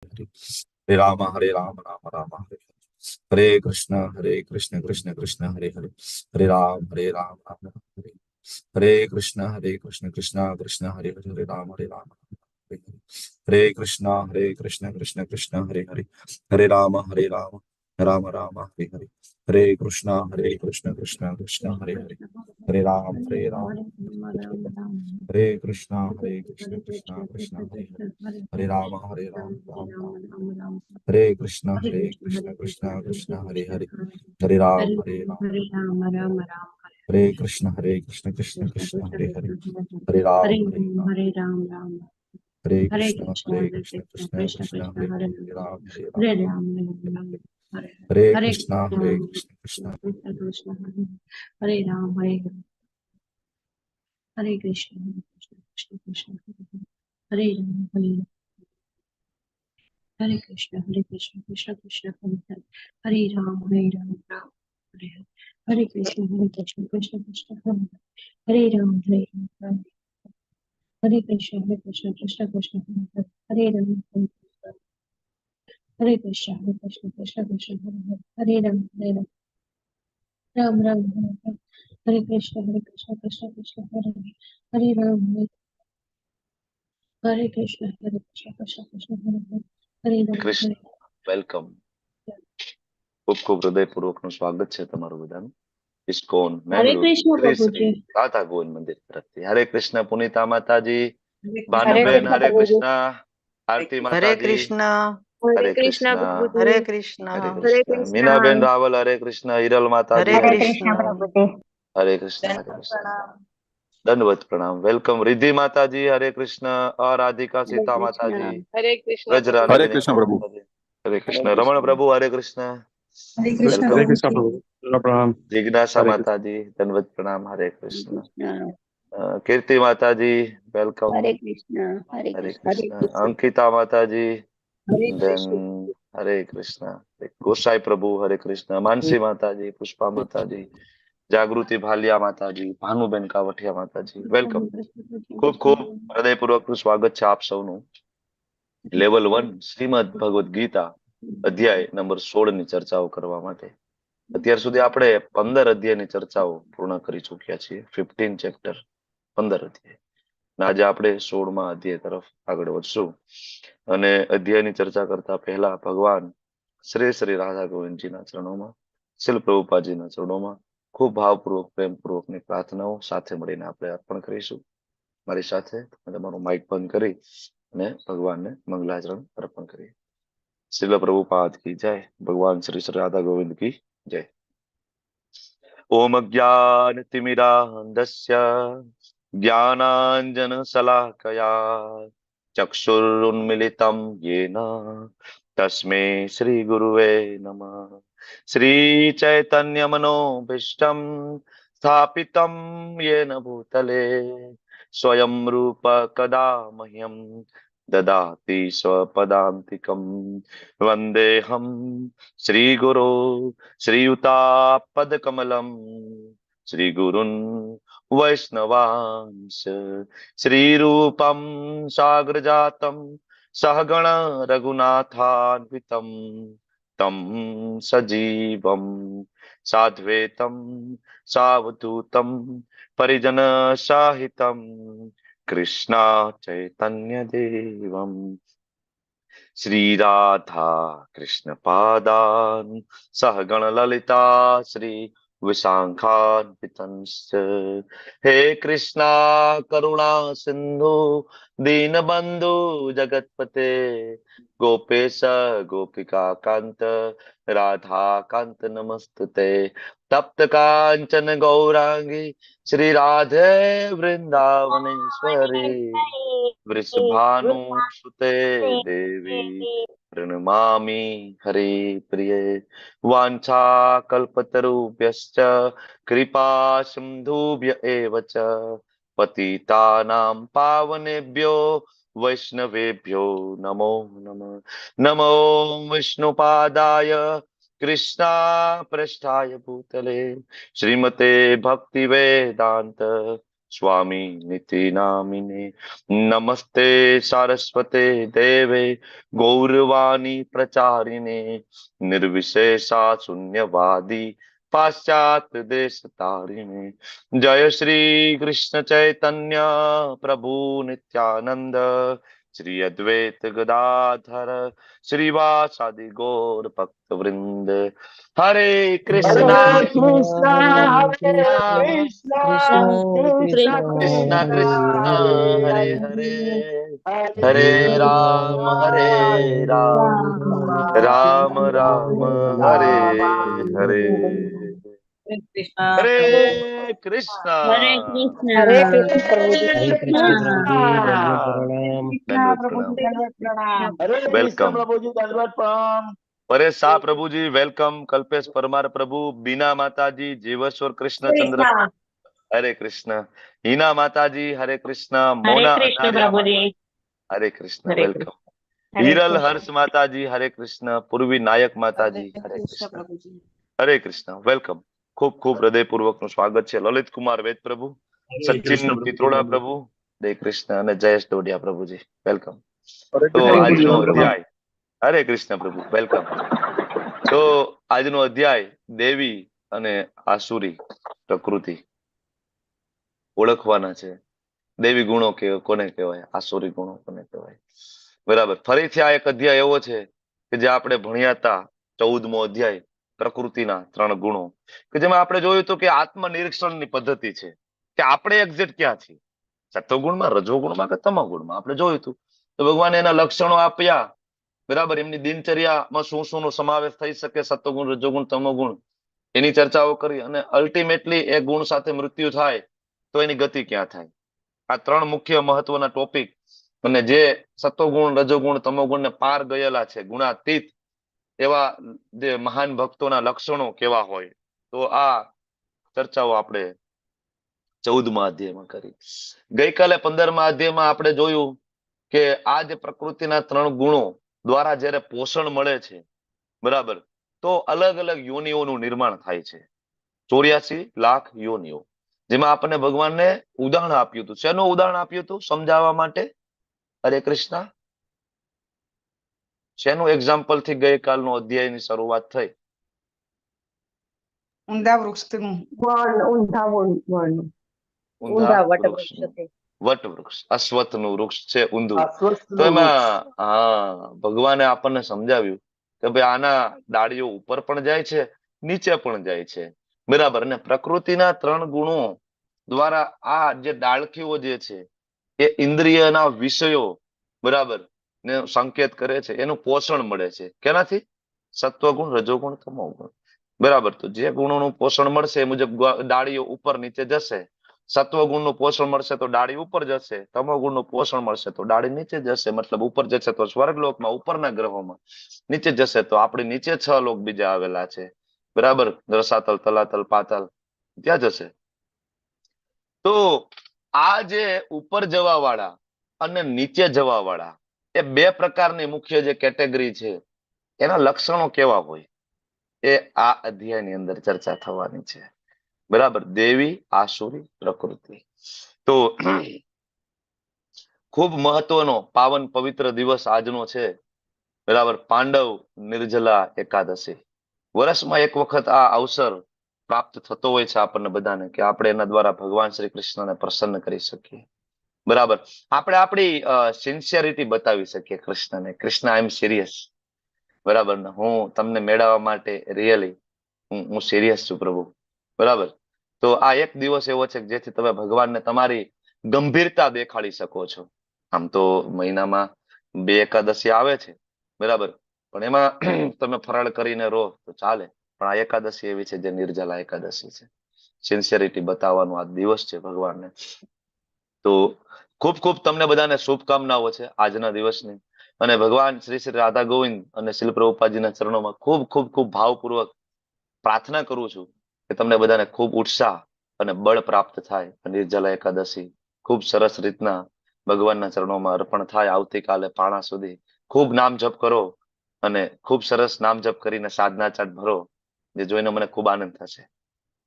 हरे राम राम राम हरे कृष्ण कृष्ण कृष्ण हरे हरे, हरे राम राम राम हरे कृष्ण कृष्ण कृष्ण हरे हरे, हरे राम हरे कृष्ण कृष्ण हरे हरे, हरे राम राम राम हरे कृष्ण कृष्ण कृष्ण हरे हरे, हरे राम हरे कृष्ण कृष्ण कृष्ण हरे हरे, हरे राम राम राम हरे कृष्ण कृष्ण कृष्ण हरे हरे, हरे राम हरे कृष्ण कृष्ण कृष्ण हरे हरे, हरे राम हरे कृष्ण कृष्ण कृष्ण हरे हरे, हरे राम हरे Krishna Krishna Krishna welcome. ખૂબ ખૂબ હૃદયપૂર્વકનું સ્વાગત છે તમારું બધાનું ઇસ્કોન મેંગલુરુ શ્રી શ્રી રાધા ગોવિંદ મંદિર તરફથી. હરે કૃષ્ણ પુનિતા માતાજી, ભાનુબેન હરે કૃષ્ણ, આરતી હરે માતાજી કૃષ્ણ હરે કૃષ્ણ, હરે કૃષ્ણ હરે કૃષ્ણ, મીનાબેન રાવલ હરે કૃષ્ણ, હિરલ હરે માતાજી કૃષ્ણ હરે કૃષ્ણ, હરે કૃષ્ણ, દંડવત પ્રણામ. વેલકમ રિદ્ધિ માતાજી હરે કૃષ્ણ, રાધિકા સીતા માતાજી, हरे વ્રજરાની कृष्ण प्रभु। माताजी हरे कृष्ण, रमण प्रभु हरे कृष्ण हरे वेलकम, कृष्ण प्रभु प्रणाम। जिज्ञासा हरे कृष्ण। माताजी दंडवत प्रणाम हरे कृष्ण, कीर्ति माताजी वेलकम हरे कृष्ण, अंकिता माताजी देन हरे कृष्ण, गोसाई प्रभु हरे कृष्ण, मानसी माताजी, पुष्पा माताजी, जागृति भालिया माताजी, भानुबेन कावठिया माताजी वेलकम. खूब खूब हृदयपूर्वक स्वागत છે આપ સૌનું લેવલ 1 શ્રીમદ ભગવદ ગીતા અધ્યાય નંબર 16 ની ચર્ચાઓ કરવા માટે. અત્યાર સુધી આપણે 15 અધ્યાયની ચર્ચાઓ પૂર્ણ કરી ચૂક્યા છીએ. 15 ચેપ્ટર, 15 અધ્યાય. આજે આપણે 16મા અધ્યાય તરફ આગળ વધશું. અને અધ્યાયની ચર્ચા કરતા પહેલા ભગવાન શ્રી શ્રી રાધા ગોવિંદજીના ચરણોમાં, શ્રીલ પ્રભુપાદજીના ચરણોમાં ખૂબ ભાવપૂર્વક પ્રેમપૂર્વકની પ્રાર્થનાઓ સાથે મળીને આપણે અર્પણ કરીશું. મારી સાથે તમારું માઇક બંધ કરી અને ભગવાનને મંગલાચરણ અર્પણ કરીએ. श्रील प्रभुपाद की जय, भगवान श्री श्री राधा गोविंद की जय. ओम ज्ञानतिमिरान्धस्य ज्ञानाञ्जनशलाकया चक्षुरुन्मिलितं येन तस्मै श्रीगुरुवे नमः. श्रीचैतन्यमनोभीष्टं स्थापितं येन भूतले स्वयं रूप कदा मह्यं ददाति स्वपदान्तिकं. वन्देऽहं श्रीगुरो श्रीयुतापदकमलम् श्रीगुरुन् वैष्णवांश श्रीरूपं साग्रजातं सहगण रघुनाथान्वितं तं सजीवं साद्वैतं सावधूतं परिजनसहितं कृष्णा चैतन्यदेवम् श्रीराधा कृष्ण पादान् सहगण ललिता श्री विशाखान्वितंश्च. हे कृष्णा करुणा सिंधु दीनबंधु जगतपते गोपेश गोपिका कांत राधा कांत नमस्तुते. तप्त कांचन गौरांगी श्री राधे वृंदावनेश्वरी वृषभानुसुते देवी प्रणमामि हरे प्रिये. वाञ्छाकल्पतरुभ्यश्च कृपा सिन्धुभ्य एव च पतितानां पावनेभ्यो वैष्णवेभ्यो नमो नमः. नमो विष्णुपादाय कृष्णा पृष्ठाय भूतले श्रीमते भक्तिवेदांत स्वामी निति नामिने। नमस्ते सारस्वते देवे गौरवाणी प्रचारिणे निर्विशेषा शून्यवादी पाश्चात्य देश तारिणे। जय श्री कृष्ण चैतन्य प्रभु नित्यानंद श्री अद्वैत गदाधर श्रीवासादि गौर भक्त वृंद। हरे कृष्णा हरे कृष्णा कृष्णा कृष्ण कृष्ण कृष्णा हरे कृष्णा हरे हरे हरे हरे हरे राम राम राम हरे हरे। हरे कृष्णा। हरे कृष्णा। हरे कृष्ण प्रभु जी हरे हरे कृष्ण कृष्ण प्रभु जी, दंडवत प्रणाम। दंडवत प्रणाम। हरे कृष्ण वेलकम। प्रभु जी दंडवत प्रणाम। परेश शाह प्रभु जी वेलकम। कल्पेश परमार प्रभु, बीना माता जी, जीवेश्वर कृष्ण चंद्र हरे कृष्ण, हीना माता जी हरे कृष्ण, हरे मोना कृष्ण अनारिया प्रभु जी। हरे कृष्ण हरे वेलकम। कृष्ण। हरे हिरल कृष्ण। हर्ष माता जी हरे कृष्ण, पूर्वी नायक माता जी हरे कृष्ण। हरे कृष्ण वेलकम। खूब खूब हृदयपूर्वक નું સ્વાગત છે લલિત કુમાર વેદ પ્રભુ, સચિન પિત્રોડા પ્રભુ, હરે કૃષ્ણ અને જયેશ ડોડિયા પ્રભુજી વેલકમ. તો હરે આજનો કૃષ્ણ પ્રભુ। અધ્યાય હરે કૃષ્ણ પ્રભુ વેલકમ. તો આજનો અધ્યાય દેવી અને આસુરી પ્રકૃતિ ઓળખવાના છે. દેવી ગુણો કે કોને કહેવાય, આસુરી ગુણો કોને કહેવાય. બરાબર. ફરીથી આ એક અધ્યાય એવો છે કે જે આપણે ભણ્યા હતા, 14મો અધ્યાય પ્રકૃતિના 3 ગુણો, કે જેમાં આપણે જોયું હતું કે આત્મનિરીક્ષણની પદ્ધતિ છે કે આપણે એક્ઝેક્ટ ક્યાં છીએ, સત્વગુણમાં, રજોગુણમાં કે તમોગુણમાં. આપણે જોયું હતું તો ભગવાને એના લક્ષણો આપ્યા. બરાબર. એમની દિનચર્યામાં શું શું નો સમાવેશ થઈ શકે, સત્વગુણ, રજોગુણ, તમોગુણ, એની ચર્ચાઓ કરી. અને અલ્ટિમેટલી એ ગુણ સાથે મૃત્યુ થાય તો એની ગતિ ક્યાં થાય. આ 3 મુખ્ય મહત્વના ટોપિક. અને જે સત્વગુણ, રજોગુણ, તમોગુણ ને પાર ગયેલા છે, ગુણાતીત એવા જે મહાન ભક્તોના લક્ષણો કેવા હોય, તો આ ચર્ચાઓ આપણે 14મા અધ્યાયમાં કરી. ગઈકાલે 15મા અધ્યાયમાં આપણે જોયું કે આ જે પ્રકૃતિના 3 ગુણો દ્વારા જ્યારે પોષણ મળે છે, બરાબર, તો અલગ અલગ યોનિઓનું નિર્માણ થાય છે. 84 લાખ યોનિઓ, જેમાં આપણને ભગવાનને ઉદાહરણ આપ્યું હતું. શેનું ઉદાહરણ આપ્યું હતું સમજાવવા માટે? હરે કૃષ્ણ. શેનું એક્ઝામ્પલ થી ગઈકાલનો અધ્યાયની શરૂઆત થઈ? ઊંધા વૃક્ષનું. ઊંધા વટવૃક્ષ વૃક્ષનું. વટવૃક્ષ, અશ્વત્થનું વૃક્ષ છે ઊંધું. તો અશ્વત્થનું એમાં વૃક્ષ. ભગવાને આપણને સમજાવ્યું કે ભાઈ આના ડાળીઓ ઉપર પણ જાય છે, નીચે પણ જાય છે, બરાબર. અને પ્રકૃતિના 3 ગુણો દ્વારા આ જે ડાળખીઓ જે છે એ ઇન્દ્રિયના વિષયો, બરાબર, ને સંકેત કરે છે. એનું પોષણ મળે છે કેનાથી? સત્વગુણ, રજોગુણ, તમોગુણ, બરાબર. તો જે ગુણોનું પોષણ મળશે એ મુજબ ડાળીઓ ઉપર નીચે જશે. સત્વગુણનું પોષણ મળશે તો ડાળી ઉપર જશે, તમોગુણનું પોષણ મળશે તો ડાળી નીચે જશે. મતલબ ઉપર જશે તો સ્વર્ગલોકમાં, ઉપરના ગ્રહોમાં, નીચે જશે તો આપણી નીચે 6 લોક બીજા આવેલા છે, બરાબર, રસાતલ, તલાતલ, પાતાલ, ત્યાં જશે. તો આ જે ઉપર જવા વાળા અને નીચે જવા વાળા એ 2 પ્રકારની મુખ્ય જે કેટેગરી છે, એના લક્ષણો કેવા હોય એ આ અધ્યાયની અંદર ચર્ચા થવાની છે, બરાબર. દેવી, આસુરી, પ્રકૃતિ. તો ખૂબ મહત્વનો પાવન પવિત્ર દિવસ આજનો છે, બરાબર. પાંડવ નિર્જલા એકાદશી. વર્ષમાં એક વખત આ અવસર પ્રાપ્ત થતો હોય છે આપણને બધાને, કે આપણે એના દ્વારા ભગવાન શ્રી કૃષ્ણને પ્રસન્ન કરી શકીએ, બરાબર. આપણે આપણી સિન્સિયરિટી બતાવી શકીએ કૃષ્ણને. કૃષ્ણ, આઈ એમ સિરિયસ, બરાબર ને, હું તમને મેળવવા માટે રિયલી હું સિરિયસ છું પ્રભુ, બરાબર. તો આ એક દિવસ એવો છે જેથી તમે ભગવાનને તમારી ગંભીરતા દેખાડી શકો છો. આમ તો મહિનામાં 2 એકાદશી આવે છે, બરાબર, પણ એમાં તમે ફરાળ કરીને રહો તો ચાલે. પણ આ એકાદશી એવી છે જે નિર્જલા એકાદશી છે. સિન્સિયરિટી બતાવવાનો આ દિવસ છે ભગવાનને. તો ખૂબ ખૂબ તમને બધાને શુભકામનાઓ છે આજના દિવસની. અને ભગવાન શ્રી શ્રી રાધા ગોવિંદ અને શિલ પ્રભુપાદજીના ચરણોમાં ખૂબ ખૂબ ખૂબ ભાવપૂર્વક પ્રાર્થના કરું છું કે તમને બધાને ખૂબ ઉત્સાહ અને બળ પ્રાપ્ત થાય. નિર્જલા એકાદશી ખૂબ સરસ રીતના ભગવાનના ચરણોમાં અર્પણ થાય. આવતીકાલે પાણા સુધી ખૂબ નામ જપ કરો અને ખૂબ સરસ નામ જપ કરીને સાધના ચાટ ભરો, જે જોઈને મને ખૂબ આનંદ થશે.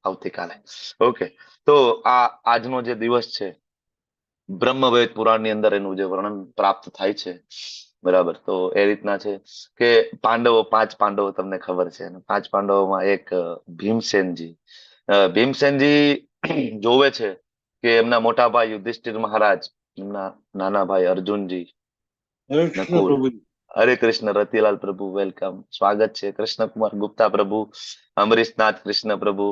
આવતીકાલે. ઓકે, તો આ આજનો જે દિવસ છે બ્રહ્મવેદ પુરાણની અંદર એનું જે વર્ણન પ્રાપ્ત થાય છે, બરાબર. તો એ રીતના છે કે પાંચ પાંડવો તમને ખબર છે, અને 5 પાંડવોમાં એક ભીમસેનજી. ભીમસેનજી જોવે છે કે એમના મોટા ભાઈ યુધિષ્ઠિર મહારાજ, એમના નાના ભાઈ અર્જુનજી, નકુલ, હરે કૃષ્ણ, રતિલાલ પ્રભુ વેલકમ, સ્વાગત છે. કૃષ્ણકુમાર ગુપ્તા પ્રભુ, અમરીશનાથ કૃષ્ણ પ્રભુ,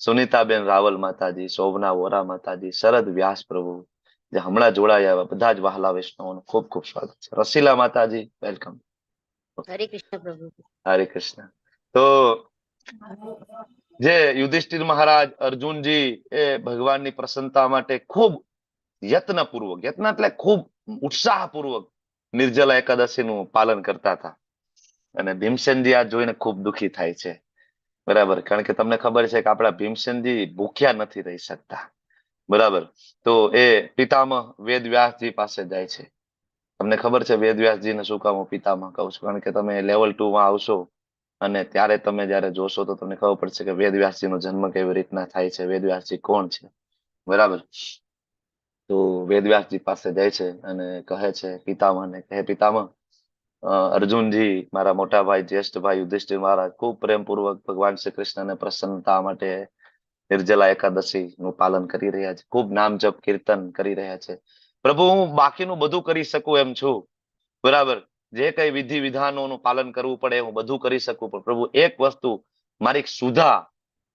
સુનીતાબેન રાવલ માતાજી, શોભના વોરા માતાજી, શરદ વ્યાસ પ્રભુ, જે હમણાં જોડાયા એવા બધા જ વહાલા વૈષ્ણવોનું ખૂબ ખૂબ સ્વાગત છે. રસીલા માતાજી વેલકમ. હરે કૃષ્ણ પ્રભુ. હરે કૃષ્ણ. તો જે યુધિષ્ઠિર મહારાજ અર્જુનજી એ ભગવાનની પ્રસન્નતા માટે ખૂબ યત્નપૂર્વક, યત્ન એટલે ખૂબ ઉત્સાહપૂર્વક નિર્જલા એકાદશીનું પાલન કરતા હતા. અને ભીમસેનજી આ જોઈને ખૂબ દુઃખી થાય છે, બરાબર. કારણ કે તમને ખબર છે કે આપણા ભીમસેનજી ભૂખ્યા નથી રહી શકતા, બરાબર. તો એ પિતામહ વેદવ્યાસજી પાસે જાય છે. તમને ખબર છે વેદવ્યાસજીને શું કામ હું પિતામહ કહું છું? કારણ કે તમે લેવલ 2 માં આવશો અને ત્યારે તમે જયારે જોશો તો તમને ખબર પડશે કે વેદવ્યાસજીનો જન્મ કેવી રીતના થાય છે, વેદવ્યાસજી કોણ છે, બરાબર. તો વેદવ્યાસજી પાસે જાય છે અને કહે છે પિતામહને, કહે પિતામહ, અર્જુનજી મારા મોટા ભાઈ, જ્યેષ્ઠ ભાઈ યુધિષ્ઠિર મહારાજ ખૂબ પ્રેમપૂર્વક ભગવાન શ્રી કૃષ્ણને પ્રસન્નતા માટે નિર્જલા એકાદશી નું પાલન કરી રહ્યા છે, ખૂબ નામ જપ કીર્તન કરી રહ્યા છે. પ્રભુ, હું બાકીનું બધું કરી શકું એમ છું, બરાબર. જે કઈ વિધિ વિધાનોનું પાલન કરવું પડે હું બધું કરી શકું, પણ પ્રભુ એક વસ્તુ, મારી સુધા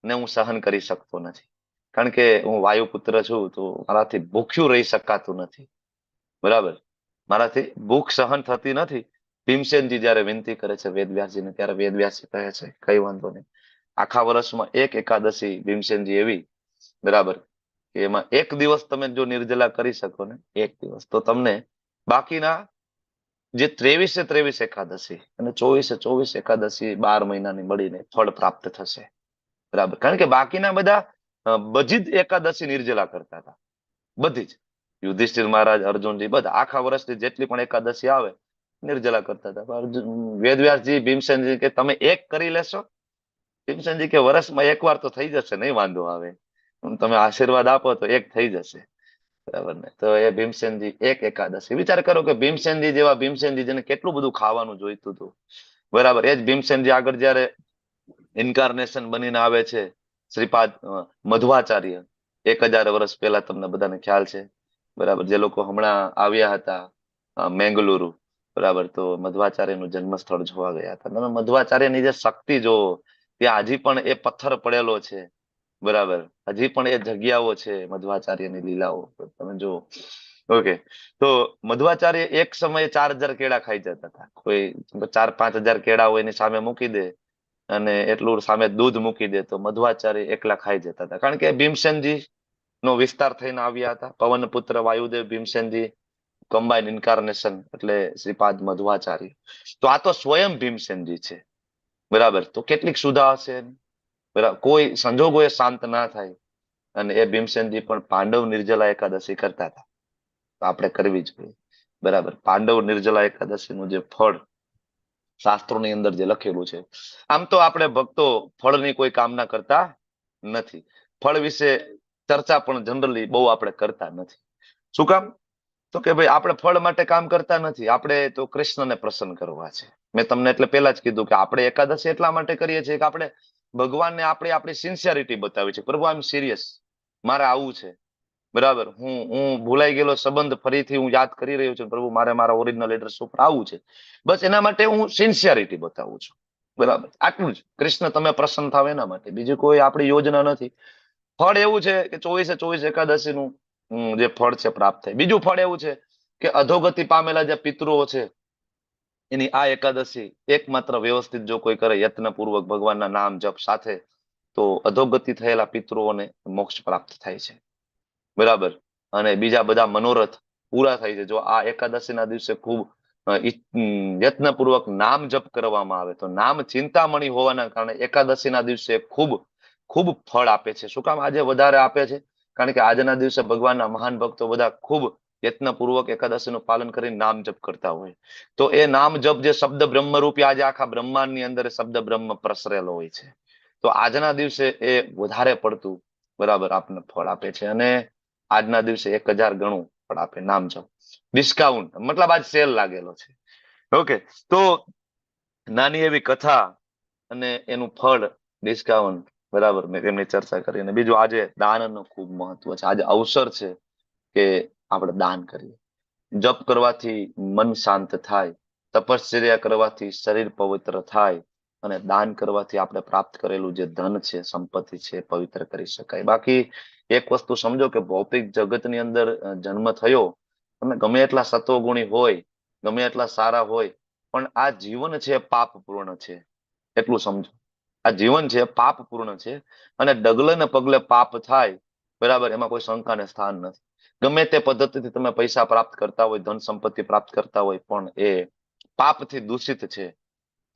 ને હું સહન કરી શકતો નથી. કારણ કે હું વાયુપુત્ર છું, તો મારાથી ભૂખ્યું રહી શકાતું નથી, બરાબર. મારાથી ભૂખ સહન થતી નથી. ભીમસેનજી જયારે વિનંતી કરે છે વેદવ્યાસજીને, ત્યારે વેદવ્યાસજી કહે છે કઈ વાંધો નહીં, આખા વર્ષમાં એક એકાદશી ભીમસેનજી એવી, બરાબર, કે એમાં એક દિવસ તમે જો નિર્જલા કરી શકો ને, એક દિવસ, તો તમને બાકીના જે 23 એકાદશી અને 24 એકાદશી 12 મહિનાની મળીને ફળ પ્રાપ્ત થશે, બરાબર. કારણ કે બાકીના બધા બધી જ એકાદશી નિર્જલા કરતા હતા, બધી જ. યુધિષ્ઠિર મહારાજ, અર્જુનજી, બધા આખા વર્ષની જેટલી પણ એકાદશી આવે નિર્જલા કરતા હતા. વેદવ્યાસજી ભીમસેનજી કે તમે એક કરી લેશો? ભીમસેનજી કે વર્ષમાં એકવાર તો થઈ જશે, નહીં વાંધો આવે, તમે આશીર્વાદ આપો તો એક થઈ જશે, બરાબર ને. તો એ ભીમસેનજી એક એકાદશી, વિચાર કરો કે ભીમસેનજી જેવા ભીમસેનજી, જેને કેટલું બધું ખાવાનું જોઈતું હતું, બરાબર. એ જ ભીમસેનજી આગળ જયારે ઇન્કાર્નેશન બનીને આવે છે, શ્રીપાદ મધ્વાચાર્ય, 1000 વર્ષ પહેલા, તમને બધાને ખ્યાલ છે, બરાબર. જે લોકો હમણાં આવ્યા હતા મેંગલુરુ, બરાબર, તો મધ્વાચાર્યનું જન્મસ્થળ જોવા ગયા હતા. તમે મધ્વાચાર્યની જે શક્તિ જોવો, ત્યાં હજી પણ એ પથ્થર પડેલો છે, બરાબર. હજી પણ એ જગ્યાઓ છે મધ્વાચાર્યની લીલાઓ, તમે જુઓ. ઓકે, તો મધ્વાચાર્ય એક સમયે 4000 કેળા ખાઈ જતા હતા. કોઈ 4-5 હજાર કેળા હોય એની સામે મૂકી દે અને એટલું સામે દૂધ મૂકી દે તો મધ્વાચાર્ય એકલા ખાઈ જતા હતા. કારણ કે ભીમસેનજી નો વિસ્તાર થઈને આવ્યા હતા, પવનપુત્ર વાયુદેવ ભીમસેનજી, કમ્બાઇન ઇન્કાર્નેશન, એટલે શ્રીપાદ મધ્વાચાર્ય. તો આ તો સ્વયં ભીમસેનજી છે, બરાબર. તો કેટલીક સુધા હશે, બરાબર. કોઈ સંજોગો એ શાંત ના થાય, અને એ ભીમસેનજી પણ પાંડવ નિર્જલા એકાદશી કરતા હતા, તો આપણે કરવી જોઈએ, બરાબર. પાંડવ નિર્જલા એકાદશીનું જે ફળ શાસ્ત્રોની અંદર જે લખેલું છે, આમ તો આપણે ભક્તો ફળની કોઈ કામના કરતા નથી, ફળ વિશે ચર્ચા પણ જનરલી બહુ આપણે કરતા નથી. શું કામ? તો કે ભાઈ આપણે ફળ માટે કામ કરતા નથી, આપણે તો કૃષ્ણને પ્રસન્ન કરવા છે. મેં તમને એટલે પહેલા જ કીધું કે આપણે એકાદશી એટલા માટે કરીએ છીએ કે આપણે ભગવાનને આપણી સિન્સિયરિટી બતાવી છે. પ્રભુ, આઈ એમ સિરિયસ, મારે આવું છે, બરાબર. હું ભૂલાઈ ગયેલો સંબંધ ફરીથી હું યાદ કરી રહ્યો છું, પ્રભુ મારે મારા ઓરિજિનલ એડ્રેસ ઉપર આવું છે. બસ એના માટે હું સિન્સિયરિટી બતાવું છું, બરાબર. આટલું જ. કૃષ્ણ તમે પ્રસન્ન થાવ એના માટે, બીજી કોઈ આપણી યોજના નથી. ફળ એવું છે કે 24 એકાદશીનું જે ફળ છે પ્રાપ્ત થાય. બીજું ફળ એવું છે કે અધોગતિ પામેલા જે પિતૃઓ છે, એની આ એકાદશી એકમાત્ર વ્યવસ્થિત જો કોઈ કરે યત્નપૂર્વક ભગવાનના નામ જપ સાથે, તો અધોગતિ થયેલા પિતૃઓને મોક્ષ પ્રાપ્ત થાય છે, બરાબર. અને બીજા બધા મનોરથ પૂરા થાય છે જો આ એકાદશીના દિવસે ખૂબ યત્નપૂર્વક નામ જપ કરવામાં આવે. તો નામ ચિંતામણી હોવાના કારણે એકાદશીના દિવસે ખૂબ ખૂબ ફળ આપે છે. શું કામ આજે વધારે આપે છે? કારણ કે આજના દિવસે ભગવાનના મહાન ભક્તો બધા ખૂબ યત્નપૂર્વક એકાદશીનું પાલન કરીને નામ જપ કરતા હોય. તો એ નામ જપ જે શબ્દ બ્રહ્મરૂપી આજે આખા બ્રહ્માંડની અંદર શબ્દ બ્રહ્મ પ્રસરેલો હોય છે. તો તો આજના દિવસે એ વધારે પડતું બરાબર આપણને ફળ આપે છે. અને આજના દિવસે 1000 ગણું ફળ આપે નામ જપ. ડિસ્કાઉન્ટ મતલબ આજ સેલ લાગેલો છે. ઓકે, તો નાની એવી કથા અને એનું ફળ ડિસ્કાઉન્ટ બરાબર મેં તેમની ચર્ચા કરી. અને બીજું આજે દાનનું ખૂબ મહત્વ છે. આજે અવસર છે કે આપણે દાન કરીએ. જપ કરવાથી મન શાંત થાય, તપશ્ચર્યા કરવાથી શરીર પવિત્ર થાય, અને દાન કરવાથી આપણે પ્રાપ્ત કરેલું જે ધન છે, સંપત્તિ છે, પવિત્ર કરી શકાય. બાકી એક વસ્તુ સમજો કે ભૌતિક જગતની અંદર જન્મ થયો, તમે ગમે એટલા સત્વગુણી હોય, ગમે એટલા સારા હોય, પણ આ જીવન છે પાપપૂર્ણ છે, એટલું સમજો. આ જીવન છે પાપપૂર્ણ છે, અને ડગલે ને પગલે પાપ થાય બરાબર, એમાં કોઈ શંકાને સ્થાન નથી. ગમે તે પદ્ધતિથી તમે પૈસા પ્રાપ્ત કરતા હોય, ધન સંપત્તિ પ્રાપ્ત કરતા હોય, પણ એ પાપથી દૂષિત છે.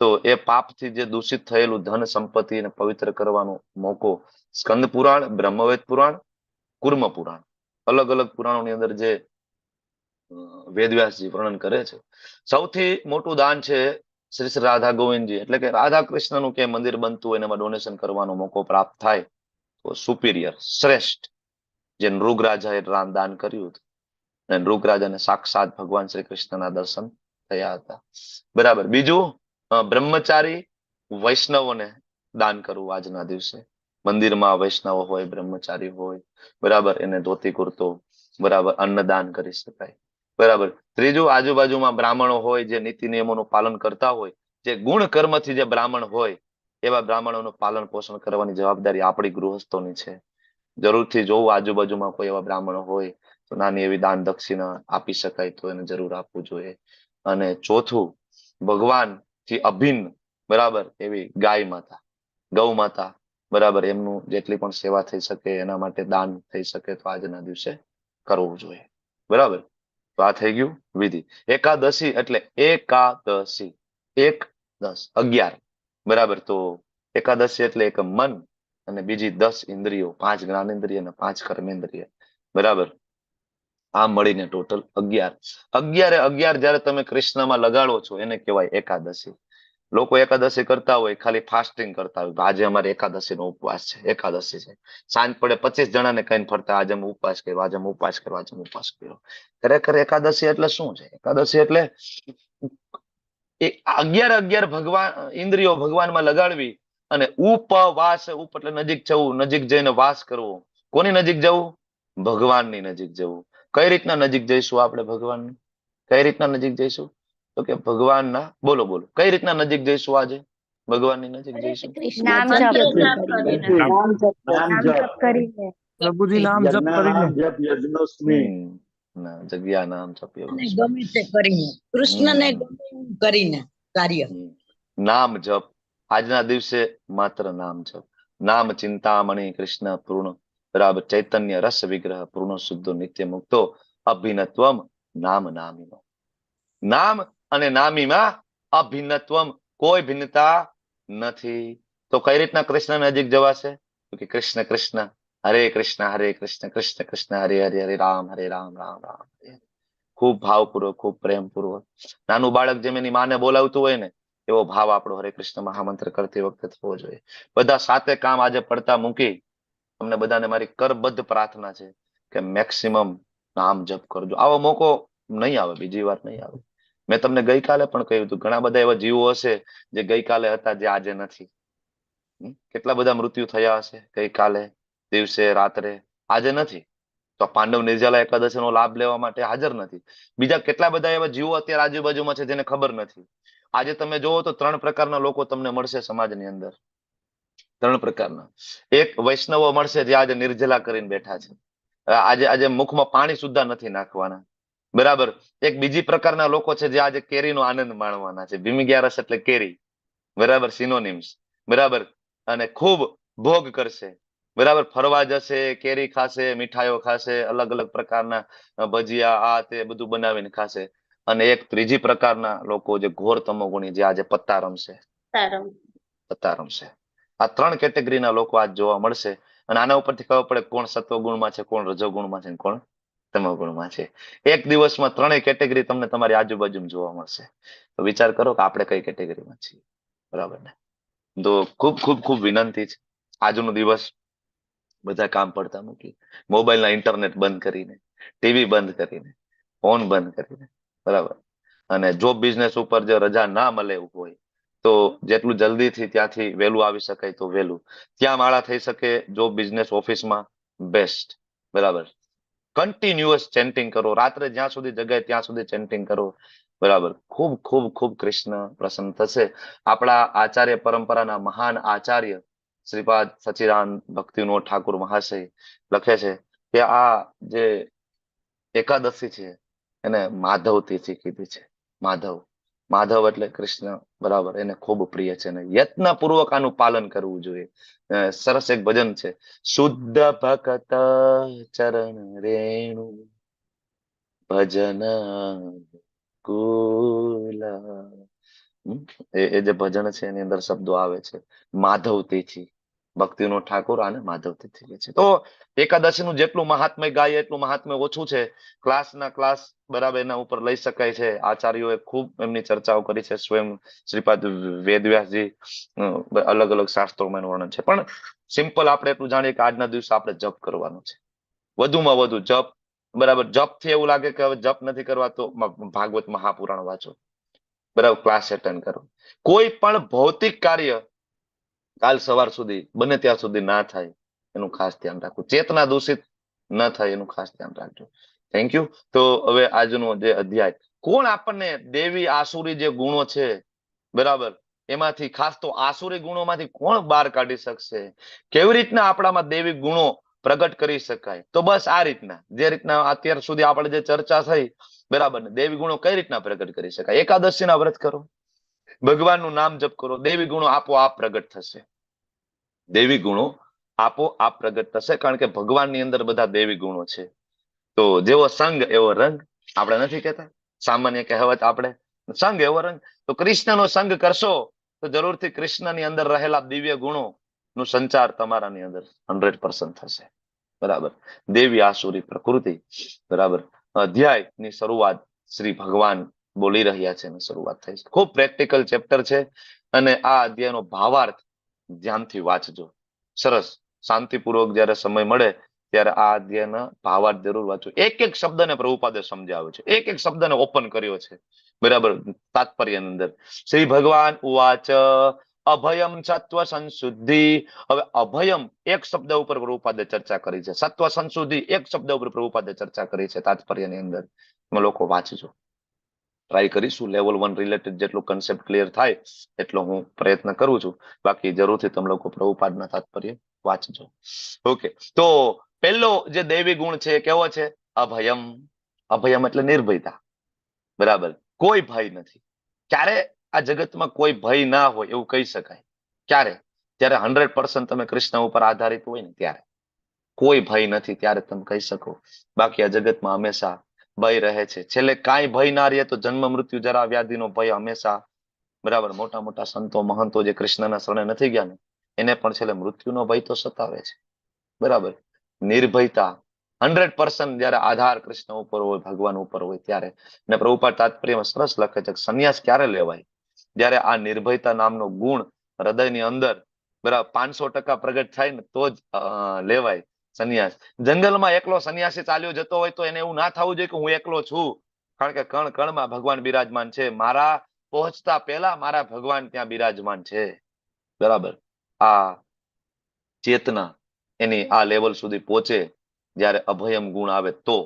તો એ પાપથી જે દૂષિત થયેલું ધન સંપત્તિને પવિત્ર કરવાનો મોકો સ્કંદ પુરાણ, બ્રહ્મવેદ પુરાણ, કુર્મ પુરાણ, અલગ અલગ પુરાણોની અંદર જે વેદવ્યાસજી વર્ણન કરે છે. સૌથી મોટું દાન છે શ્રી શ્રી રાધા ગોવિંદજી, એટલે કે રાધા કૃષ્ણનું કે મંદિર બનતું હોય એમાં ડોનેશન કરવાનો મોકો પ્રાપ્ત થાય તો સુપિરિયર, શ્રેષ્ઠ, જે નૃગ રાજાએ દાન કર્યું હતું. અને નૃગ રાજાને સાક્ષાત ભગવાન શ્રી કૃષ્ણના દર્શન થયા હતા. બરાબર. બીજું, બ્રહ્મચારી વૈષ્ણવોને દાન કરવું આજના દિવસે. મંદિરમાં વૈષ્ણવ હોય, બ્રહ્મચારી હોય, બરાબર, એને ધોતી કુર્તો, બરાબર, અન્નદાન કરી શકાય. બરાબર. ત્રીજું, આજુબાજુમાં બ્રાહ્મણો હોય જે નીતિ નિયમોનું પાલન કરતા હોય, જે ગુણ કર્મથી જે બ્રાહ્મણ હોય, એવા બ્રાહ્મણોનું પાલન પોષણ કરવાની જવાબદારી આપણી ગૃહસ્થોની છે. જરૂરથી જોવું આજુબાજુમાં કોઈ એવા બ્રાહ્મણો હોય તો નાની એવી દાન દક્ષિણા આપી શકાય તો એને જરૂર આપવું જોઈએ. અને ચોથું, ભગવાન થી અભિન્ન બરાબર એવી ગાય માતા, ગૌ માતા, બરાબર, એમનું જેટલી પણ સેવા થઈ શકે એના માટે દાન થઈ શકે તો આજના દિવસે કરવું જોઈએ. બરાબર. તો આ થઈ ગયું વિધિ. એકાદશી એટલે એકાદશી, 1, 10, 11. બરાબર. તો એકાદશી એટલે એક મન અને બીજી 10 ઇન્દ્રિયો, 5 જ્ઞાનેન્દ્રિય અને 5 કર્મેન્દ્રિય. બરાબર. આ મળીને ટોટલ 11. 11 જયારે તમે કૃષ્ણમાં લગાડો છો એને કહેવાય એકાદશી. લોકો એકાદશી કરતા હોય, ખાલી ફાસ્ટિંગ કરતા હોય, આજે અમારે એકાદશીનો ઉપવાસ છે, એકાદશી છે. સાંજ પડે 25 જણાને કહીને ફરતા, આજે અમે ઉપવાસ કર્યો, આજે અમે ઉપવાસ કર્યો, આજે અમે ઉપવાસ કર્યો. ખરેખર એકાદશી એટલે શું છે? એકાદશી એટલે 11 ભગવાન ઇન્દ્રિયો ભગવાનમાં લગાડવી અને ઉપવાસ, ઉપ એટલે નજીક જવું, નજીક જઈને વાસ કરવો. કોની નજીક જવું? ભગવાનની નજીક જવું. કઈ રીતના નજીક જઈશું આપણે ભગવાનની? કઈ રીતના નજીક જઈશું? તો કે ભગવાનના, બોલો બોલો, કઈ રીતના નજીક જઈશું? આજે ભગવાનની નજીક જઈશું નામ જપ કરીને, પ્રભુજી નામ જપ કરીને, જગ્યા નામ જપ્યો, ગમે તે કરીને, કૃષ્ણને ગમે એવું કરીને કાર્ય. નામ જપ. આજના દિવસે માત્ર નામ જપ. નામ ચિંતામણી કૃષ્ણ પૂર્ણ, બરાબર, ચૈતન્ય રસ વિગ્રહ પૂર્ણ શુદ્ધો નિત્ય મુક્તો અભિન્નત્વમ નામ નામીનો. નામ અને નામીમાં અભિન્નત્વમ, કોઈ ભિન્નતા નથી. તો કઈ રીતના કૃષ્ણ નજીક જવાશે? તો કે કૃષ્ણ કૃષ્ણ હરે કૃષ્ણ હરે કૃષ્ણ કૃષ્ણ કૃષ્ણ હરે હરે, હરે રામ રામ રામ હરે. ખૂબ ભાવપૂર્વક, ખૂબ પ્રેમપૂર્વક. નાનું બાળક જેમ એની માને બોલાવતું હોય ને, એવો ભાવ આપણો હરે કૃષ્ણ મહામંત્ર કરતી વખતે થવો જોઈએ. બધા સાથે કામ આજે પડતા મૂકી તમને બધાને મારી કરબદ્ધ પ્રાર્થના છે કે મેક્સિમમ નામ જપ કરજો. આવો મોકો નહીં આવે, બીજી વાર નહીં આવે. મેં તમને ગઈકાલે પણ કહ્યું હતું, ઘણા બધા એવા જીવો હશે જે ગઈકાલે હતા, જે આજે નથી. કેટલા બધા મૃત્યુ થયા હશે ગઈકાલે, દિવસે, રાત્રે, આજે નથી. તો પાંડવ નિર્જલા એકાદશીનો લાભ લેવા માટે હાજર નથી. બીજા કેટલા બધા એવા જીવો અત્યારે આજુબાજુમાં છે જેને ખબર નથી. આજે તમે જોવો તો 3 પ્રકારના લોકો તમને મળશે સમાજની અંદર. 3 પ્રકારના. એક વૈષ્ણવો મળશે જે આજે નિર્જલા કરીને બેઠા છે. આજે મુખમાં પાણી સુદ્ધા નથી નાખવાના. બરાબર. એક બીજી પ્રકારના લોકો છે જે આજે કેરીનો આનંદ માણવાના છે. ભીમગ્યારસ એટલે કેરી, બરાબર, સિનોનિમ્સ, બરાબર, અને ખૂબ ભોગ કરશે. બરાબર. ફરવા જશે, કેરી ખાશે, મીઠાઈઓ ખાશે, અલગ અલગ પ્રકારના ભજીયા, આ તે બધું બનાવીને ખાશે. અને એક ત્રીજી પ્રકારના લોકો જે ઘોર તમોગુણી, જે આજે પત્તા રમશે. પત્તા રમશે. આ 3 કેટેગરીના લોકો આજ જોવા મળશે. અને આના ઉપરથી ખબર પડે કોણ સત્વગુણમાં છે, કોણ રજોગુણમાં છે, કોણ તમોગુણમાં છે. એક દિવસમાં 3 કેટેગરી તમને તમારી આજુબાજુ જોવા મળશે. તો વિચાર કરો કે આપણે કઈ કેટેગરીમાં છીએ. બરાબર ને? તો ખૂબ ખૂબ ખૂબ વિનંતી છે, આજનો દિવસ બધા કામ પડતા મૂકી, મોબાઈલના ઇન્ટરનેટ બંધ કરીને, ટીવી બંધ કરીને, ફોન બંધ કરીને, બરાબર, અને જોબ બિઝનેસ ઉપર જો રજા ના મળે એવું હોય તો જેટલું જલ્દીથી ત્યાંથી વહેલું આવી શકાય તો વહેલું, ત્યાં માળા થઈ શકે જોબ બિઝનેસ ઓફિસમાં, બેસ્ટ, બરાબર. કન્ટિન્યુઅસ ચેન્ટિંગ કરો, રાત્રે જ્યાં સુધી જગાય ત્યાં સુધી ચેન્ટિંગ કરો, બરાબર. ખૂબ ખૂબ ખૂબ કૃષ્ણ પ્રસન્ન થશે. આપણા આચાર્ય પરંપરાના મહાન આચાર્ય શ્રીપાદ સચ્ચિદાનંદ ભક્તિવિનોદ ઠાકુર મહાશય લખે છે કે આ જે એકાદશી છે એને માધવ તિથિ કીધી છે. માધવ, માધવ એટલે કૃષ્ણ, બરાબર, એને ખૂબ પ્રિય છે અને યત્નપૂર્વક આનું પાલન કરવું જોઈએ. સરસ એક ભજન છે, શુદ્ધ ભક્ત ચરણ રેણુ ભજન કુલા. એ જે ભજન છે એની અંદર શબ્દો આવે છે માધવ તિથિ, ભક્તિવિનોદ ઠાકોર અને માધવ તિથિ છે. તો એકાદશીનું જેટલું મહાત્મ્ય ગાય એટલું મહાત્મ્ય ઓછું છે. ક્લાસ બરાબર એના ઉપર લઈ શકાય છે. આચાર્યોએ ખૂબ એમની ચર્ચાઓ કરી છે, સ્વયં શ્રીપાદ વેદવ્યાસજી અલગ અલગ શાસ્ત્રોમાં એનું વર્ણન છે. પણ સિમ્પલ આપણે એટલું જાણીએ કે આજના દિવસે આપણે જપ કરવાનો છે, વધુમાં વધુ જપ, બરાબર. જપ થી એવું લાગે કે હવે જપ નથી કરવા તો ભાગવત મહાપુરાણ વાંચો, બરાબર, ક્લાસ એટેન્ડ કરો. કોઈ પણ ભૌતિક કાર્ય કાલ સવાર સુધી બને ત્યાં સુધી ના થાય એનું ખાસ ધ્યાન રાખવું, ચેતના દૂષિત ન થાય એનું ખાસ ધ્યાન રાખજો. Thank you. તો હવે આજનો જે અધ્યાય, કોણ આપણને દેવી આસુરી જે ગુણો છે, બરાબર, એમાંથી ખાસ તો આસુરી ગુણોમાંથી કોણ બહાર કાઢી શકશે, કેવી રીતના આપણામાં દેવી ગુણો પ્રગટ કરી શકાય? તો બસ આ રીતના, જે રીતના અત્યાર સુધી આપણે જે ચર્ચા થઈ, બરાબર, દેવી ગુણો કઈ રીતના પ્રગટ કરી શકાય? એકાદશીના વ્રત કરો, ભગવાનનું નામ જપ કરો, દેવી ગુણો આપોઆપ પ્રગટ થશે. દેવી ગુણો આપોઆપ પ્રગટ થશે, કારણ કે ભગવાનની અંદર બધા દેવી ગુણો છે. તો જેવો સંગ એવો રંગ, આપણે નથી કહેતા સામાન્ય કહેવત, આપણે સંગ એવો રંગ. તો કૃષ્ણનો સંગ કરશો તો જરૂરથી કૃષ્ણની અંદર રહેલા દિવ્ય ગુણો નું સંચાર તમારાની અંદર 100% થશે, બરાબર. દેવી આસુરી પ્રકૃતિ, બરાબર. અધ્યાયની શરૂઆત શ્રી ભગવાન બોલી રહ્યા છે અને શરૂઆત થઈ છે. ખૂબ પ્રેક્ટિકલ ચેપ્ટર છે અને આ અધ્યાયનો ભાવાર્થ ધ્યાનથી વાંચજો. સરસ, શાંતિપૂર્વક જયારે સમય મળે ત્યારે આ અધ્યાયના ભાવાર્થ જરૂર વાંચો. એક એક શબ્દને પ્રભુપાદે સમજાવ્યો છે, એક એક શબ્દને ઓપન કર્યો છે, બરાબર, તાત્પર્ય અંદર. શ્રી ભગવાન ઉવાચ અભયમ સત્વ સંશુદ્ધિ. હવે અભયમ એક શબ્દ ઉપર પ્રભુપાદે ચર્ચા કરી છે, સત્વ સંશુદ્ધિ એક શબ્દ ઉપર પ્રભુપાદે ચર્ચા કરી છે તાત્પર્યની અંદર. તમે લોકો વાંચજો, ટ્રાય કરીશું લેવલ 1 રિલેટેડ જેટલું કન્સેપ્ટ ક્લિયર થાય એટલો હું પ્રયત્ન કરું છું. બાકી જરૂરથી તમે લોકો પ્રભુપાદના તાત્પર્ય વાંચજો. ઓકે, તો પહેલો જે દૈવી ગુણ છે કેવો છે? અભયમ. અભયમ એટલે નિર્ભયતા, બરાબર, કોઈ ભય નથી. ક્યારે આ જગતમાં કોઈ ભય ના હોય એવું કહી શકાય? ક્યારે? જ્યારે 100% તમે કૃષ્ણ ઉપર આધારિત હોય ને ત્યારે. કોઈ ભય નથી ત્યારે તમે કહી શકો. બાકી આ જગતમાં હંમેશા ભય રહે છે. છેલ્લે કાંઈ ભય ના રહે તો જન્મ મૃત્યુ જરા વ્યાધિનો ભય હંમેશા, બરાબર. મોટા મોટા સંતો મહંતો જે કૃષ્ણના શરણે નથી ગયા ને એને પણ છેલ્લે મૃત્યુનો ભય તો સતાવે છે, બરાબર. નિર્ભયતા 100% જયારે આધાર કૃષ્ણ ઉપર હોય, ભગવાન ઉપર હોય ત્યારે. ને પ્રભુપાદ તાત્પર્યમાં સરસ લખે છે કે સંન્યાસ ક્યારે લેવાય? જયારે આ નિર્ભયતા નામનો ગુણ હૃદયની અંદર, બરાબર, 500% પ્રગટ થાય ને તો જ લેવાય સંન્યાસ. જંગલમાં એકલો સંન્યાસી ચાલ્યો જતો હોય તો એને એવું ના થવું જોઈએ કે હું એકલો છું, કારણ કે કણ કણમાં ભગવાન બિરાજમાન છે. મારા પહોંચતા પહેલા મારા ભગવાન ત્યાં બિરાજમાન છે, બરાબર. આ ચેતના એની આ લેવલ સુધી પહોંચે જ્યારે અભયમ ગુણ આવે તો,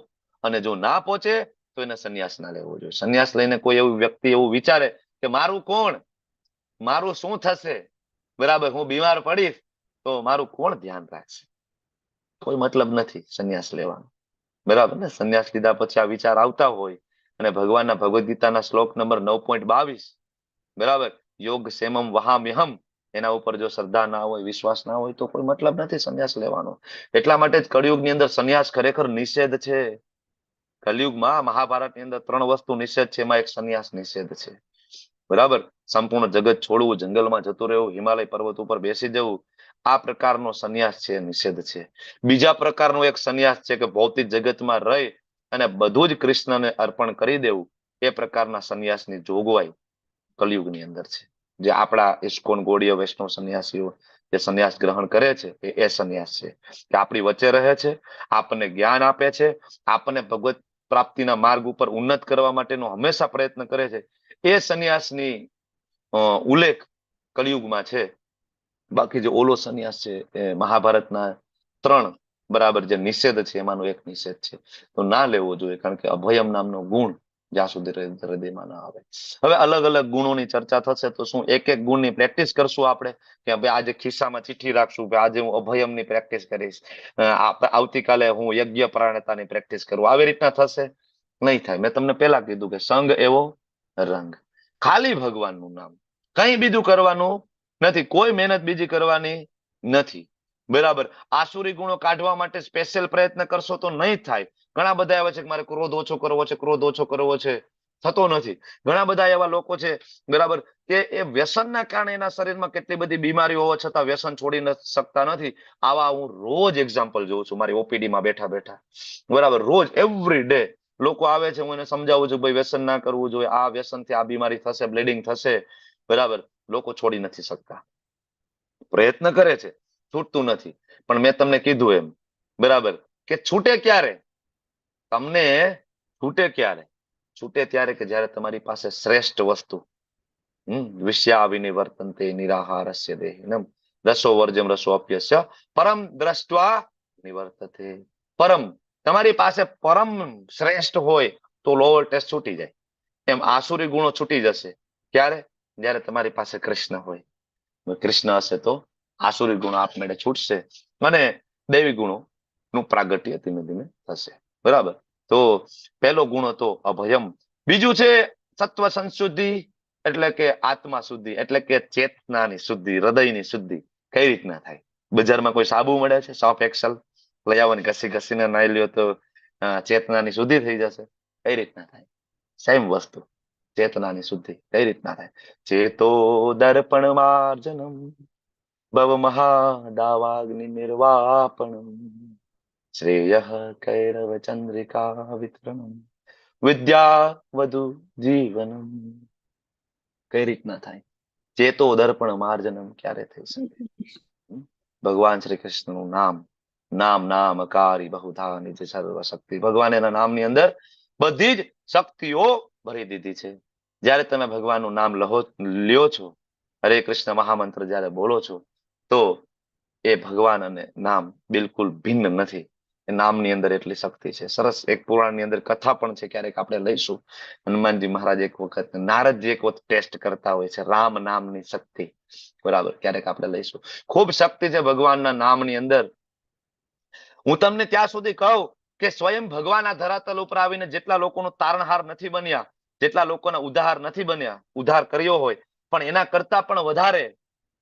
અને જો ના પહોંચે તો એને સંન્યાસ ના લેવો જોઈએ. સંન્યાસ લઈને કોઈ એવું વ્યક્તિ એવું વિચારે કે મારું કોણ, મારું શું થશે, બરાબર, હું બીમાર પડીશ તો મારું કોણ ધ્યાન રાખશે? કોઈ મતલબ નથી સંન્યાસ લેવાનો, બરાબર ને. સંન્યાસ લીધા પછી આ વિચાર આવતા હોય અને ભગવાનના ભગવદ્ ગીતાના શ્લોક નંબર 9.22, બરાબર, યોગ સેમમ વહામ્યહમ, એના ઉપર જો શ્રદ્ધા ના હોય, વિશ્વાસ ના હોય તો કોઈ મતલબ નથી સંન્યાસ લેવાનો. એટલા માટે જ કળિયુગની અંદર સંન્યાસ ખરેખર નિષેધ છે. કલયુગમાં મહાભારતની અંદર 3 વસ્તુ નિષેધ છે, એમાં એક સંન્યાસ નિષેધ છે, બરાબર. સંપૂર્ણ જગત છોડવું, જંગલમાં જતું રહેવું, હિમાલય પર્વત ઉપર બેસી જવું, આ પ્રકારનો સંન્યાસ છે, નિષેધ છે. બીજા પ્રકારનો એક સંન્યાસ છે કે ભૌતિક જગતમાં રહી અને બધું જ કૃષ્ણને અર્પણ કરી દેવું, એ પ્રકારના સંન્યાસની જોગવાઈ કલયુગની અંદર છે. જે આપણા ઇસ્કોન ગોળીય વૈષ્ણવ સંન્યાસીઓ જે સંન્યાસ ગ્રહણ કરે છે એ સંન્યાસ છે કે આપણી વચ્ચે રહે છે, આપણને જ્ઞાન આપે છે, આપણને ભગવત પ્રાપ્તિના માર્ગ ઉપર ઉન્નત કરવા માટેનો હંમેશા પ્રયત્ન કરે છે. એ સંન્યાસની ઉલ્લેખ કળિયુગમાં છે. બાકી જે ઓલો સંન્યાસ છે એ મહાભારતના 3 બરાબર જે નિષેધ છે એમાંનો એક નિષેધ છે. તો ના લેવો જોઈએ, કારણ કે અભયમ નામનો ગુણ જ્યાં સુધી હૃદયમાં ના આવે. હવે અલગ અલગ ગુણોની ચર્ચા થશે તો શું એક એક ગુણની પ્રેક્ટિસ કરશું આપણે કે ભાઈ આજે ખિસ્સામાં ચિઠ્ઠી રાખશું કે આજે હું અભયમની પ્રેક્ટિસ કરીશ, આવતીકાલે હું યજ્ઞ પ્રાણતાની પ્રેક્ટિસ કરું, આવી રીતના થશે? નહીં થાય. મેં તમને પહેલા કીધું કે સંગ એવો રંગ, ખાલી ભગવાનનું નામ, કઈ બીજું કરવાનું નથી, કોઈ મહેનત બીજી કરવાની નથી. બરાબર. આસુરી ગુણો કાઢવા માટે સ્પેશિયલ પ્રયત્ન કરશો તો નહીં થાય. ઘણા બધા એવા છે કે મારે ક્રોધ ઓછો કરવો છે, ક્રોધ ઓછો કરવો છે, થતો નથી. ઘણા બધા એવા લોકો છે બરાબર કે એ વ્યસનના કારણે એના શરીરમાં કેટલી બધી બીમારીઓ હોવા છતાં વ્યસન છોડી શકતા નથી. આવા હું રોજ એક્ઝામ્પલ જોઉં છું મારી ઓપીડીમાં બેઠા બેઠા. બરાબર. રોજ એવરી ડે લોકો આવે છે, હું એને સમજાવું છું ભાઈ વ્યસન ના કરવું જોઈએ, આ વ્યસનથી આ બીમારી થશે, બ્લીડિંગ થશે. બરાબર. લોકો છોડી નથી શકતા, પ્રયત્ન કરે છે, છૂટતું નથી. પણ મેં તમને કીધું એમ બરાબર કે છૂટે ક્યારે? તમને છૂટે ક્યારે? છૂટે ત્યારે કે જ્યારે તમારી પાસે શ્રેષ્ઠ વસ્તુ વિષયાવિનિવર્તન્તે નિરાહારસ્ય દેહિનમ રસો વર્જમ રસો અપ્યસ્ય પરમ દ્રષ્ટવા નિવર્તતે. પરમ, તમારી પાસે પરમ શ્રેષ્ઠ હોય તો લોઅર ટેસ્ટ છૂટી જાય. એમ આસુરી ગુણો છૂટી જશે. ક્યારે? જ્યારે તમારી પાસે કૃષ્ણ હોય. કૃષ્ણ હશે તો આસુરી ગુણો આપમેળે છૂટશે અને દૈવી ગુણો નું પ્રાગટ્ય ધીમે ધીમે થશે. બરાબર. તો પહેલો ગુણ હતો અભયમ. બીજું છે સત્વ સંશુદ્ધિ, એટલે કે આત્મા શુદ્ધિ, એટલે કે ચેતનાની શુદ્ધિ, હૃદયની શુદ્ધિ. કઈ રીતના થાય? બજારમાં કોઈ સાબુ મળે છે સર્ફ એક્સેલ, લઈ આવવાની, ઘસી ઘસીને નાઈ લ્યો તો ચેતનાની શુદ્ધિ થઈ જશે? કઈ રીતના થાય? સેમ વસ્તુ, ચેતનાની શુદ્ધિ કઈ રીતના થાય? ચેતો દર્પણ માર્જનમ ભવ મહાદાવાગ્નિ નિર્વાપણમ શ્રેય કૈરવ ચંદ્રિકા વિતરણમ વિદ્યા વધુ જીવનમ. કઈ રીતના થાય? ચેતો દર્પણ માર્જનમ ક્યારે થઈ શકે? ભગવાન શ્રી કૃષ્ણનું નામ, નામ નામકારી બહુધા નિજ સર્વ શક્તિ. ભગવાન એના નામની અંદર બધી જ શક્તિઓ ભરી દીધી છે. જ્યારે તમે ભગવાનનું નામ લ્યો છો, હરે કૃષ્ણ મહામંત્ર જ્યારે બોલો છો, તો એ ભગવાન અને નામ બિલકુલ ભિન્ન નથી. એ નામની અંદર એટલી શક્તિ છે. સરસ એક પુરાણની અંદર કથા પણ છે, ક્યારેક આપણે લઈશું. હનુમાનજી મહારાજ એક વખત, નારદજી એક વખત ટેસ્ટ કરતા હોય છે રામ નામની શક્તિ. બરાબર. ક્યારેક આપણે લઈશું. ખૂબ શક્તિ છે ભગવાનના નામની અંદર. હું તમને ત્યાં સુધી કહું કે સ્વયં ભગવાન આ ધરાતલ ઉપર આવીને જેટલા લોકોનો તારણહાર નથી બન્યા, જેટલા લોકોના ઉદ્ધાર નથી બન્યા, ઉદ્ધાર કર્યો હોય, પણ એના કરતા પણ વધારે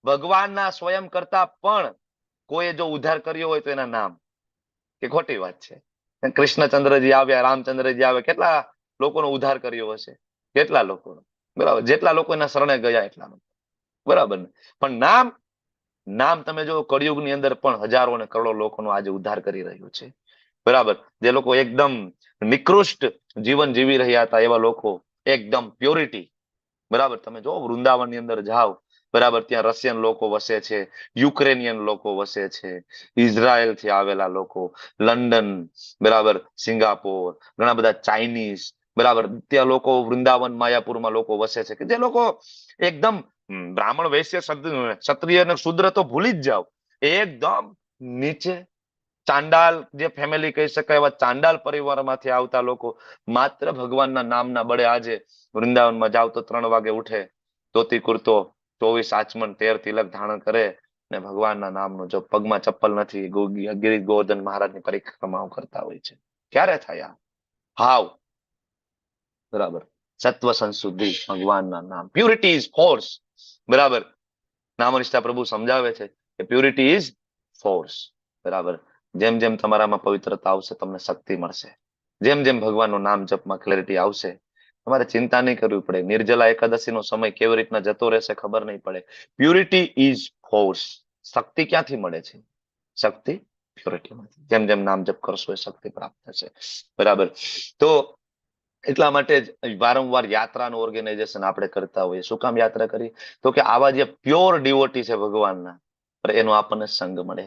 ભગવાનના સ્વયં કરતા પણ કોઈ જો ઉદ્ધાર કર્યો હોય તો એના નામ. કે ખોટી વાત છે? કૃષ્ણચંદ્રજી આવ્યા, રામચંદ્રજી આવ્યા, કેટલા લોકોનો ઉદ્ધાર કર્યો હશે? કેટલા લોકોનો? બરાબર. જેટલા લોકો એના શરણે ગયા એટલા. બરાબર ને? પણ નામ, નામ તમે જો કળિયુગની અંદર પણ હજારો અને કરોડો લોકોનો આજે ઉદ્ધાર કરી રહ્યું છે. બરાબર. જે લોકો એકદમ નિકૃષ્ટ જીવન જીવી રહ્યા હતા એવા લોકો, એકદમ પ્યોરિટી. બરાબર. તમે જો વૃંદાવનની અંદર જાઓ, બરાબર, ત્યાં રશિયન લોકો વસે છે, યુક્રેનિયન લોકો વસે છે, ઇઝરાયલ થી આવેલા લોકો, લંડન, બરાબર, સિંગાપોર, ઘણા બધા ચાઇનીઝ, બરાબર, ત્યાં લોકો વૃંદાવન માયાપુરમાં લોકો વસે છે કે જે લોકો એકદમ બ્રાહ્મણ વૈશ્ય ક્ષત્રિય અને શુદ્ર તો ભૂલી જ જાઓ, એકદમ નીચે ચાંડાલ જે ફેમિલી કહી શકાય એવા ચાંડાલ પરિવારમાંથી આવતા લોકો માત્ર ભગવાનના નામના બળે આજે વૃંદાવનમાં જાવ તો 3 વાગે ઉઠે, ધોતી કુર્તો, 24 આચમન, 13 તિલક ધારણ કરે ને ભગવાનના નામનો જો પગમાં ચપ્પલ નથી, ગિરિ ગોવર્ધન મહારાજની પરિક્રમાઓ કરતા હોય છે. ક્યારે થયા? હાવ. બરાબર. સત્વ સંશુદ્ધિ, ભગવાનના નામ. Purity is force. બરાબર. નામનિષ્ઠા પ્રભુ સમજાવે છે કે પ્યુરિટી ઇઝ ફોર્સ. બરાબર. જેમ જેમ તમારામાં પવિત્રતા આવશે તમને શક્તિ મળશે. જેમ જેમ ભગવાનનું નામ જપમાં ક્લેરિટી આવશે, તમારે ચિંતા નહીં કરવી પડે. નિર્જલા એકાદશીનો સમય કેવી રીતના જતો રહેશે ખબર નહીં પડે. Purity is force. શક્તિ ક્યાંથી મળે છે? શક્તિ પ્યુરિટીમાંથી. જેમ જેમ નામ જપ કરશો એ શક્તિ પ્રાપ્ત થશે. બરાબર. તો એટલા માટે જ વારંવાર યાત્રાનું ઓર્ગેનાઇઝેશન આપણે કરતા હોઈએ. શું કામ યાત્રા કરી? તો કે આવા જે પ્યોર ડિવોટી છે ભગવાનના, એનો આપણને સંગ મળે.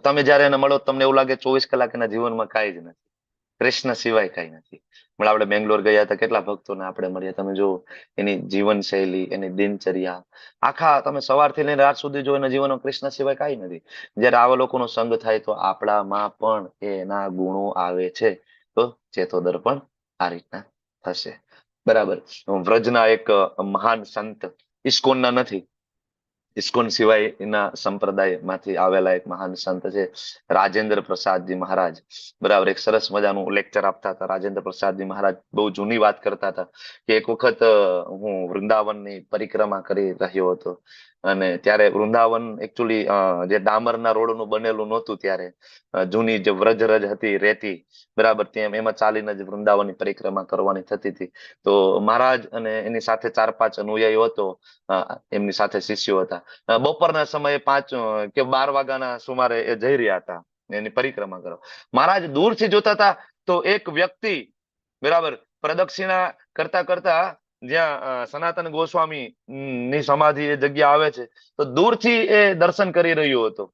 તમે જયારે એને મળો તમને એવું લાગે 24 કલાક એના જીવનમાં કાંઈ જ નથી, કૃષ્ણ સિવાય કાંઈ નથી. હમણાં આપણે બેંગ્લોર ગયા હતા, કેટલા ભક્તોને આપણે મળ્યા. તમે જો એની જીવન શૈલી, એની દિનચર્યા, આખા તમે સવારથી લઈને રાત સુધી જો એના જીવનમાં કૃષ્ણ સિવાય કાંઈ નથી. જયારે આવા લોકોનો સંગ થાય તો આપણામાં પણ એના ગુણો આવે છે. તો ચેતો દર્પણ આ રીતના થશે. બરાબર. વ્રજના એક મહાન સંત, ઇસ્કોનના નથી, ઇસ્કોન સિવાય એના સંપ્રદાયમાંથી આવેલા એક મહાન સંત છે રાજેન્દ્ર પ્રસાદજી મહારાજ. બરાબર. એક સરસ મજાનું લેક્ચર આપતા હતા રાજેન્દ્ર પ્રસાદજી મહારાજ. બહુ જૂની વાત કરતા હતા કે એક વખત હું વૃંદાવનની પરિક્રમા કરી રહ્યો હતો અને ત્યારે વૃંદાવન એકચ્યુઅલી જે ડામરના રોડનું બનેલું નહોતું ત્યારે, જૂની જે વ્રજરજ હતી રેતી, બરાબર, ત્યાં એમાં ચાલીને જ વૃંદાવનની પરિક્રમા કરવાની થતી હતી. તો મહારાજ અને એની સાથે 4-5 અનુયાયીઓ હતો, એમની સાથે શિષ્યો હતા. બપોરના સમયે 5 કે 12 વાગ્યાના સુમારે એ જઈ રહ્યા હતા એની પરિક્રમા કરવા. મહારાજ દૂરથી જોતા હતા તો એક વ્યક્તિ, બરાબર, પ્રદક્ષિણા કરતા કરતા જ્યાં સનાતન ગોસ્વામી ની સમાધિ એ જગ્યા આવે છે તો દૂરથી એ દર્શન કરી રહ્યો હતો.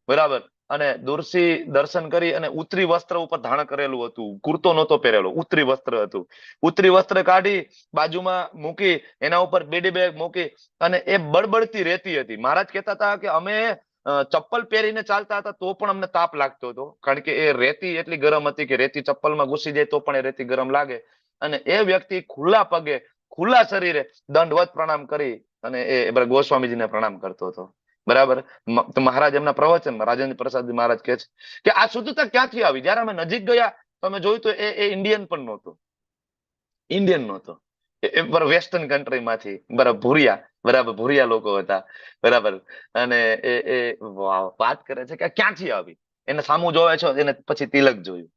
બરાબર. અને દૂરથી દર્શન કરી અને ઉત્તરી વસ્ત્ર ઉપર ધારણ કરેલું હતું, કુર્તો નહોતો પહેરેલો, ઉત્તરી વસ્ત્ર હતું. ઉત્તરી વસ્ત્ર કાઢી બાજુમાં મૂકી, એના ઉપર બેડી બેગ મૂકી અને એ બળબડતી રહેતી હતી. મહારાજ કહેતા હતા કે અમે ચપ્પલ પહેરીને ચાલતા હતા તો પણ અમને તાપ લાગતો હતો, કારણ કે એ રેતી એટલી ગરમ હતી કે રેતી ચપ્પલમાં ઘૂસી જાય તો પણ એ રેતી ગરમ લાગે. અને એ વ્યક્તિ ખુલ્લા પગે, ખુલ્લા શરીરે દંડવત પ્રણામ કરી અને એ ગોસ્વામીજીને પ્રણામ કરતો હતો. બરાબર. તો મહારાજ એમના પ્રવચનમાં રાજેન્દ્ર પ્રસાદ મહારાજ કહે છે કે આ શુદ્ધતા ક્યાંથી આવી? જયારે અમે નજીક ગયા તો અમે જોયું તો એ ઇન્ડિયન પણ નહોતો, ઇન્ડિયન નહોતો, એ વેસ્ટર્ન કન્ટ્રીમાંથી, બરાબર, ભૂરિયા, બરાબર, ભૂરિયા લોકો હતા. બરાબર. અને એ વાત કરે છે કે ક્યાંથી આવી. એને સામું જોવે છે, એને પછી તિલક જોયું,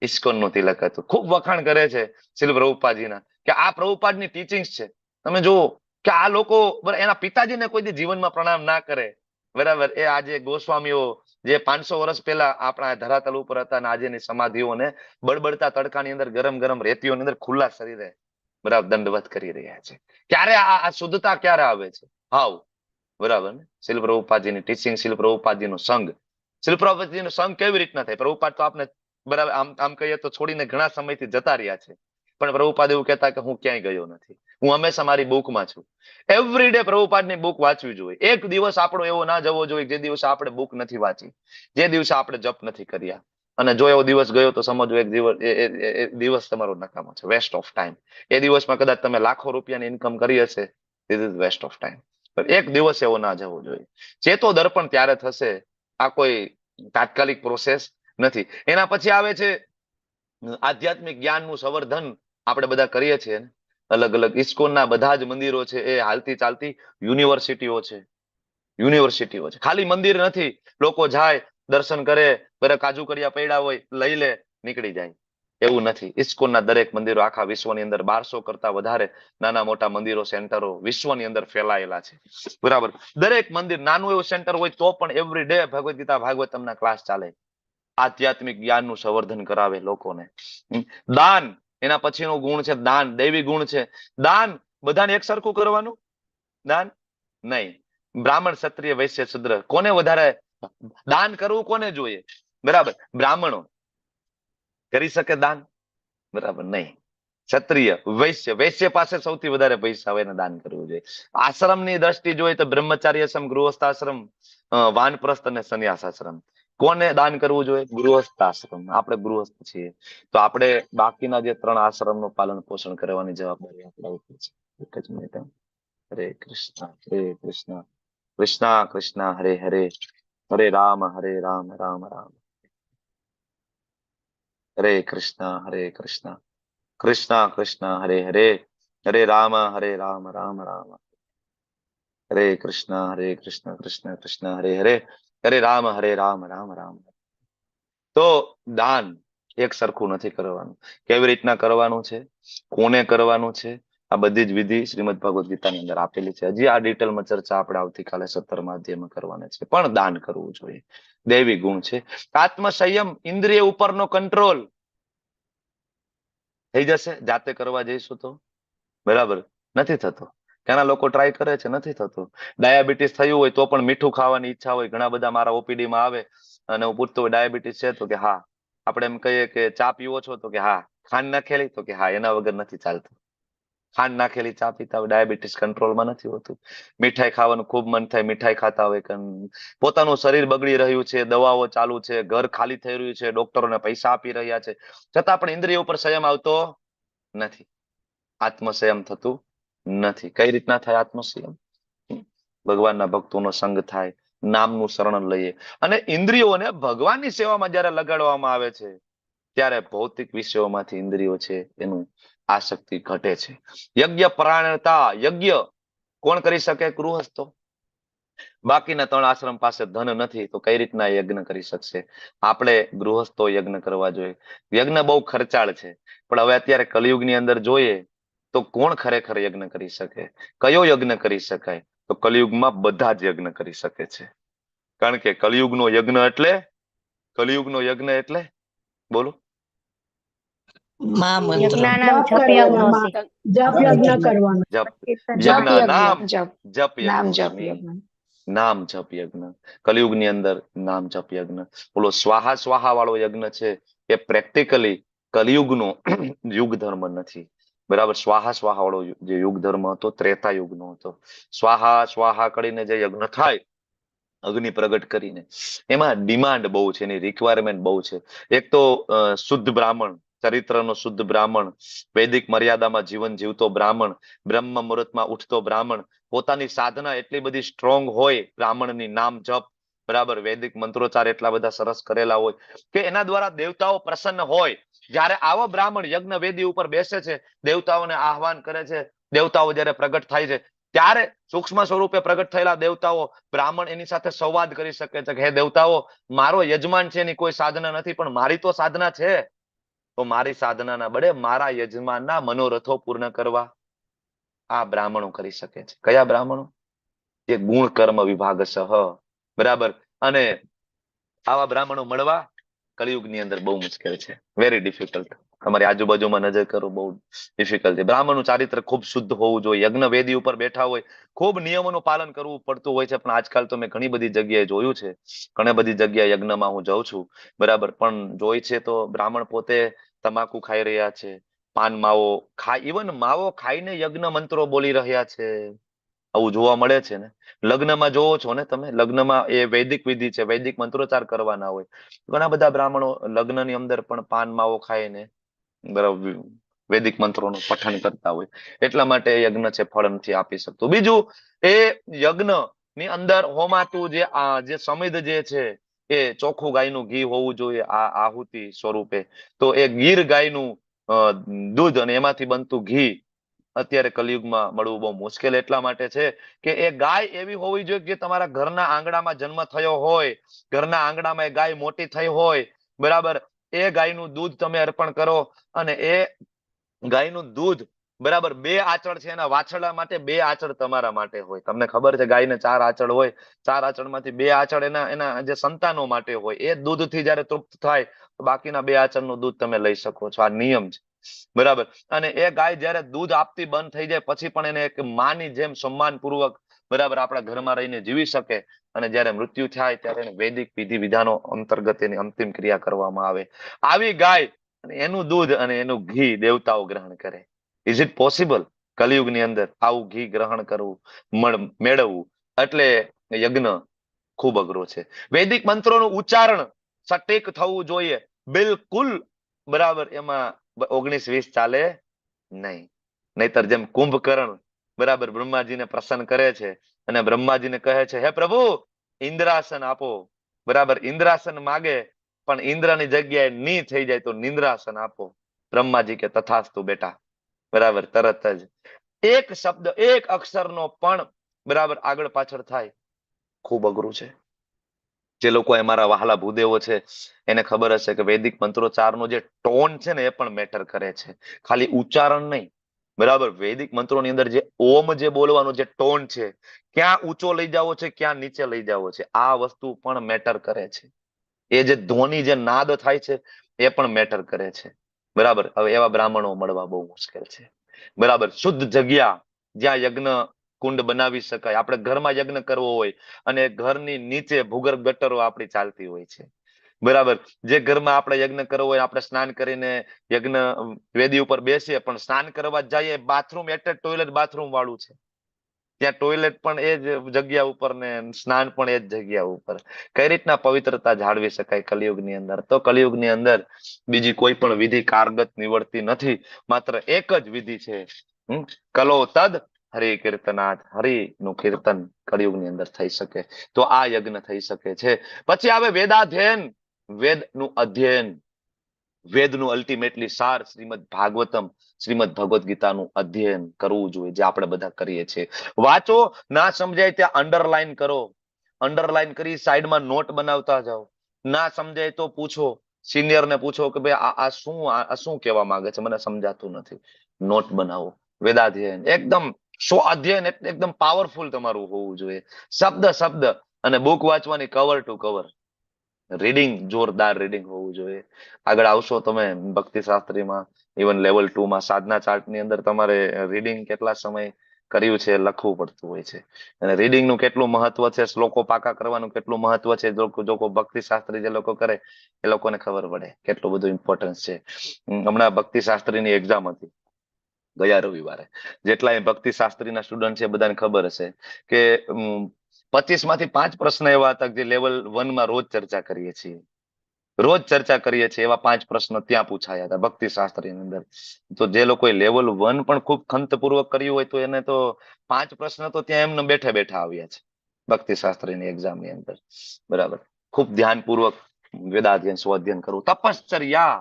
ઇસ્કોન નું તિલક હતું. ખૂબ વખાણ કરે છે શ્રીલ પ્રભુપાદજીના કે આ પ્રભુપાદની ટીચિંગ્સ છે. તમે જુઓ કે આ લોકો એના પિતાજીને કોઈ દી જીવનમાં પ્રણામ ના કરે. બરાબર. એ આજે ગોસ્વામીઓ જે 500 વર્ષ પહેલા આપણા ધરાતલ ઉપર હતા અને આજેની સમાધિઓને બળબડતા તડકાની અંદર, ગરમ ગરમ રેતીઓની અંદર ખુલ્લા શરીરે, બરાબર, દંડવત કરી રહ્યા છે. ક્યારે આ શુદ્ધતા ક્યારે આવે છે? હાવ. બરાબર ને? શ્રીલ પ્રભુપાદજીની ટીચિંગ, શ્રીલ પ્રભુપાદજીનો સંગ. શ્રીલ પ્રભુપાદજીનો સંગ કેવી રીતના થાય? પ્રભુપાદ તો આપણે, બરાબર, આમ કહીએ તો છોડીને ઘણા સમયથી જતા રહ્યા છે, પણ પ્રભુપાદ એવું કહેતા કે હું ક્યાંય ગયો નથી, હું હંમેશા મારી બુકમાં છું. એવરીડે પ્રભુપાદની બુક વાંચવી જોઈએ. એક દિવસ આપણો એવો ના જવો જોઈએ જે દિવસે આપણે બુક નથી વાંચી, જે દિવસે આપણે જપ નથી કર્યા. અને જો એવો દિવસ ગયો તો સમજો એક દિવસ તમારો નકામો છે, વેસ્ટ ઓફ ટાઈમ. એ દિવસમાં કદાચ તમે લાખો રૂપિયાની ઇન્કમ કરી હશે, this is waste of time. એક દિવસ એવો ના જવો જોઈએ. ચેતો દર્પણ ત્યારે થશે. આ કોઈ તાત્કાલિક પ્રોસેસ નથી. એના પછી આવે છે આધ્યાત્મિક જ્ઞાનનું સંવર્ધન. આપણે બધા કરીએ છીએ. અલગ અલગ ઇસ્કોનના બધા જ મંદિરો છે એ હાલતી ચાલતી યુનિવર્સિટીઓ છે. યુનિવર્સિટીઓ છે, ખાલી મંદિર નથી. લોકો જાય, દર્શન કરે, બરાબર, કાજુ કરિયા પૈડા હોય લઈ લે, નીકળી જાય. એવું નથી. ઇસ્કોનના દરેક મંદિરો આખા વિશ્વની અંદર 1200 કરતા વધારે નાના મોટા મંદિરો, સેન્ટરો વિશ્વની અંદર ફેલાયેલા છે. બરાબર. દરેક મંદિર નાનું એવું સેન્ટર હોય તો પણ એવરી ડે ભગવદ ગીતા, ભાગવતમના ક્લાસ ચાલે. આધ્યાત્મિક જ્ઞાનનું સંવર્ધન કરાવે લોકોને. દાન, એના પછીનો ગુણ છે દાન, દૈવી ગુણ છે. દાન બધાને એક સરખું કરવાનું? દાન નહીં. બ્રાહ્મણ, ક્ષત્રિય, વૈશ્ય, શૂદ્ર, કોને વધારે દાન કરવું? કોને જોઈએ? બરાબર. બ્રાહ્મણો કરી શકે દાન? બરાબર, નહીં. ક્ષત્રિય, વૈશ્ય, વૈશ્ય પાસે સૌથી વધારે પૈસા હોય, એને દાન કરવું જોઈએ. આશ્રમની દ્રષ્ટિ જોઈએ તો બ્રહ્મચાર્ય આશ્રમ, ગૃહસ્થાશ્રમ, વાનપ્રસ્થ અને સંન્યાસ આશ્રમ. કોને દાન કરવું જોઈએ? ગૃહસ્થ આશ્રમ. આપણે ગૃહસ્થ છીએ તો આપણે બાકીના જે 3 આશ્રમનું પાલન પોષણ કરવાની જવાબદારી આપણા ઉપર છે. એક જ મિનિટ. હરે કૃષ્ણ, હરે કૃષ્ણ, કૃષ્ણ કૃષ્ણ હરે હરે, હરે રામ, રામ રામ, હરે કૃષ્ણ, હરે કૃષ્ણ, કૃષ્ણ કૃષ્ણ હરે હરે, હરે રામ, રામ રામ, હરે કૃષ્ણ, હરે કૃષ્ણ, કૃષ્ણ કૃષ્ણ હરે હરે, હરે રામ, રામ રામ. તો દાન એક સરખું નથી કરવાનું. કેવી રીતના કરવાનું છે, કોને કરવાનું છે, આ બધી જ વિધિ શ્રીમદ ભગવદ ગીતાની અંદર આપેલી છે. હજી આ ડિટેલમાં ચર્ચા આપણે આવતીકાલે 17મા અધ્યાયમાં કરવાની છે. પણ દાન કરવું જોઈએ. દૈવી ગુણ છે. આત્મ સંયમ, ઇન્દ્રિય ઉપરનો કંટ્રોલ. થઈ જશે જાતે કરવા જઈશું તો? બરાબર, નથી થતો. ઘણા લોકો ટ્રાય કરે છે, નથી થતું. ડાયાબિટીસ થયું હોય તો પણ મીઠું ખાવાની ઈચ્છા હોય. ઘણા બધા મારા ઓપીડી માં આવે અને હું પૂછતો હોય ડાયાબિટીસ છે તો કે હા. આપણે એમ કહીએ કે ચા પીવો છો તો કે હા. ખાંડ નાખેલી તો કે હા, એના વગર નથી ચાલતું. ખાંડ નાખેલી ચા પીતા હોય ડાયાબિટીસ કંટ્રોલમાં નથી હોતું. મીઠાઈ ખાવાનું ખૂબ મન થાય, મીઠાઈ ખાતા હોય. પોતાનું શરીર બગડી રહ્યું છે, દવાઓ ચાલુ છે, ઘર ખાલી થઈ રહ્યું છે, ડોક્ટરોને પૈસા આપી રહ્યા છે, છતાં પણ ઇન્દ્રિયો ઉપર સંયમ આવતો નથી. આત્મસંયમ થતું નથી. કઈ રીતના થાય આત્મસંયમ? ભગવાનના ભક્તોનો સંગ થાય, નામનું શરણ લઈએ, અને ઇન્દ્રિયોને ભગવાનની સેવામાં જયારે લગાડવામાં આવે છે ત્યારે ભૌતિક વિષયોમાંથી ઇન્દ્રિયો છે એનું આસક્તિ ઘટે છે. યજ્ઞ પરાયણતા, યજ્ઞ કોણ કરી શકે? ગૃહસ્થો. બાકીના 3 આશ્રમ પાસે ધન નથી તો કઈ રીતના યજ્ઞ કરી શકશે? આપણે ગૃહસ્થો યજ્ઞ કરવા જોઈએ. યજ્ઞ બહુ ખર્ચાળ છે, પણ હવે અત્યારે કલિયુગની અંદર જોઈએ તો કોણ ખરેખર યજ્ઞ કરી શકે? કયો યજ્ઞ કરી શકાય? તો કલિયુગમાં બધા જ યજ્ઞ કરી શકે છે. કારણ કે કલિયુગનો યજ્ઞ એટલે બોલો. મહામંત્ર. યજ્ઞાનામ જપ યજ્ઞોસી. જપ યજ્ઞ કરવાનો. જપ જપ યજ્ઞ, યજ્ઞ. નામ જપ. જપ નામ જપ યજ્ઞોસ્મી. યજ્ઞ. નામ જપ યજ્ઞ. કલિયુગની અંદર નામ જપ યજ્ઞ. બોલો સ્વાહા સ્વાહા વાળો યજ્ઞ છે એ પ્રેક્ટિકલી કલિયુગનો યુગ ધર્મ નથી. બરાબર. સ્વાહા સ્વાહા વાળો જે યુગ ધર્મ હતો ત્રેતા યુગનો હતો. સ્વાહા સ્વાહા કરીને જે યજ્ઞ થાય અગ્નિ પ્રગટ કરીને, એમાં ડિમાન્ડ બહુ છે, એની રિક્વાયરમેન્ટ બહુ છે. એક તો શુદ્ધ બ્રાહ્મણ, ચરિત્રનો શુદ્ધ બ્રાહ્મણ, વૈદિક મર્યાદામાં જીવન જીવતો બ્રાહ્મણ, બ્રહ્મ મુહૂર્તમાં ઉઠતો બ્રાહ્મણ, પોતાની સાધના એટલી બધી સ્ટ્રોંગ હોય બ્રાહ્મણની, નામ જપ, બરાબર, વૈદિક મંત્રોચ્ચાર એટલા બધા સરસ કરેલા હોય કે એના દ્વારા દેવતાઓ પ્રસન્ન હોય. જયારે આવો બ્રાહ્મણ યજ્ઞ વેદી ઉપર બેસે છે, દેવતાઓને આહવાન કરે છે, દેવતાઓ જયારે પ્રગટ થાય છે ત્યારે સૂક્ષ્મ સ્વરૂપે પ્રગટ થયેલા દેવતાઓ બ્રાહ્મણ એની સાથે સંવાદ કરી શકે છે કે હે દેવતાઓ, મારો યજમાન છે એની કોઈ સાધના નથી, પણ મારી તો સાધના છે. તો મારી સાધનાના બળે મારા યજમાનના મનોરથો પૂર્ણ કરવા આ બ્રાહ્મણો કરી શકે છે. કયા બ્રાહ્મણો? જે ગુણ કર્મ વિભાગ સહ. બરાબર. અને આવા બ્રાહ્મણો મળવા કલિયુગની અંદર બહુ મુશ્કેલ છે. Very difficult. તમારી આજુબાજુમાં નજર કરો, બહુ ડિફિકલ્ટ છે. બ્રાહ્મણનું ચારિત્ર ખૂબ શુદ્ધ હોવું જોઈએ. યજ્ઞ વેદી ઉપર બેઠા હોય, ખૂબ નિયમોનું પાલન કરવું પડતું હોય છે. પણ આજકાલ તો મેં ઘણી બધી જગ્યાએ જોયું છે, ઘણી બધી જગ્યાએ યજ્ઞમાં હું જાઉં છું, બરાબર, પણ જોઈ છે તો બ્રાહ્મણ પોતે તમાકુ ખાઈ રહ્યા છે, પાન માવો ખાઈ, ઇવન માવો ખાઈને યજ્ઞ મંત્રો બોલી રહ્યા છે. આવું જોવા મળે છે ને. લગ્નમાં જોવો છો ને તમે, લગ્નમાં એ વૈદિક વિધિ છે, વૈદિક મંત્રોચ્ચાર કરવાના હોય. ઘણા બધા બ્રાહ્મણો લગ્નની અંદર પણ પાન માવો ખાઈને બરાબર વૈદિક મંત્રોનું પઠન કરતા હોય. એટલા માટે યજ્ઞ છે ફળ નથી આપી શકતું. બીજું, એ યજ્ઞ ની અંદર હોમાતું જે સમિધ જે છે એ ચોખ્ખું ગાયનું ઘી હોવું જોઈએ આ આહુતિ સ્વરૂપે. તો એ ગીર ગાયનું દૂધ અને એમાંથી બનતું ઘી અત્યારે કલિયુગમાં મળવું બહુ મુશ્કેલ એટલા માટે છે કે એ ગાય એવી હોવી જોઈએ કે તમારા ઘરના આંગણામાં જન્મ થયો હોય, ઘરના આંગણામાં એ ગાય મોટી થઈ હોય, બરાબર, એ ગાયનું દૂધ તમે અર્પણ કરો. અને એ ગાયનું દૂધ, બરાબર, 2 આંચળ છે એના વાછરડા માટે, 2 આંચળ તમારા માટે હોય. તમને ખબર છે ગાયને 4 આંચળ હોય, 4 આંચળમાંથી 2 આંચળ એના જે સંતાનો માટે હોય. એ દૂધથી જયારે તૃપ્ત થાય તો બાકીના 2 આંચળનું દૂધ તમે લઈ શકો છો. આ નિયમ છે, બરાબર. અને એ ગાય જયારે દૂધ આપતી બંધ થઈ જાય પછી પણ એને એક માની જેમ સન્માનપૂર્વક, બરાબર, આપણા ઘરમાં રહીને જીવી શકે. અને જયારે મૃત્યુ થાય ત્યારે એને વૈદિક વિધિ વિધાનો અંતર્ગત એની અંતિમ ક્રિયા કરવામાં આવે. આવી ગાય અને એનું દૂધ અને એનું ઘી દેવતાઓ ગ્રહણ કરે. ઇઝ ઇટ પોસિબલ કલિયુગની અંદર આવું ઘી ગ્રહણ કરવું, મેળવવું? એટલે યજ્ઞ ખૂબ અઘરો છે. વૈદિક મંત્રોનું ઉચ્ચારણ સટીક થવું જોઈએ, બિલકુલ, બરાબર. એમાં 19-20 ચાલે નહીં. નહીતર જેમ કુંભકર્ણ, બરાબર, બ્રહ્માજીને પ્રસન્ન કરે છે અને બ્રહ્માજીને કહે છે હે પ્રભુ ઇન્દ્રાસન આપો, બરાબર, ઇન્દ્રાસન માગે પણ ઇન્દ્રની જગ્યાએ ની થઈ જાય તો નિંદ્રાસન આપો. બ્રહ્માજી કે તથાસ્તુ બેટા, બરાબર. તરત જ એક શબ્દ, એક અક્ષરનો પણ, બરાબર, આગળ પાછળ થાય ખૂબ અઘરું છે. જે લોકો અમારા વહાલા ભૂદેવો છે એને ખબર હશે કે વૈદિક મંત્રોચ્ચારનો જે ટોન છે ને એ પણ મેટર કરે છે, ખાલી ઉચ્ચારણ નહીં, બરાબર. વૈદિક મંત્રોની અંદર જે ઓમ જે બોલવાનો જે ટોન છે, ક્યાં ઊંચો લઈ જવો છે, ક્યાં નીચે લઈ જવો છે, આ વસ્તુ પણ મેટર કરે છે. એ જે ધ્વનિ, જે નાદ થાય છે એ પણ મેટર કરે છે. બરાબર. હવે એવા બ્રાહ્મણો મળવા બહુ મુશ્કેલ છે. બરાબર. શુદ્ધ જગ્યા જ્યાં યજ્ઞ કુંડ બનાવી શકાય. આપણે ઘરમાં યજ્ઞ કરવો હોય અને ઘરની નીચે ભૂગર્ભ ગટરો આપણી ચાલતી હોય છે. બરાબર. જે ઘરમાં આપણે યજ્ઞ કરવો હોય, આપણે સ્નાન કરીને યજ્ઞ વેદી ઉપર બેસીએ, પણ સ્નાન કરવા જઈએ, બાથરૂમ એટેચ ટોયલેટ બાથરૂમ વાળું છે. ત્યાં ટોયલેટ પણ એ જ જગ્યા ઉપર ને સ્નાન પણ એ જ જગ્યા ઉપર. કઈ રીતના પવિત્રતા જાળવી શકાય કલિયુગની અંદર? તો કલિયુગની અંદર બીજી કોઈ પણ વિધિ કારગત નીવડતી નથી. માત્ર એક જ વિધિ છે. કલો તદ હરિ કીર્તનાથ. હરિનું કીર્તન કલિયુગની અંદર થઈ શકે તો આ યજ્ઞ થઈ શકે છે. પછી આવે વેદાધ્યયન. વેદનું અધ્યયન. વેદનું અલ્ટિમેટલી સાર શ્રીમદ ભાગવતમ, શ્રીમદ ભગવદ્ ગીતાનું અધ્યયન કરવું જોઈએ, જે આપણે બધા કરીએ છીએ. વાંચો, ના સમજાય ત્યાં અંડરલાઈન કરો. અંડરલાઈન કરી સાઈડમાં નોટ બનાવતા જાઓ. ના સમજાય તો પૂછો, સિનિયર ને પૂછો કે ભાઈ આ શું કહેવા માંગે છે, મને સમજાતું નથી. નોટ બનાવો. વેદાધ્યયન એકદમ અધ્યયન એકદમ પાવરફુલ તમારું હોવું જોઈએ. શબ્દ શબ્દ અને બુક વાંચવાની કવર ટુ કવર. રીડિંગ જોરદાર રીડિંગ હોવું જોઈએ. આગળ આવશો તમે ભક્તિ શાસ્ત્રીમાં, ઇવન લેવલ 2 માં સાધના ચાર્ટ ની અંદર તમારે રીડિંગ કેટલા સમય કર્યું છે લખવું પડતું હોય છે. અને રીડિંગ નું કેટલું મહત્વ છે, શ્લોકો પાકા કરવાનું કેટલું મહત્વ છે, જો ભક્તિ શાસ્ત્રી જે લોકો કરે એ લોકોને ખબર પડે કેટલું બધું ઇમ્પોર્ટન્સ છે. હમણાં ભક્તિ શાસ્ત્રીની એક્ઝામ હતી ગયા રવિવારે. જેટલા ભક્તિ શાસ્ત્રીના સ્ટુડન્ટ છે બધાને ખબર હશે કે 25 માંથી 5 પ્રશ્ન એવા હતા જે લેવલ 1 માં રોજ ચર્ચા કરીએ છીએ. રોજ ચર્ચા કરીએ છીએ એવા 5 પ્રશ્નો ત્યાં પૂછાયા હતા ભક્તિ શાસ્ત્રીની અંદર. તો જે લોકોએ લેવલ 1 પણ ખૂબ ખંતપૂર્વક કર્યું હોય તો એને તો 5 પ્રશ્ન તો ત્યાં એમને બેઠા બેઠા આવ્યા છે ભક્તિ શાસ્ત્રીની એક્ઝામની અંદર. બરાબર. ખૂબ ધ્યાનપૂર્વક વેદાધ્યયન સ્વાધ્યયન કરવું. તપશ્ચર્યા.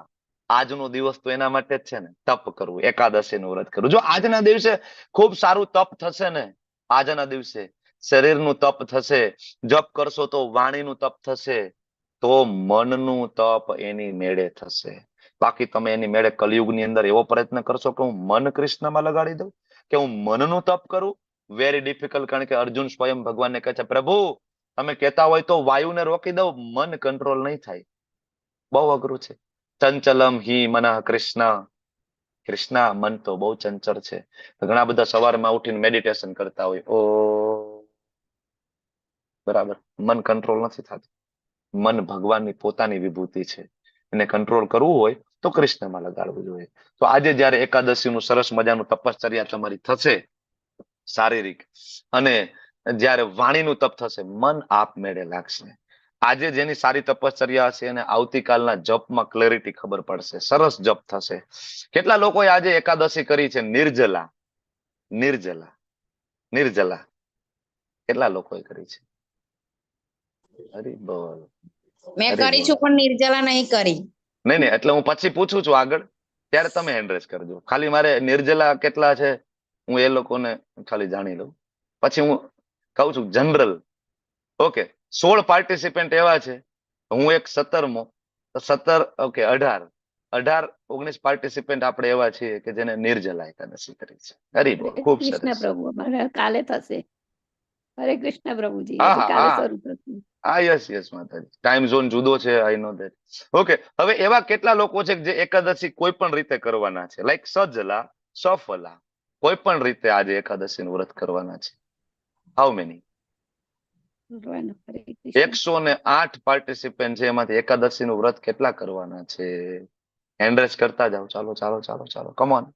આજનો દિવસ તો એના માટે જ છે ને, તપ કરવું, એકાદશીનું વ્રત કરવું. જો આજના દિવસે ખૂબ સારું તપ થશે ને, આજના દિવસે શરીરનું તપ થશે, જપ કરશો તો વાણીનું તપ થશે, તો મનનું તપ એની મેળે થશે. બાકી તમે એની મેળે કલિયુગની અંદર એવો પ્રયત્ન કરશો કે હું મન કૃષ્ણમાં લગાડી દઉં, કે હું મનનું તપ કરું, વેરી ડિફિકલ્ટ. કારણ કે અર્જુન સ્વયં ભગવાનને કહે છે, પ્રભુ તમે કહેતા હોય તો વાયુને રોકી દઉં, મન કંટ્રોલ નહીં થાય. બહુ અઘરું છે. ચંચલમ હિ મનઃ કૃષ્ણ. કૃષ્ણ મન તો બહુ ચંચળ છે. ઘણા બધા સવારમાં ઉઠીને મેડિટેશન કરતા હોય, ઓ બરાબર, મન કંટ્રોલ નથી થતું. મન ભગવાનની પોતાની વિભૂતિ છે, એને કંટ્રોલ કરવું હોય તો કૃષ્ણમાં લગાડવું જોઈએ. તો આજે જયારે એકાદશીનું સરસ મજાનું તપશ્ચર્યા તમારી થશે શારીરિક, અને જયારે વાણીનું તપ થશે, મન આપમેળે લાગશે. આજે જેની સારી તપશ્ચર્યા હશે એને આવતીકાલના જપમાં ક્લેરિટી ખબર પડશે, સરસ જપ થશે. કેટલા લોકોએ આજે એકાદશી કરી છે નિર્જલા? નિર્જલા, નિર્જલા કેટલા લોકોએ કરી છે? હરી બોલ. મેં કરી છું પણ નિર્જલા નહીં કરી. નહીં, એટલે હું પછી પૂછું છું આગળ, ત્યારે તમે હેન્ડ રેઝ કરજો. ખાલી મારે નિર્જલા કેટલા છે હું એ લોકોને ખાલી જાણી લઉં, પછી હું કહું છું જનરલ. ઓકે, 16 પાર્ટિસિપેન્ટ એવા છે, હું એક 17મો, તો 17 ઓકે 18 19 પાર્ટિસિપેન્ટ આપણે એવા છીએ કે જેને નિર્જલા એકાદશી કરી છે. હરી બોલ, ખૂબ કૃષ્ણ સરસ. પ્રભુ, અમારે કાલે થશે. હરે કૃષ્ણ પ્રભુજી, હા, હજી હા, કાલે હા. શરૂ થશે. હા, યસ માતાજી. ટાઈમ ઝોન જુદો છે, આઈ નો ધેટ. ઓકે, હવે એવા કેટલા લોકો છે જે એકાદશી કોઈ પણ રીતે કરવાના છે, લાઈક સજલા, સફલા, કોઈ પણ રીતે આજે એકાદશીનું વ્રત કરવાના છે? How many? ભગવાન હરે કૃષ્ણ. 108 પાર્ટિસિપન્ટ છે, એમાંથી એકાદશીનું વ્રત કેટલા કરવાના છે? હેન્ડ રેઝ કરતા જાઓ. ચાલો કમ ઓન.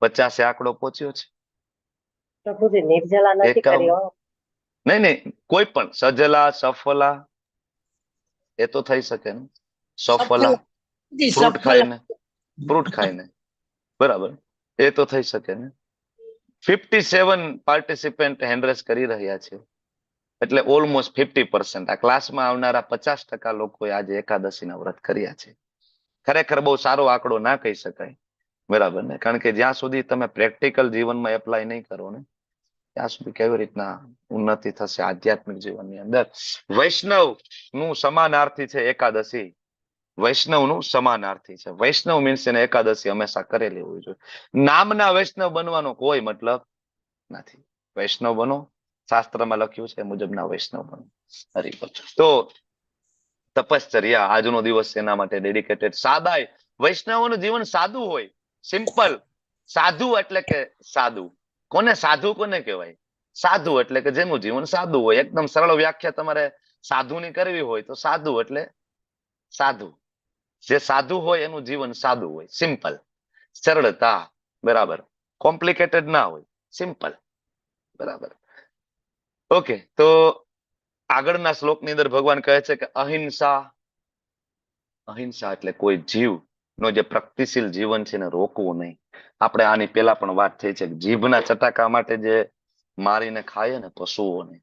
50 આંકડો પહોંચ્યો છે. પ્રભુજી નિર્જલા નથી કરી હો. નહીં, કોઈ પણ સજલા, સફલા એ તો થઈ શકે ને. સફલા ફ્રૂટ ખાઈને બરાબર, એ તો થઈ શકે ને. 57 પાર્ટિસિપન્ટ હેન્ડરેસ કરી રહ્યા છે, એટલે ઓલમોસ્ટ 50%. આ ક્લાસમાં આવનારા 50% લોકોએ આજે એકાદશીના વ્રત કર્યા છે. ખરેખર બહુ સારો આંકડો ના કહી શકાય, બરાબર ને? કારણ કે જ્યાં સુધી તમે પ્રેક્ટિકલ જીવનમાં એપ્લાય નહીં કરો ને, ત્યાં સુધી કેવી રીતના ઉન્નતિ થશે આધ્યાત્મિક જીવનની અંદર? વૈષ્ણવ નું સમાનાર્થી છે એકાદશી. વૈષ્ણવનું સમાનાર્થી છે. વૈષ્ણવ મીન્સ એને એકાદશી હંમેશા કરેલી હોવી જોઈએ. નામના વૈષ્ણવ બનવાનો કોઈ મતલબ નથી. વૈષ્ણવ બનો, શાસ્ત્રમાં લખ્યું છે એ મુજબના વૈષ્ણવ બનો. હરિ બોલ. તો તપશ્ચર્યા, આજનો દિવસ એના માટે ડેડિકેટેડ. સાદાઈ, વૈષ્ણવોનું જીવન સાદું હોય, સિમ્પલ. સાધુ એટલે કે સાદું. કોને સાધુ કોને કહેવાય? સાધુ એટલે કે જેનું જીવન સાદું હોય. એકદમ સરળ વ્યાખ્યા તમારે સાધુની કરવી હોય તો સાધુ એટલે સાધુ. જે સાધુ હોય એનું જીવન સાદું હોય, સિમ્પલ. સરળતા, બરાબર. કોમ્પ્લિકેટેડ ના હોય, સિમ્પલ, બરાબર. ઓકે, તો આગળના શ્લોકની અંદર ભગવાન કહે છે કે અહિંસા. અહિંસા એટલે કોઈ જીવ નો જે પ્રગતિશીલ જીવન છે એને રોકવું નહીં. આપણે આની પેલા પણ વાત થઈ છે કે જીભના ચટાકા માટે જે મારીને ખાય ને પશુઓને,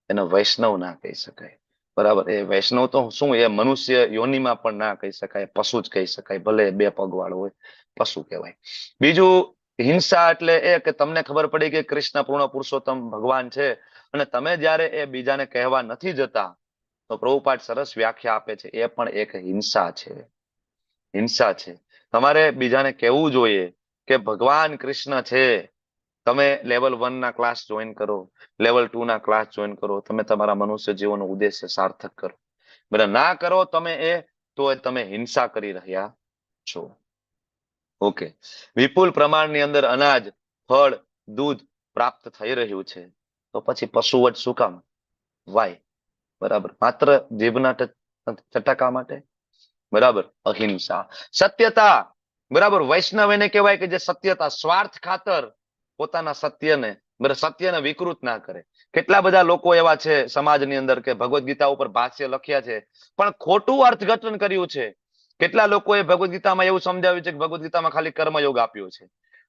એને વૈષ્ણવ ના કહી શકાય. બરાબર. એ વૈષ્ણવ તો શું, એ મનુષ્ય યોનિમાં પણ ના કહી શકાય, પશુ જ કહી શકાય. ભલે 2 પગવાળો હોય, પશુ કહેવાય. બીજું, હિંસા એટલે એ કે તમને ખબર પડી કે કૃષ્ણ પૂર્ણ પુરુષોત્તમ ભગવાન છે અને તમે જ્યારે એ બીજાને કહેવા નથી જતા, તો પ્રભુપાદ સરસ વ્યાખ્યા આપે છે, એ પણ એક હિંસા છે. હિંસા છે. તમારે બીજાને કહેવું જોઈએ કે ભગવાન કૃષ્ણ છે. તમે લેવલ 1 ના ક્લાસ જોઈન કરો, લેવલ 2 ના ક્લાસ જોઈન કરો, તમે તમારા મનુષ્ય જીવનનો ઉદ્દેશ્ય સાર્થક કરો. બરાબર ના કરો તમે તો તમે હિંસા કરી રહ્યા છો. ઓકે. વિપુલ પ્રમાણની અંદર અનાજ, ફળ, દૂધ પ્રાપ્ત થઈ રહ્યું છે, તો પછી પશુવટ શું કામ? વાય? બરાબર. માત્ર જીભના ચટાકા માટે? બરાબર. અહિંસા. સત્યતા, બરાબર. વૈષ્ણવ એને કહેવાય કે જે સત્યતા, સ્વાર્થ ખાતર પોતાના સત્યને, સત્યને વિકૃત ના કરે. કેટલા બધા લોકો એવા છે સમાજની અંદર કે ભગવદ્ ગીતા ઉપર ભાષ્ય લખ્યા છે પણ ખોટું અર્થઘટન કર્યું છે. કેટલા લોકોએ ભગવદ્ ગીતામાં એવું સમજાવ્યું છે કે ભગવદ્ ગીતામાં ખાલી કર્મયોગ આપ્યો છે.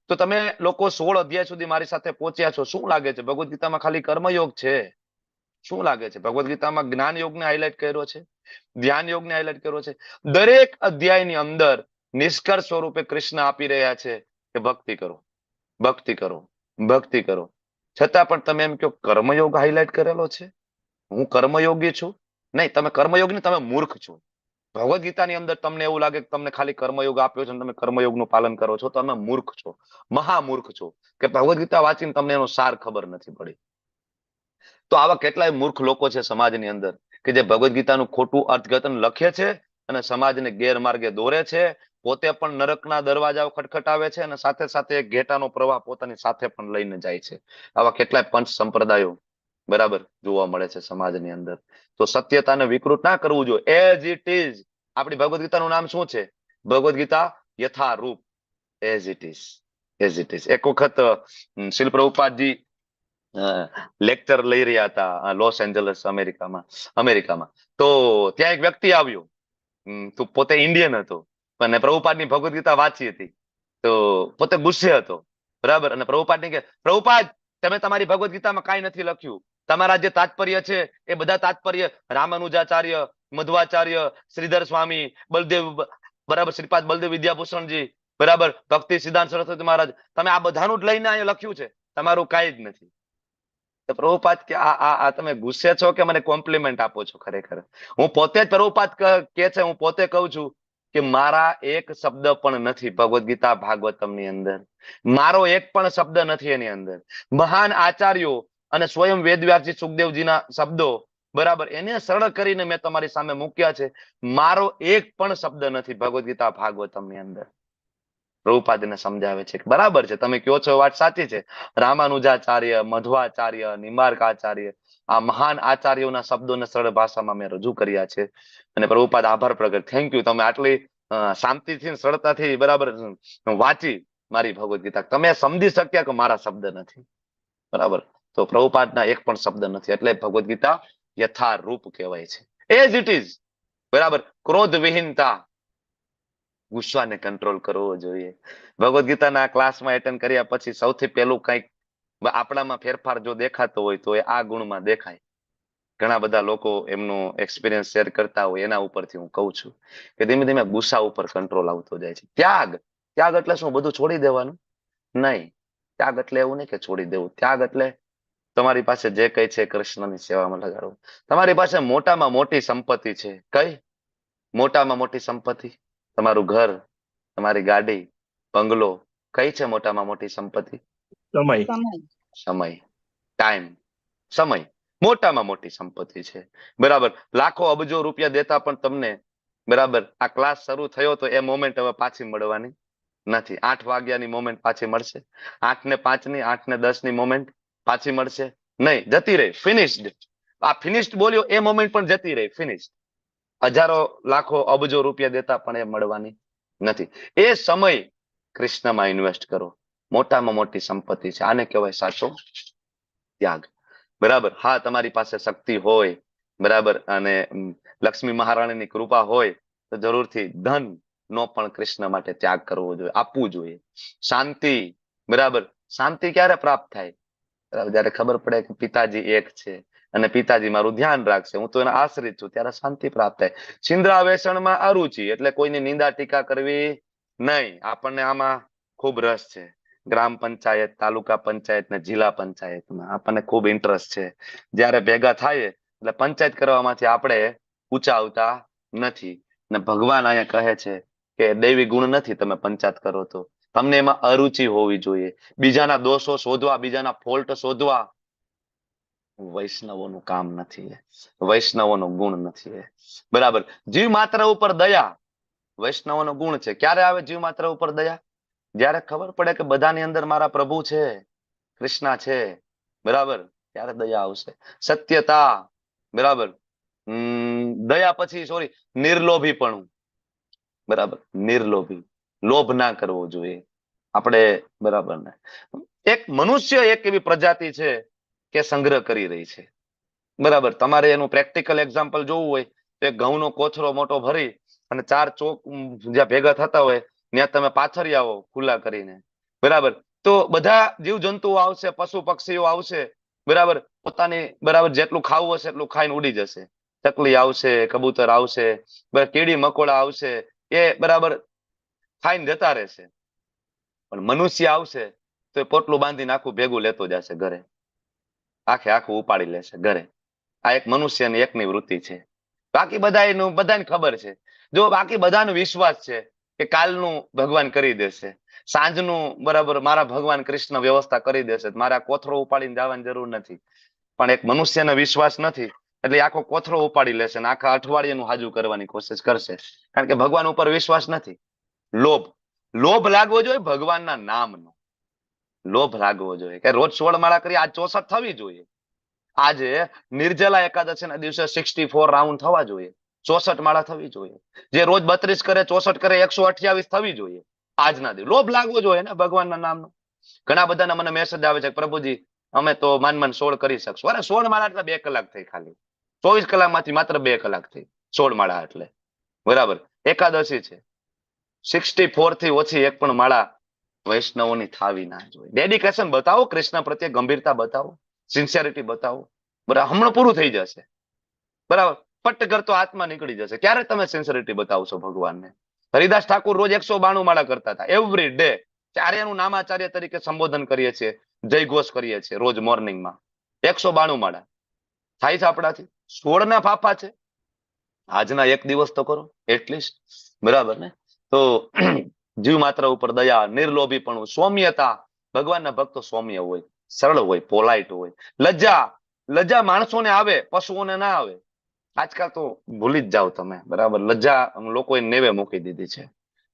તો તમે લોકો 16 અધ્યાય સુધી મારી સાથે પહોંચ્યા છો, શું લાગે છે ભગવદ્ ગીતામાં ખાલી કર્મયોગ છે? શું લાગે છે? ભગવદ્ ગીતામાં જ્ઞાન યોગને હાઇલાઇટ કર્યો છે, ધ્યાન યોગને હાઇલાઇટ કર્યો છે. દરેક અધ્યાયની અંદર નિષ્કર્ષ સ્વરૂપે કૃષ્ણ આપી રહ્યા છે કે ભક્તિ કરો, ભક્તિ કરો, ભક્તિ કરો. છતાં પણ તમે એમ કહો કર્મયોગ હાઇલાઇટ કરેલો છે, હું કર્મયોગી છું. નહીં, તમે કર્મયોગી, તમે મૂર્ખ છો. ભગવદ્ ગીતાની અંદર તમને એવું લાગે કે તમને ખાલી કર્મયોગ આપ્યો છે અને તમે કર્મયોગનું પાલન કરો છો, તો તમે મૂર્ખ છો, મહામૂર્ખ છો, કે ભગવદ્ ગીતા વાંચીને તમને એનો સાર ખબર નથી પડી. તો આવા કેટલાય મૂર્ખ લોકો છે સમાજની અંદર કે જે ભગવદ્ ગીતાનું ખોટું અર્થઘટન લખે છે અને સમાજને ગેરમાર્ગે દોરે છે. પોતે પણ નરકના દરવાજાઓ ખટખટાવે છે અને સાથે સાથે ઘેટાનો પ્રવાહ પોતાની સાથે પણ લઈને જાય છે. આવા કેટલાય પંચ સંપ્રદાયો, બરાબર, જોવા મળે છે સમાજની અંદર. તો સત્યતાને વિકૃત ના કરવું જોઈએ. As it is. આપણી ભગવદ્ ગીતાનું નામ શું છે? ભગવદ્ ગીતા યથારૂપ. As it is, as it is. એક વખત શ્રીલ પ્રભુપાદજી લેક્ચર લઈ રહ્યા હતા લોસ એન્જલસ, અમેરિકામાં. તો ત્યાં એક વ્યક્તિ આવ્યો, તો પોતે ઇન્ડિયન હતો અને પ્રભુપાદની ભગવદ્ ગીતા વાંચી હતી, તો પોતે ગુસ્સે હતો, બરાબર. અને પ્રભુપાદને કે પ્રભુપાદ, તમે તમારી ભગવદ્ ગીતામાં કાંઈ નથી લખ્યું. તમારા જે તાત્પર્ય છે એ બધા તાત્પર્ય રામાનુજાચાર્ય, મધ્વાચાર્ય, શ્રીધર સ્વામી, બલદેવ, બરાબર, શ્રીપાદ બલદેવ વિદ્યાભૂષણજી, બરાબર, ભક્તિ સિદ્ધાંત સરસ્વતી મહારાજ, તમે આ બધાનું જ લઈને અહીંયા લખ્યું છે, તમારું કાંઈ જ નથી. તો પ્રભુપાદ કે આ તમે ગુસ્સે છો કે મને કોમ્પ્લિમેન્ટ આપો છો? ખરેખર હું પોતે જ, પ્રભુપાદ કે છે, હું પોતે કહું છું કે મારા એક શબ્દ પણ નથી ભગવદ્ ગીતા ભાગવતમની અંદર. મારો એક પણ શબ્દ નથી એની અંદર. મહાન આચાર્યો અને સ્વયં વેદવ્યાસજી સુખદેવજીના શબ્દો, બરાબર, એને સરળ કરીને મેં તમારી સામે મૂક્યા છે. મારો એક પણ શબ્દ નથી ભગવદ્ ગીતા ભાગવતમની અંદર. પ્રભુપાદને સમજાવે છે કે બરાબર છે, તમે કહો છો વાત સાચી છે. રામાનુજાચાર્ય, મધ્વાચાર્ય, નિમ્બાર્કાચાર્ય, આ મહાન આચાર્યોના શબ્દોને સરળ ભાષામાં મેં રજૂ કર્યા છે. અને પ્રભુપાદ આભાર પ્રગટ, થેન્ક યુ. તમે આટલી શાંતિથી, સરળતાથી, બરાબર, વાંચી મારી ભગવદ્ ગીતા. તમે સમજી શક્યા કે મારા શબ્દ નથી, બરાબર. તો પ્રભુપાદના એક પણ શબ્દ નથી, એટલે ભગવદ્ ગીતા યથારૂપ કહેવાય છે. એઝ ઇટ ઇઝ, બરાબર. ક્રોધ વિહીનતા, ગુસ્સાને કંટ્રોલ કરવો જોઈએ. ભગવદ્ ગીતાના ક્લાસમાં એટેન્ડ કર્યા પછી સૌથી પહેલું કંઈક આપણામાં ફેરફાર જો દેખાતો હોય તો એ આ ગુણમાં દેખાય. ઘણા બધા લોકો એમનો એક્સપિરિયન્સ શેર કરતા હોય, એના ઉપરથી હું કહું છું કે ધીમે ધીમે ગુસ્સા ઉપર કંટ્રોલ આવતો જાય છે. ત્યાગ, ત્યાગ એટલે શું? બધું છોડી દેવાનું? નહીં. ત્યાગ એટલે એવું નહીં કે છોડી દેવું. ત્યાગ એટલે તમારી પાસે જે કઈ છે કૃષ્ણની સેવામાં લગાડવું. તમારી પાસે મોટામાં મોટી સંપત્તિ છે. કઈ મોટામાં મોટી સંપત્તિ? તમારું ઘર, તમારી ગાડી, બંગલો. કઈ છે મોટામાં મોટી સંપત્તિ? સમય. સમય, ટાઈમ, સમય. મોટામાં મોટી સંપત્તિ છે. બરાબર, લાખો અબજો રૂપિયા દેતા પણ તમને બરાબર આ ક્લાસ શરૂ થયો તો એ મોમેન્ટ હવે પાછી મળવાની નથી. 8 વાગ્યાની મોમેન્ટ પાછી મળશે? 8:05 ની 8:10 ની મોમેન્ટ પાછી મળશે નહીં, જતી રહી, ફિનિશ્ડ. આ ફિનિશ્ડ બોલ્યો એ મોમેન્ટ પણ જતી રહી, ફિનિશ્ડ. હજારો લાખો અબજો રૂપિયા દેતા પણ એ મળવાની નથી. એ સમય કૃષ્ણમાં ઇન્વેસ્ટ કરો, મોટામાં મોટી સંપત્તિ છે. આને કહેવાય સાચો ત્યાગ. બરાબર, હા તમારી પાસે શક્તિ હોય બરાબર અને લક્ષ્મી મહારાણીની કૃપા હોય તો જરૂરથી ધન નો પણ કૃષ્ણ માટે ત્યાગ કરવો જોઈએ, આપવું જોઈએ. શાંતિ, બરાબર, શાંતિ ક્યારે પ્રાપ્ત થાય? જયારે ખબર પડે કે પિતાજી એક છે અને પિતાજી મારું ધ્યાન રાખશે, હું તો એના આશ્રિત છું, ત્યારે શાંતિ પ્રાપ્ત થાય. છિંદ્રાવેશણમાં અરુચિ એટલે કોઈની નિંદા ટીકા કરવી નહીં. આપણને આમાં ખૂબ રસ છે. ગ્રામ પંચાયત, તાલુકા પંચાયત ને જિલ્લા પંચાયતમાં આપણને ખૂબ ઇન્ટરેસ્ટ છે. જ્યારે ભેગા થાય એટલે પંચાયત કરવામાંથી આપણે ઊંચા આવતા નથી. ને ભગવાન અહીંયા કહે છે કે દૈવી ગુણ નથી તમે પંચાયત કરો તો, તમને એમાં અરુચિ હોવી જોઈએ. બીજાના દોષો શોધવા, બીજાના ફોલ્ટ શોધવા વૈષ્ણવોનું કામ નથી, વૈષ્ણવોનો ગુણ નથી. બરાબર, જીવ માત્ર ઉપર દયા વૈષ્ણવોનો ગુણ છે. ક્યારે આવે જીવ માત્ર ઉપર દયા? જ્યારે ખબર પડે કે બધાની અંદર મારા પ્રભુ છે, કૃષ્ણ છે, બરાબર, ત્યારે દયા આવશે. સત્યતા, બરાબર, દયા પછી સોરી નિર્લોભીપણું, બરાબર, નિર્લોભી, લોભ ના કરવો જોઈએ આપણે, બરાબર ને. એક મનુષ્ય એક એવી પ્રજાતિ છે કે સંગ્રહ કરી રહી છે, બરાબર. તમારે એનું પ્રેક્ટિકલ એક્ઝામ્પલ જોવું હોય તો ઘઉંનો કોથળો મોટો ભરી અને 4 ચોક જ્યાં ભેગા થતા હોય ત્યાં તમે પાથરી આવો ખુલ્લા કરીને, બરાબર, તો બધા જીવ જંતુઓ આવશે, પશુ પક્ષીઓ આવશે, બરાબર, પોતાની બરાબર જેટલું ખાવું હશે એટલું ખાઈને ઉડી જશે. ચકલી આવશે, કબૂતર આવશે, કીડી મકોડા આવશે, એ બરાબર ખાઈને જતા રહેશે. પણ મનુષ્ય આવશે તો એ પોટલું બાંધીને આખું ભેગું લેતો જશે ઘરે, આખે આખું ઉપાડી લેશે ઘરે. આ એક મનુષ્યની એકની વૃત્તિ છે. બાકી બધાને ખબર છે, જો બાકી બધાનો વિશ્વાસ છે કે કાલનું ભગવાન કરી દેશે, સાંજનું બરાબર મારા ભગવાન કૃષ્ણ વ્યવસ્થા કરી દેશે, મારે આ કોથળો ઉપાડીને જવાની જરૂર નથી. પણ એક મનુષ્યનો વિશ્વાસ નથી એટલે આખો કોથળો ઉપાડી લેશે અને આખા અઠવાડિયાનું હાજુ કરવાની કોશિશ કરશે, કારણ કે ભગવાન ઉપર વિશ્વાસ નથી. લોભ, લોભ લાગવો જોઈએ ભગવાનના નામનો, લોભ લાગવો જોઈએ કે રોજ 16 માળા કરી, આજ 64 થવી જોઈએ. આજે નિર્જલા એકાદશીના દિવસે 64 રાઉન્ડ થવા જોઈએ, 64 માળા થવી જોઈએ. જે રોજ 32 કરે, 64 કરે, 128 થવી જોઈએ આજના દિવસ. લોભ લાગવો જોઈએ ને ભગવાનના નામનો. ઘણા બધાના મને મેસેજ આવે છે પ્રભુજી અમે તો માન 16 કરી શકશું. અરે 16 માળા એટલે 2 કલાક થઈ, ખાલી 24 કલાકમાંથી માત્ર 2 કલાક થઈ 16 માળા એટલે, બરાબર. એકાદશી છે, 64 થી ઓછી એક પણ માળા વૈષ્ણવોની થાવી ના જોઈએ. ડેડિકેશન બતાવો, કૃષ્ણ પ્રત્યે ગંભીરતા બતાવો, સિન્સિયરિટી બતાવો, બરાબર. હમણાં પૂરું થઈ જશે, બરાબર. પટ્ટ કરતો આત્મા નીકળી જશે. ક્યારે તમે સિન્સિયરિટી બતાવશો ભગવાનને? હરિદાસ ઠાકુર રોજ 192 માળા કરતા હતા, એવરી ડે. ચાર્યનું નામાચાર્ય તરીકે સંબોધન કરીએ છીએ, જય ઘોષ કરીએ છીએ રોજ મોર્નિંગમાં. 192 માળા થાય છે આપણાથી? 16 ના ફાફા છે. આજના એક દિવસ તો કરો એટલીસ્ટ, બરાબર ને. તો જીવ માત્ર ઉપર દયા, નિર્લોભીપણું, સૌમ્યતા. ભગવાનના ભક્તો સૌમ્ય હોય, સરળ હોય, પોલાઇટ હોય. લજ્જા, લજ્જા માણસોને આવે, પશુઓને ના આવે. આજકાલ તો ભૂલી જ જાઓ તમે, બરાબર. લજ્જા લોકોએ નેવે મૂકી દીધી છે,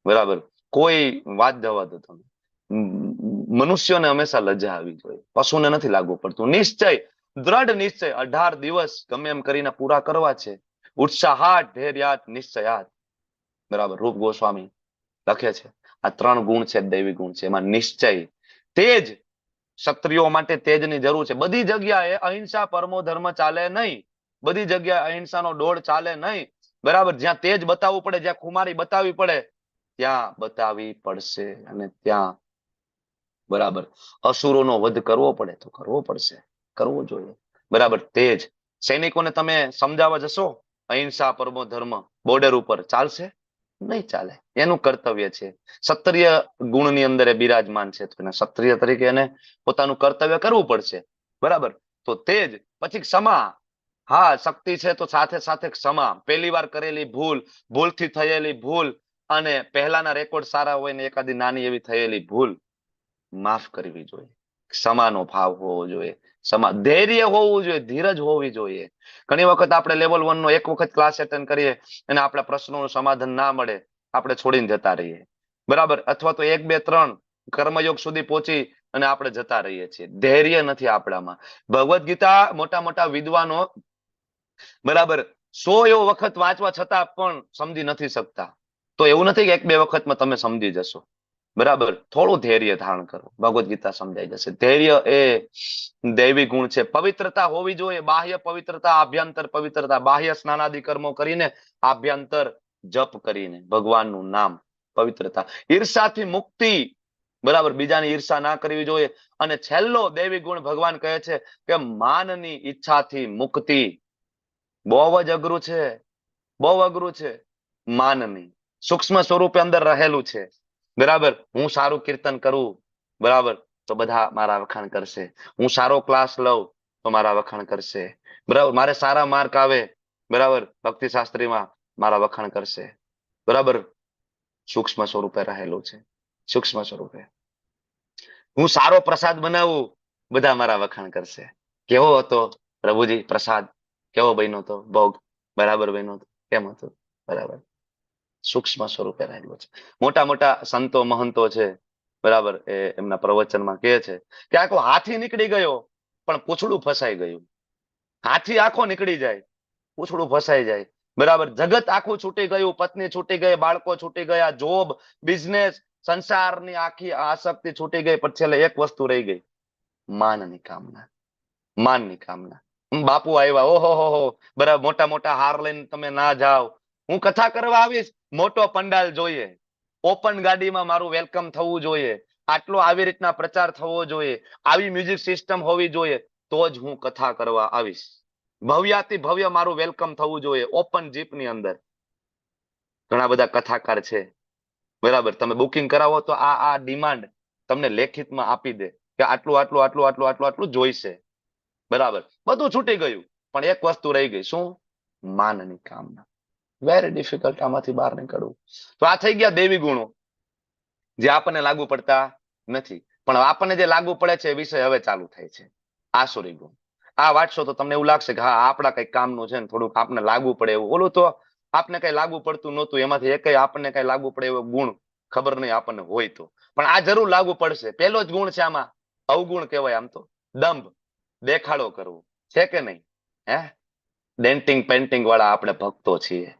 બરાબર. કોઈ વાત જવા દો તમે, મનુષ્યોને હંમેશા લજ્જા આવી જોઈએ, પશુને નથી લાગવું પડતું. નિશ્ચય, દ્રઢ નિશ્ચય, 18 દિવસ ગમે એમ કરીને પૂરા કરવા છે. ઉત્સાહાત, ધૈર્યાત, નિશ્ચયાત, બરાબર. રૂપ ગોસ્વામી લખે છે આ 3 ગુણ છે, દૈવી ગુણ છે. એમાં નિશ્ચય, તેજ, ક્ષત્રિયો માટે તેજની જરૂર છે. બધી જગ્યાએ અહિંસા પરમો ધર્મ ચાલે નહીં, બધી જગ્યાએ અહિંસાનો દોડ ચાલે નહીં, બરાબર. જ્યાં તેજ બતાવવું પડે, જ્યાં ખુમારી બતાવવી પડે ત્યાં બતાવવી પડશે, અને ત્યાં બરાબર અસુરોનો વધ કરવો પડે તો કરવો પડશે, કરવો જોઈએ, બરાબર. તેજ, સૈનિકોને તમે સમજાવવા જશો અહિંસા પરમો ધર્મ, બોર્ડર ઉપર ચાલશે નહીં, ચાલે. એનું કર્તવ્ય છે. ક્ષત્રિય ગુણની અંદર એ બિરાજમાન છે તો એને ક્ષત્રિય તરીકે એને પોતાનું કર્તવ્ય કરવું પડશે, બરાબર. તો તેજ, પછી ક્ષમા. હા, શક્તિ છે તો સાથે સાથે ક્ષમા. પહેલી વાર કરેલી ભૂલ, ભૂલથી થયેલી ભૂલ, અને પહેલાના રેકોર્ડ સારા હોય ને એકાદી નાની એવી થયેલી ભૂલ માફ કરવી જોઈએ. ક્ષમાનો ભાવ હોવો જોઈએ, ધૈર્ય હોવું જોઈએ, ધીરજ હોવી જોઈએ. ઘણી વખત આપણે લેવલ 1 નો એક વખત ક્લાસ એટેન્ડ કરીએ અને આપણા પ્રશ્નોનું સમાધાન ના મળે, આપણે છોડીને જતા રહીએ, બરાબર. અથવા તો 1, 2, 3 કર્મયોગ સુધી પહોંચી અને આપણે જતા રહીએ છીએ. ધૈર્ય નથી આપણામાં. ભગવદ્ ગીતા મોટા મોટા વિદ્વાનો, બરાબર, 100 એવો વખત વાંચવા છતાં પણ સમજી નથી શકતા. તો એવું નથી કે 1, 2 વખતમાં તમે સમજી જશો, બરાબર. થોડું ધૈર્ય ધારણ કરો, ભગવદ્ ગીતા સમજાઈ જશે. ધૈર્ય એ દૈવી ગુણ છે. પવિત્રતા હોવી જોઈએ, બાહ્ય પવિત્રતા, આભ્યંતર પવિત્રતા. બાહ્ય સ્નાનાદિ કર્મો કરીને, આભ્યંતર જપ કરીને ભગવાનનું નામ, પવિત્રતા. ઈર્ષાથી મુક્તિ, બરાબર, બીજાની ઈર્ષા ના કરવી જોઈએ. અને છેલ્લો દૈવી ગુણ ભગવાન કહે છે કે માનની ઈચ્છાથી મુક્તિ. બહુ જ અઘરું છે, બહુ અઘરું છે. માનની સૂક્ષ્મ સ્વરૂપે અંદર રહેલું છે, બરાબર. હું સારું કીર્તન કરું, બરાબર, તો બધા મારા વખાણ કરશે. હું સારો ક્લાસ લઉં તો મારા વખાણ કરશે, બરાબર. મારે સારા માર્ક આવે, બરાબર, ભક્તિ શાસ્ત્રીમાં, મારા વખાણ કરશે, બરાબર. સૂક્ષ્મ સ્વરૂપે રહેલું છે, સૂક્ષ્મ સ્વરૂપે. હું સારો પ્રસાદ બનાવું, બધા મારા વખાણ કરશે. કેવો હતો પ્રભુજી પ્રસાદ? કેવો બન્યો હતો ભોગ? બરાબર બન્યો હતો? કેમ હતો? બરાબર. સૂક્ષ્મ સ્વરૂપે રહેલું છે. મોટા મોટા સંતો મહંતો છે, બરાબર, એ એમના પ્રવચનમાં કહે છે કે આખો હાથી નીકળી ગયો પણ પૂંછડું ફસાઈ ગયું. હાથી આખો નીકળી જાય, પૂંછડું ફસાઈ જાય, બરાબર. જગત આખું છૂટી ગયું, પત્ની છૂટી ગઈ, બાળકો છૂટી ગયા, જોબ, બિઝનેસ, સંસારની આખી આસક્તિ છૂટી ગઈ, પણ છેલ્લે એક વસ્તુ રહી ગઈ, માનની કામના, માનની કામના. બાપુ આવ્યા, ઓહો હો, બરાબર, મોટા મોટા હાર લઈને તમે ના જાઓ. હું કથા કરવા આવીશ, મોટો પંડાલ જોઈએ, ઓપન ગાડીમાં મારું વેલકમ થવું જોઈએ, આટલો આવી રીતના પ્રચાર થવો જોઈએ, આવી મ્યુઝિક સિસ્ટમ હોવી જોઈએ, તો જ હું કથા કરવા આવીશ. ભવ્યાતિ ભવ્ય મારું વેલકમ થવું જોઈએ, ઓપન જીપની અંદર. ઘણા બધા કથાકાર છે, બરાબર. તમે બુકિંગ કરાવો તો આ ડિમાન્ડ તમને લેખિતમાં આપી દે કે આટલું આટલું આટલું આટલું આટલું આટલું જોઈશે, બરાબર. બધું છૂટી ગયું પણ એક વસ્તુ રહી ગઈ, શું? માનની કામના. વેરી ડિફિકલ્ટ આમાંથી બહાર નીકળવું. તો આ થઈ ગયા દેવી ગુણો, જે આપણને લાગુ પડતા નથી, પણ આપણને જે લાગુ પડે છે એ વિષય હવે ચાલુ થાય છે. આસુરી ગુણ. આ વાંચશો તો તમને એવું લાગશે કે હા, આપણા કઈ કામનું છે ને, થોડુંક આપણને લાગુ પડે એવું. ઓલું તો આપને કઈ લાગુ પડતું નહોતું, એમાંથી એક આપણને કઈ લાગુ પડે એવો ગુણ ખબર નહીં આપણને હોય તો, પણ આ જરૂર લાગુ પડશે. પહેલો જ ગુણ છે આમાં, અવગુણ કહેવાય આમ તો, દંભ, દેખાડો કરવો, છે કે નહીં? હે, ડેન્ટિંગ પેન્ટિંગ વાળા આપણે ભક્તો છીએ.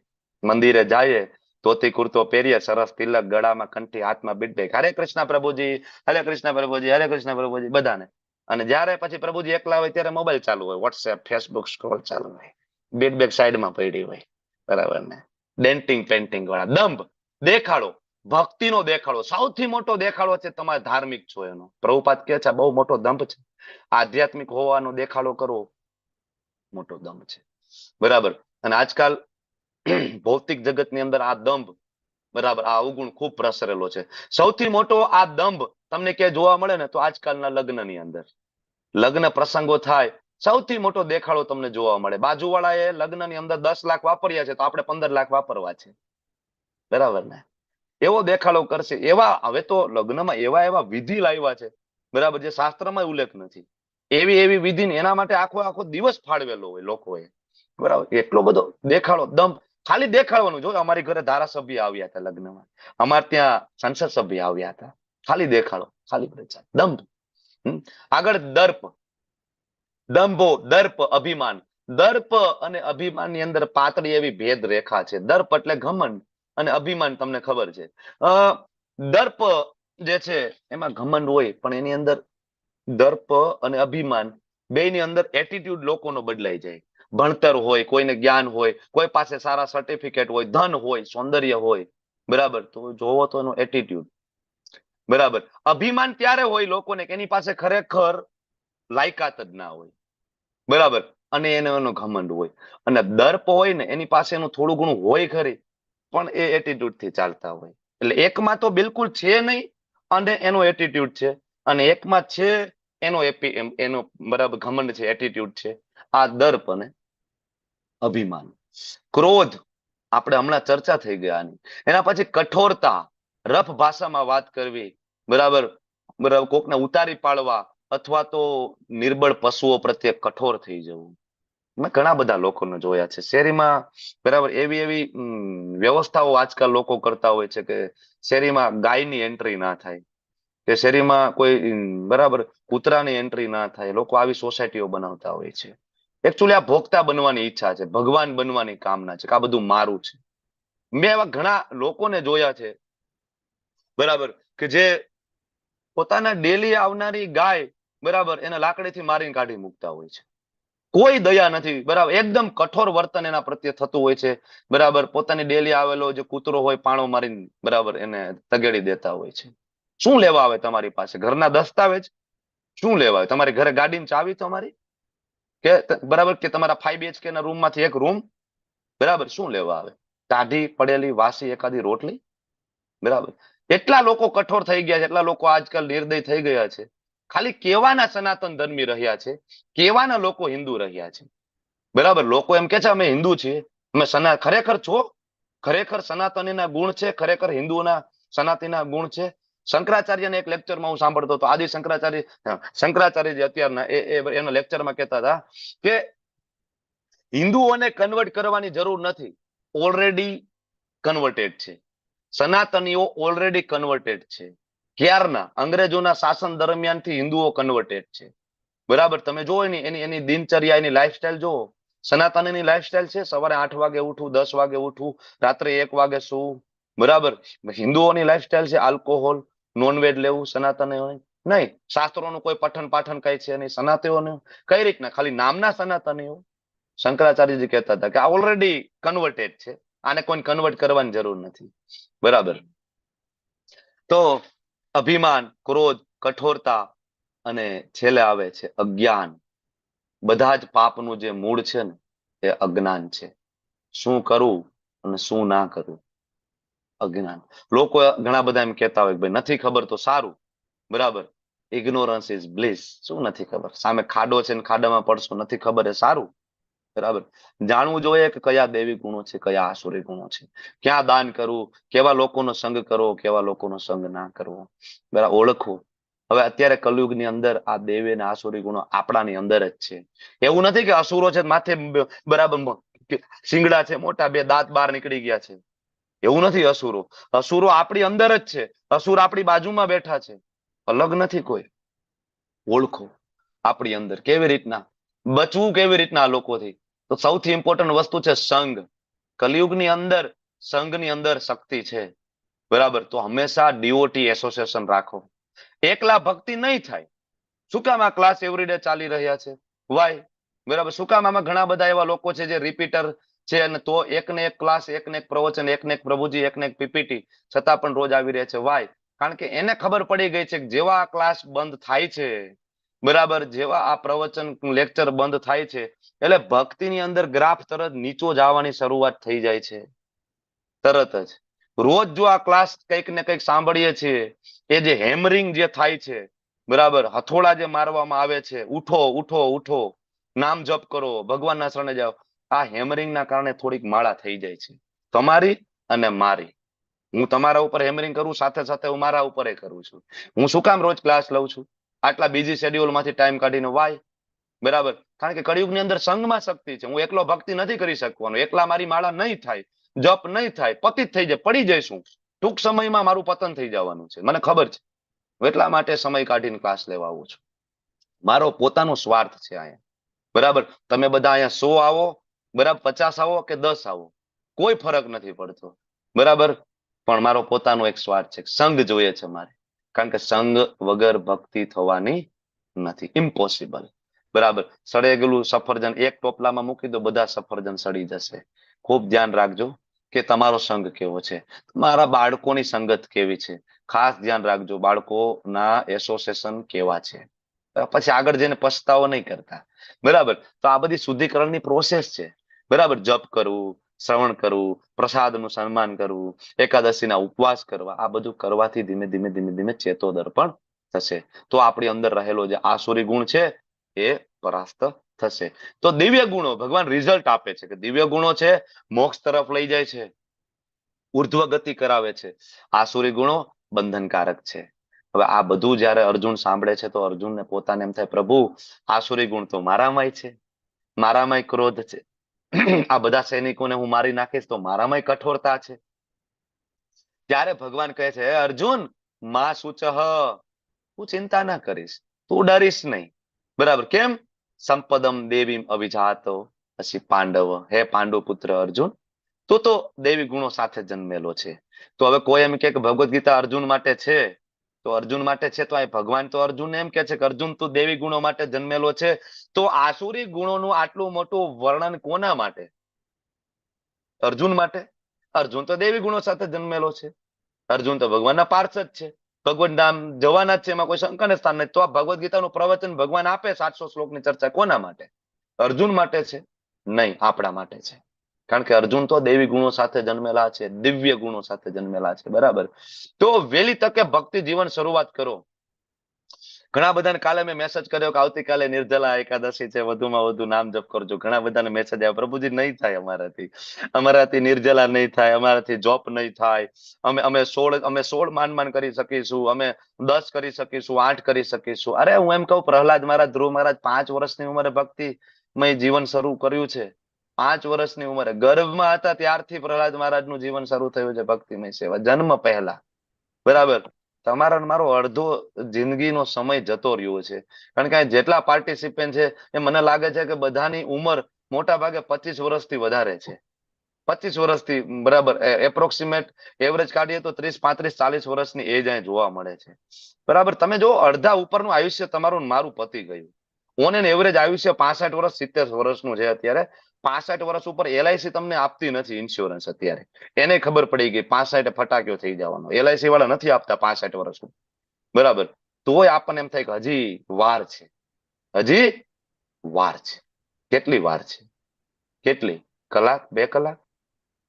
મંદિરે જઈએ, ધોતી કુર્તો પહેરીએ, સરસ તિલક, ગળામાં કંઠી, હાથમાં બીટ, હરે કૃષ્ણ પ્રભુજી, હરે કૃષ્ણ પ્રભુજી, હરે કૃષ્ણ પ્રભુજી, બધાને. અને જયારે પછી પ્રભુજી એકલા હોય ત્યારે મોબાઈલ ચાલુ હોય, વોટ્સએપ, ફેસબુક સ્ક્રોલ ચાલુ હોય, બીટ બેગ સાઈડમાં પડી હોય, બરાબર ને. ડેન્ટિંગ પેન્ટિંગ વાળા, દંભ, દેખાડો, ભક્તિનો દેખાડો. સૌથી મોટો દેખાડો છે તમારે ધાર્મિક છો એનો. પ્રભુપાદ કહે છે બહુ મોટો દંભ છે. આધ્યાત્મિક હોવાનો દેખાડો કરવો મોટો દંભ છે, બરાબર. અને આજકાલ ભૌતિક જગતની અંદર આ દંભ, બરાબર, આ અવગુણ ખૂબ પ્રસરેલો છે. સૌથી મોટો આ દંભ તમને ક્યાંય જોવા મળે ને તો આજકાલના લગ્નની અંદર. લગ્ન પ્રસંગો થાય, સૌથી મોટો દેખાડો તમને જોવા મળે. બાજુવાળાએ લગ્નની અંદર 10 લાખ વાપર્યા છે તો આપણે 15 લાખ વાપરવા છે, બરાબર ને. એવો દેખાડો કરશે. એવા હવે તો લગ્નમાં એવા એવા વિધિ લાવ્યા છે, બરાબર, જે શાસ્ત્રમાં ઉલ્લેખ નથી. એવી એવી વિધિ એના માટે આખો આખો દિવસ ફાળવેલો હોય લોકોએ, બરાબર. એટલો બધો દેખાડો, દંભ. ખાલી દેખાડવાનું. જો અમારી ઘરે ધારાસભ્ય આવ્યા હતા લગ્નમાં, અમારે ત્યાં સંસદ સભ્ય આવ્યા હતા, ખાલી દેખાડો, ખાલી પ્રચાર, દંભ. આગળ દર્પ, દંભો, દર્પ, અભિમાન. દર્પ અને અભિમાનની અંદર પાતળી એવી ભેદ રેખા છે. દર્પ એટલે ઘમંડ અને અભિમાન તમને ખબર છે. દર્પ જે છે એમાં ઘમંડ હોય, પણ એની અંદર દર્પ અને અભિમાન બેની અંદર એટીટ્યુડ લોકોનો બદલાઈ જાય. ભણતર હોય, કોઈને જ્ઞાન હોય, કોઈ પાસે સારા સર્ટિફિકેટ હોય, ધન હોય, સૌંદર્ય હોય, બરાબર, તો જોવો તો એનો એટીટ્યુડ, બરાબર. અભિમાન ત્યારે હોય લોકોને કે એની પાસે ખરેખર લાયકાત જ ના હોય, બરાબર, અને એનો ઘમંડ હોય. અને દર્પ હોય ને એની પાસે એનું થોડું ઘણું હોય ખરી, પણ એ એટીટ્યુડ થી ચાલતા હોય. એટલે એકમાં તો બિલકુલ છે નહીં અને એનો એટીટ્યુડ છે, અને એકમાં છે એનો બરાબર ઘમંડ છે, એટીટ્યુડ છે. આ દર્પ અને અભિમાન. ક્રોધ, આપણે હમણાં ચર્ચા થઈ ગયા. એના પછી કઠોરતા, રફ ભાષામાં વાત કરવી, બરાબર, બરાબર, કોકને ઉતારી પાડવા, અથવા તો નિર્બળ પશુઓ પ્રત્યે કઠોર થઈ જવું. મેં ઘણા બધા લોકોને જોયા છે શેરીમાં, બરાબર. એવી એવી વ્યવસ્થાઓ આજકાલ લોકો કરતા હોય છે કે શેરીમાં ગાયની એન્ટ્રી ના થાય, કે શેરીમાં કોઈ બરાબર કૂતરાની એન્ટ્રી ના થાય. લોકો આવી સોસાયટીઓ બનાવતા હોય છે. એકચ્યુઅલી આ ભોગતા બનવાની ઈચ્છા છે, ભગવાન બનવાની કામના છે કે આ બધું મારું છે. મેં એવા ઘણા લોકોને જોયા છે, બરાબર, કે જે પોતાના ડેલી આવનારી ગાય, બરાબર, એને લાકડીથી મારીને કાઢી મૂકતા હોય છે. કોઈ દયા નથી, બરાબર. એકદમ કઠોર વર્તન એના પ્રત્યે થતું હોય છે, બરાબર. પોતાની ડેલી આવેલો જે કૂતરો હોય પાણો મારીને, બરાબર, એને તગેડી દેતા હોય છે. શું લેવા આવે તમારી પાસે? ઘરના દસ્તાવેજ શું લેવા આવે? તમારી ઘરે ગાડીની ચાવી તમારી, કે બરાબર, કે તમારા 5 BHK ના રૂમમાંથી એક રૂમ, બરાબર, શું લેવા આવે? ટાઢી પડેલી વાસી એકાદી રોટલી, બરાબર. એટલા લોકો કઠોર થઈ ગયા છે, એટલા લોકો આજકાલ નિર્દય થઈ ગયા છે. ખાલી કેવાના સનાતન ધર્મી રહ્યા છે, કેવાના લોકો હિન્દુ રહ્યા છે, બરાબર. લોકો એમ કે છે અમે હિન્દુ છીએ, અમે ખરેખર છો? ખરેખર સનાતનીના ગુણ છે, ખરેખર હિન્દુના સનાતનીના ગુણ છે. શંકરાચાર્યને એક લેક્ચરમાં હું સાંભળતો હતો, આદિ શંકરાચાર્ય જે અત્યારના એના લેક્ચરમાં કહેતા હતા કે હિન્દુઓને કન્વર્ટ કરવાની જરૂર નથી, ઓલરેડી કન્વર્ટેડ છે. સનાતનીઓ ઓલરેડી કન્વર્ટેડ છે. ક્યારના અંગ્રેજોના શાસન દરમિયાનથી હિન્દુઓ કન્વર્ટેડ છે, બરાબર. તમે જોવો એની દિનચર્યા, એની લાઈફસ્ટાઈલ જોવો. સનાતનની લાઈફસ્ટાઈલ છે સવારે 8 વાગે ઉઠવું, 10 વાગે ઉઠવું, રાત્રે 1 વાગે સૂવું, બરાબર. હિન્દુઓની લાઈફસ્ટાઈલ છે આલ્કોહોલ, નોનવેજ લેવું. સનાતનીઓ નહીં. શાસ્ત્રોનું કોઈ પઠન પાઠન કઈ છે નહીં. સનાતનીઓ કઈ રીતના? ખાલી નામના સનાતનીઓ. શંકરાચાર્યજી કહેતા હતા કે આ ઓલરેડી કન્વર્ટેડ છે, આને કોઈ કન્વર્ટ કરવાની જરૂર નથી, બરાબર. તો અભિમાન, ક્રોધ, કઠોરતા અને છેલ્લે આવે છે અજ્ઞાન. બધા જ પાપનું જે મૂળ છે ને એ અજ્ઞાન છે. શું કરવું અને શું ના કરવું, અજ્ઞાન. લોકો ઘણા બધા એમ કહેતા હોય ભાઈ નથી ખબર તો સારું, બરાબર. Ignorance is bliss. શું નથી ખબર? સામે ખાડો છે ને ખાડામાં પડશો, નથી ખબર એ સારું, બરાબર. જાણવું જોઈએ કે કયા દૈવી ગુણો છે, કયા આસુરી ગુણો છે, ક્યાં દાન કરવું, કેવા લોકોનો સંગ કરવો, કેવા લોકોનો સંગ ના કરવો, બરાબર, ઓળખવું. હવે અત્યારે કલયુગની અંદર આ દૈવી અને આસુરી ગુણો આપણાની અંદર જ છે. એવું નથી કે અસુરો છે માથે, બરાબર, શિંગડા છે મોટા, 2 દાંત બહાર નીકળી ગયા છે, એવું નથી. અસુરો આપણી અંદર જ છે. અસુર આપણી બાજુમાં બેઠા છે, અલગ નથી કોઈ. ઓળખો આપણી અંદર. કેવી રીતના બચવું, કેવી રીતના આ લોકોથી? તો સૌથી ઇમ્પોર્ટન્ટ વસ્તુ છે સંઘ. કલયુગની અંદર સંઘની અંદર શક્તિ છે, બરાબર. તો હંમેશા ડીઓટી એસોસિએશન રાખો. એકલા ભક્તિ નહીં થાય. શું કામ આ ક્લાસ એવરીડે ચાલી રહ્યા છે? વાય, બરાબર. શું કામ આમાં ઘણા બધા એવા લોકો છે જે રિપીટર છે, અને તો એકને એક ક્લાસ, એકને એક પ્રવચન, એકને એક પ્રભુજી, એકને એક પીપીટી, છતાં પણ રોજ આવી રહ્યા છે. વાય? કારણ કે એને ખબર પડી ગઈ છે કે જેવા આ ક્લાસ બંધ થાય છે, બરાબર, જેવા આ પ્રવચન લેક્ચર બંધ થાય છે, એટલે ભક્તિની અંદર ગ્રાફ તરત નીચો જવાની શરૂઆત થઈ જાય છે, તરત જ. રોજ જો આ ક્લાસ કંઈક ને કંઈક સાંભળીએ છીએ, એ જે હેમરિંગ જે થાય છે, બરાબર, હથોડા જે મારવામાં આવે છે, ઉઠો ઉઠો ઉઠો, નામ જપ કરો, ભગવાનના શરણે જાઓ, આ હેમરિંગના કારણે થોડીક માળા થઈ જાય છે, તમારી અને મારી. હું તમારા ઉપર હેમરિંગ કરું, સાથે સાથે હું મારા ઉપર એ કરું છું. હું શું કામ રોજ ક્લાસ લઉં છું આટલા બીજી શેડ્યુલમાંથી ટાઈમ કાઢીને? વાય? બરાબર. કારણ કે કળિયુગની અંદર સંઘમાં શક્તિ છે. હું એકલો ભક્તિ નથી કરી શકવાનો, એકલા મારી માળા નહીં થાય, જપ નહીં થાય, પતિત થઈ જાય, પડી જઈશું. ટૂંક સમયમાં મારું પતન થઈ જવાનું છે, મને ખબર છે. એટલા માટે સમય કાઢીને ક્લાસ લેવા આવું છું. મારો પોતાનો સ્વાર્થ છે અહીંયા, બરાબર. તમે બધા અહીંયા 100 આવો, બરાબર, 50 આવો કે 10 આવો, કોઈ ફરક નથી પડતો, બરાબર. પણ મારો પોતાનો એક સ્વાર્થ છે, સંઘ જોઈએ છે મારે. કારણ કે સંઘ વગર ભક્તિ થવાની નથી, ઇમ્પોસિબલ, બરાબર. સળેગેલું સફરજન એક ટોપલામાં મૂકી દો, બધા સફરજન સડી જશે. ખૂબ ધ્યાન રાખજો કે તમારો સંઘ કેવો છે, મારા બાળકોની સંગત કેવી છે. ખાસ ધ્યાન રાખજો, બાળકોના એસોસિએશન કેવા છે. પછી આગળ જઈને પછતાવો નહીં કરતા, બરાબર. તો આ બધી શુદ્ધિકરણની પ્રોસેસ છે, બરાબર. જપ કરવું, શ્રવણ કરવું, પ્રસાદનું સન્માન કરવું, એકાદશીના ઉપવાસ કરવા, આ બધું કરવાથી ધીમે ધીમે ધીમે ધીમે ચેતોદર્પણ થશે. તો આપણી અંદર રહેલો જે આસુરી ગુણ છે એ પરાસ્ત થશે. તો દિવ્ય ગુણો, ભગવાન રિઝલ્ટ આપે છે કે દિવ્ય ગુણો છે મોક્ષ તરફ લઈ જાય છે, ઉર્ધ્વ ગતિ કરાવે છે. આસુરી ગુણો બંધનકારક છે, હવે આ બધું જયારે અર્જુન સાંભળે છે તો અર્જુનને પોતાને એમ થાય, પ્રભુ આસુરી ગુણ તો મારામાંય છે, મારામાંય ક્રોધ છે, આ બધા સૈનિકોને હું મારી નાખીશ તો મારામાંય કઠોરતા છે. ત્યારે ભગવાન કહે છે, હે અર્જુન, માં સૂચહ, તું ચિંતા ના કરીશ, તું ડરીશ નહીં. બરાબર? કેમ? સંપદમ દેવીમ અવિજાતો પછી પાંડવ, હે પાંડુ પુત્ર અર્જુન, તું તો દેવી ગુણો સાથે જન્મેલો છે. તો હવે કોઈ એમ કે ભગવદ ગીતા અર્જુન માટે છે, તો અર્જુન માટે છે, તો અહીં ભગવાન તો અર્જુન એમ કે છે કે અર્જુન તું દેવી ગુણો માટે જન્મેલો છે. તો આસુરી ગુણોનું આટલું મોટું વર્ણન કોના માટે? અર્જુન માટે. અર્જુન તો દેવી ગુણો સાથે જન્મેલો છે, અર્જુન તો ભગવાનના પાર્ષદ છે, ભગવાન નામ જવાના જ છે, એમાં કોઈ શંકાને સ્થાન નથી. તો આ ભગવદ ગીતાનું પ્રવચન ભગવાન આપે 700 શ્લોકની ચર્ચા કોના માટે? અર્જુન માટે છે? નહીં, આપણા માટે છે. કારણ કે અર્જુન તો દેવી ગુણો સાથે જન્મેલા છે, દિવ્ય ગુણો સાથે જન્મેલા છે. બરાબર? તો વહેલી તકે ભક્તિ જીવન શરૂઆત કરો. ઘણા બધાને કાલે મેં મેસેજ કર્યો કે આવતીકાલે નિર્જલા એકાદશી છે, વધુમાં વધુ નામ જપ કરજો. ઘણા બધાને મેસેજ આવ્યો, પ્રભુજી નહીં થાય અમારાથી નિર્જલા નહીં થાય, અમારાથી જોપ નહીં થાય, અમે 16 માંડ કરી શકીશું, અમે 10 કરી શકીશું, 8 કરી શકીશું. અરે હું એમ કહું, પ્રહલાદ મહારાજ, ધ્રુવ મહારાજ 5 વર્ષની ઉંમરે ભક્તિમય જીવન શરૂ કર્યું છે. 5 વર્ષની ઉંમરે ગર્ભમાં હતા ત્યારથી પ્રહલાદ મહારાજનું જીવન શરૂ થયું છે ભક્તિમય સેવા, જન્મ પહેલા. બરાબર? તમારો મારો અડધો જિંદગીનો સમય જતો રહ્યો છે. કારણ કે જેટલા પાર્ટિસિપન્ટ છે એ મને લાગે છે કે બધાની ઉંમર મોટા ભાગે 25 વર્ષથી વધારે છે. 25 વર્ષથી, બરાબર, એપ્રોક્સિમેટ એવરેજ કાઢીએ તો 30, 35, 40 વર્ષની એજ અહીં જોવા મળે છે. બરાબર? તમે જો અડધા ઉપરનું આયુષ્ય તમારું મારું પતી ગયું. ઓન એન એવરેજ આયુષ્ય 65 વર્ષ 70 વર્ષનું છે અત્યારે. 65 વર્ષ ઉપર LIC તમને આપતી નથી ઇન્સ્યોરન્સ અત્યારે. એને ખબર પડી ગઈ 65 ફટાક્યો થઈ જવાનો. LIC વાળા નથી આપતા 65 વર્ષ. બરાબર? તોય આપણને એમ થાય કે હજી વાર છે, હજી વાર છે. કેટલી વાર છે? કેટલી? કલાક, 2 કલાક?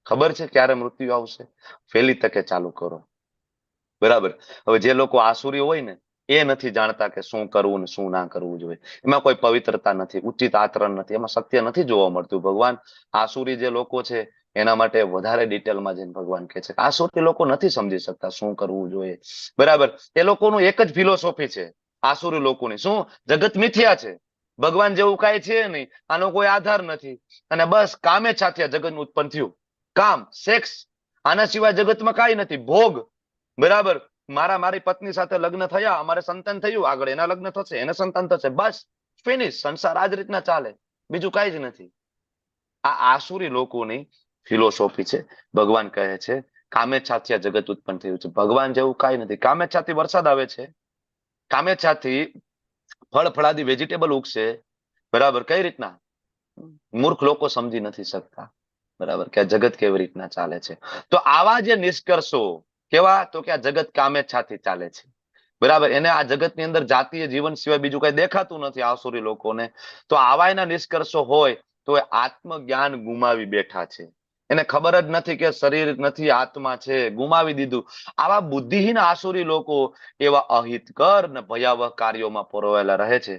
ખબર છે ક્યારે મૃત્યુ આવશે? વહેલી તકે ચાલુ કરો. બરાબર? હવે જે લોકો આસુરી હોય ને, એ નથી જાણતા કે શું કરવું ને શું ના કરવું જોઈએ. એમાં કોઈ પવિત્રતા નથી, ઉચિત આચરણ નથી, એમાં સત્ય નથી જોવા મળતું. ભગવાન આસુરી જે લોકો છે એના માટે વધારે ડિટેલમાં જઈને ભગવાન કહે છે આસુરી લોકો નથી સમજી શકતા શું કરવું જોઈએ. બરાબર? એ લોકોનું એક જ ફિલોસોફી છે આસુરી લોકોની, શું? જગત મિથ્યા છે, ભગવાન જેવું કાંઈ છે નહીં, આનો કોઈ આધાર નથી, અને બસ કામે છાત્યા જગત ઉત્પન્ન થયું. કામ, સેક્સ, આના સિવાય જગતમાં કાંઈ નથી. ભોગ. બરાબર? મારી પત્ની સાથે લગ્ન થયા, અમારે સંતાન થયું, આગળ એના લગ્ન થશે, એને સંતાન થશે, બસ ફિનિશ. સંસાર આ જ રીતના ચાલે, બીજું કાંઈ જ નથી. આ આસુરી લોકોની ફિલોસોફી છે. ભગવાન કહે છે કામેચ્છાથી જગત ઉત્પન્ન થયું છે, ભગવાન જેવું કાંઈ નથી. કામેચ્છાથી વરસાદ આવે છે, કામેચ્છાથી ફળ ફળાદી વેજીટેબલ ઉગશે. બરાબર? કઈ રીતના? મૂર્ખ લોકો સમજી નથી શકતા. બરાબર? કે આ જગત કેવી રીતના ચાલે છે. તો આવા જે નિષ્કર્ષો કેવા? તો કે આ જગત કામેચ્છાથી ચાલે છે. બરાબર? એને આ જગતની અંદર જાતીય જીવન સિવાય બીજું કઈ દેખાતું નથી આસુરી લોકોને. તો આવા એના નિષ્કર્ષો હોય તો એ આત્મજ્ઞાન ગુમાવી બેઠા છે. એને ખબર જ નથી કે શરીર નથી, આત્મા છે, ગુમાવી દીધું. આવા બુદ્ધિહીન આસુરી લોકો એવા અહિતકર ને ભયાવહ કાર્યોમાં પરોવાયેલા રહે છે,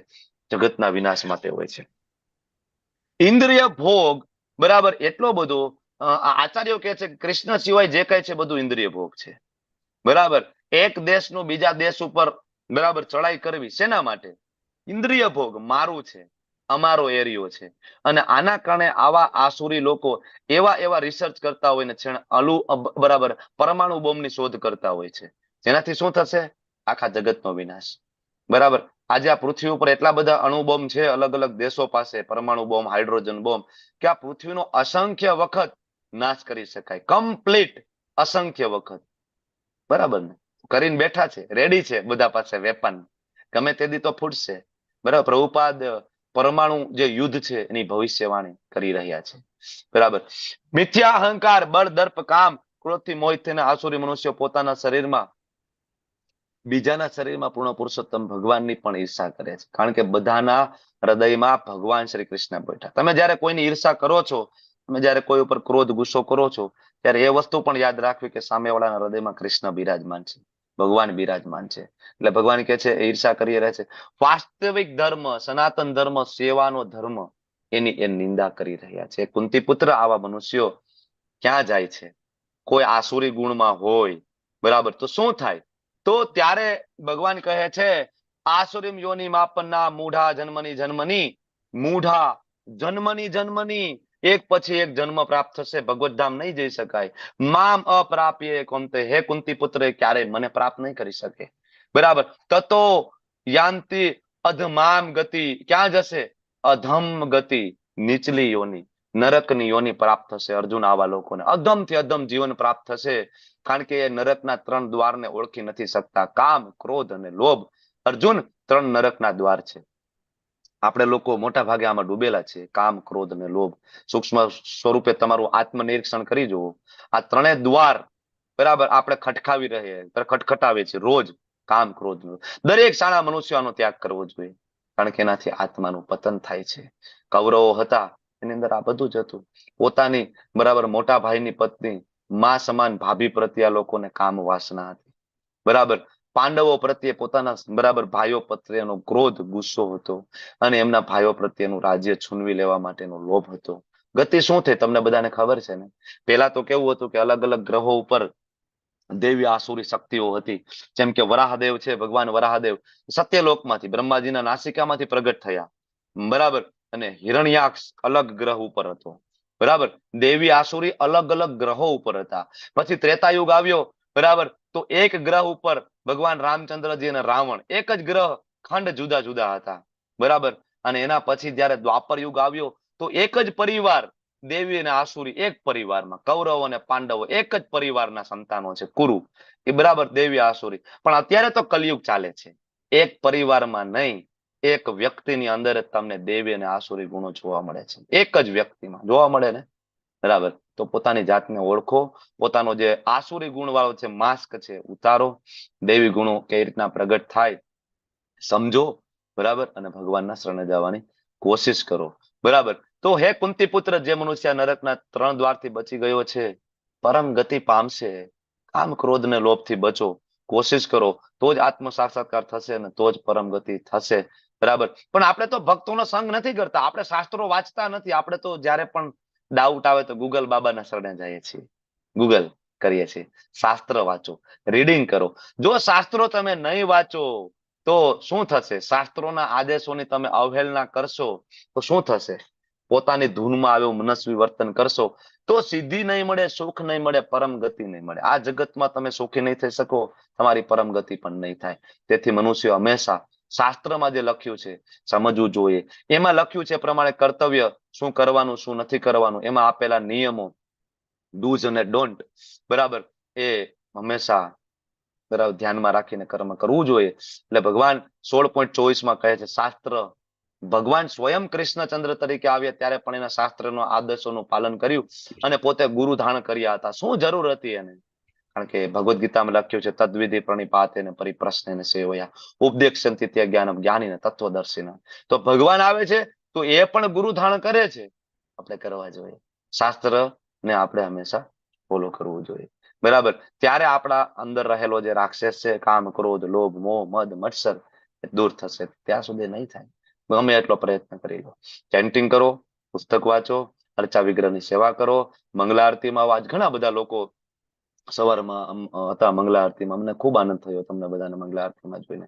જગતના વિનાશ માટે હોય છે. ઇન્દ્રિય ભોગ, બરાબર, એટલો બધો આચાર્યો કહે છે કૃષ્ણ સિવાય જે કઈ છે બધું ઇન્દ્રિય ભોગ છે. બરાબર? એક દેશનું બીજા દેશ ઉપર, બરાબર, ચડાઈ કરવી શેના માટે? ઇન્દ્રિય ભોગ. મારું છે, અમારો એરિયો છે. અને આના કારણે આવા આસુરી લોકો એવા રિસર્ચ કરતા હોય ને, બરાબર, પરમાણુ બોમ્બની શોધ કરતા હોય છે, જેનાથી શું થશે? આખા જગતનો વિનાશ. બરાબર? આજે આ પૃથ્વી ઉપર એટલા બધા અણુ બોમ્બ છે અલગ અલગ દેશો પાસે, પરમાણુ બોમ્બ, હાઇડ્રોજન બોમ્બ, કે આ પૃથ્વીનો અસંખ્ય વખત નાશ કરી શકાય. કમ્પ્લીટ અસંખ્ય વખત. બરાબર ને? કરીને બેઠા છે, રેડી છે બધા પાસે વેપન, ગમે તેથી તો ફૂટશે. બરાબર? પ્રભુપાદ પરમાણુ જે યુદ્ધ છે એની ભવિષ્યવાણી કરી રહ્યા છે. બરાબર? મિથ્યા અહંકાર, બળ, દર્પ, કામ, ક્રોધથી મોહિત થઈને આસુરી મનુષ્ય પોતાના શરીરમાં, બીજાના શરીરમાં પૂર્ણ પુરુષોત્તમ ભગવાનની પણ ઈર્ષા કરે છે. કારણ કે બધાના હૃદયમાં ભગવાન શ્રી કૃષ્ણ બેઠા. તમે જયારે કોઈની ઈર્ષા કરો છો, તમે જયારે કોઈ ઉપર ક્રોધ, ગુસ્સો કરો છો, ત્યારે એ વસ્તુ પણ યાદ રાખવી કે સામેવાળાના હૃદયમાં કૃષ્ણ બિરાજમાન છે, ભગવાન બિરાજમાન છે. એટલે ભગવાન કહે છે ઈર્ષા કરી રહ્યા છે. વાસ્તવિક ધર્મ, સનાતન ધર્મ, સેવાનો ધર્મ, એની એ નિંદા કરી રહ્યા છે. કુંતી પુત્ર, આવા મનુષ્યો ક્યાં જાય છે? કોઈ આસુરી ગુણમાં હોય, બરાબર, તો શું થાય? તો ત્યારે ભગવાન કહે છે આસુરીમ યોની માપન્ના મૂઢા જન્મની જન્મની, મૂઢા જન્મની જન્મની, એક પછી એક જન્મ પ્રાપ્ત થશે, ભગવત ધામ નહીં જઈ શકાય. મામ અપ્રાપ્ય કુંતે, હે કુંતી પુત્ર ક્યારેય મને પ્રાપ્ત નહીં કરી શકે. બરાબર. તતો યાંતિ અધમામ ગતિ, ક્યાં જશે? અધમ ગતિ, નીચલી યોની, નરકની યોની પ્રાપ્ત થશે. અર્જુન આવા લોકોને અધમ થી અધમ જીવન પ્રાપ્ત થશે, કારણ કે એ નરકના 3 દ્વારને ઓળખી નથી શકતા, કામ, ક્રોધ અને લોભ. અર્જુન 3 નરકના દ્વાર છે. આપણે લોકો મોટા ભાગે આમાં ડૂબેલા છે, કામ, ક્રોધ અને લોભ. સૂક્ષ્મ સ્વરૂપે તમારું આત્મનિરીક્ષણ કરી જુઓ. આ 3 દ્વાર બરાબર આપણે ખટખટાવે છે રોજ. કામ, ક્રોધ, દરેક શાળા મનુષ્યનો ત્યાગ કરવો જોઈએ, કારણ કે એનાથી આત્માનું પતન થાય છે. કૌરવો હતા એની અંદર આ બધું જ હતું. પોતાની બરાબર મોટા ભાઈની પત્ની, માં સમાન ભાભી પ્રત્યે આ લોકોને કામ વાસના હતી. બરાબર. પાંડવો પ્રત્યે પોતાના બરાબર ભાઈઓ પ્રત્યેનો ક્રોધ, ગુસ્સો હતો, અને એમના ભાઈઓ પ્રત્યેનું રાજ્ય છુનવી લેવા માટેનો લોભ હતો. ગતિ શું થઈ તમને બધાને ખબર છે ને? પેલા તો કેવું હતું કે અલગ અલગ ગ્રહો ઉપર દેવી આસુરી શક્તિઓ હતી. જેમ કે વરાહદેવ છે, ભગવાન વરાહદેવ સત્યલોકમાંથી બ્રહ્માજીના નાસિકામાંથી પ્રગટ થયા. બરાબર. અને હિરણ્યાક્ષ અલગ ગ્રહ ઉપર હતો. બરાબર. દેવી આસુરી અલગ અલગ ગ્રહો ઉપર હતા. પછી ત્રેતાયુગ આવ્યો. બરાબર. તો એક ગ્રહ ઉપર ભગવાન રામચંદ્રજી અને રાવણ, એક જ ગ્રહ, ખંડ જુદા જુદા હતા. બરાબર. અને એના પછી જયારે દ્વાપર યુગ આવ્યો તો એક જ પરિવાર, દેવી અને આસુરી એક પરિવારમાં, કૌરવ અને પાંડવો એક જ પરિવારના સંતાનો છે, કુરુ. એ બરાબર દેવી આસુરી. પણ અત્યારે તો કલયુગ ચાલે છે. એક પરિવારમાં નહીં, એક વ્યક્તિની અંદર જ તમને દેવી અને આસુરી ગુણો જોવા મળે છે. એક જ વ્યક્તિમાં જોવા મળે ને. બરાબર. તો પોતાની જાતને ઓળખો, પોતાનો જે આસુરી ગુણ વાળો છે માસ્ક છે ઉતારો, દેવી ગુણો કઈ રીતના પ્રગટ થાય સમજો. બરાબર. અને ભગવાનના શરણે જવાની કોશિશ કરો. બરાબર. તો હે કુંતી પુત્ર, જે મનુષ્ય નરકના 3 દ્વારથી બચી ગયો છે, પરમ ગતિ પામશે. કામ, ક્રોધ ને લોભથી બચો, કોશિશ કરો, તો જ આત્મ સાક્ષાત્કાર થશે અને તો જ પરમ ગતિ થશે. બરાબર. પણ આપણે તો ભક્તોનો સંગ નથી કરતા, આપણે શાસ્ત્રો વાંચતા નથી. આપણે તો જયારે પણ ડાઉટ આવે તો ગૂગલ બાબાના શરણે જઈએ છીએ, ગૂગલ કરીએ છીએ. શાસ્ત્ર વાંચો, રીડિંગ કરો. જો શાસ્ત્રો તમે નહીં વાંચો તો શું થશે? શાસ્ત્રોના આદેશોની તમે અવહેલના કરશો તો શું થશે? પોતાની ધૂનમાં આવ્યું મનસ્વી વર્તન કરશો તો સિદ્ધિ નહીં મળે, સુખ નહીં મળે, પરમ ગતિ નહીં મળે. આ જગતમાં તમે સુખી નહીં થઈ શકો, તમારી પરમ ગતિ પણ નહીં થાય. તેથી મનુષ્ય હંમેશા શાસ્ત્રમાં જે લખ્યું છે સમજવું જોઈએ. એમાં લખ્યું છે પ્રમાણે કર્તવ્ય, શું કરવાનું શું નથી કરવાનું, એમાં આપેલા નિયમો, ડૂઝ અને ડોન્ટ, બરાબર, એ હંમેશા બરાબર ધ્યાનમાં રાખીને કર્મ કરવું જોઈએ. એટલે ભગવાન 16.24 કહે છે, શાસ્ત્ર, ભગવાન સ્વયં કૃષ્ણચંદ્ર તરીકે આવ્યા ત્યારે પણ એના શાસ્ત્રના આદર્શોનું પાલન કર્યું અને પોતે ગુરુ ધારણ કર્યા હતા. શું જરૂર હતી એને? કારણ કે ભગવદ્ ગીતામાં લખ્યું છે, તદ્વિધિ પ્રણિપાતેન પરિપ્રશ્નેન સેવયા ઉપદેક્ષન્તિ તે જ્ઞાનમ જ્ઞાનીન તત્વદર્શિન. તો ભગવાન આવે છે તો એ પણ ગુરુ ધારણ કરે છે. આપણે કરવા જોઈએ. શાસ્ત્ર ને આપણે હંમેશા ફોલો કરવું જોઈએ. બરાબર. ત્યારે આપણા અંદર રહેલો જે રાક્ષસ છે, કામ, ક્રોધ, લોભ, મોહ, મદ, મત્સર, દૂર થશે. ત્યાં સુધી નહીં થાય. ગમે એટલો પ્રયત્ન કરી લો. ચેન્ટિંગ કરો, પુસ્તક વાંચો, અર્ચા વિગ્રહની સેવા કરો, મંગલા આરતીમાં આજ ઘણા બધા લોકો સવારમાં હતા મંગલા આરતીમાં. અમને ખૂબ આનંદ થયો તમને બધાને મંગલા આરતીમાં જોઈને.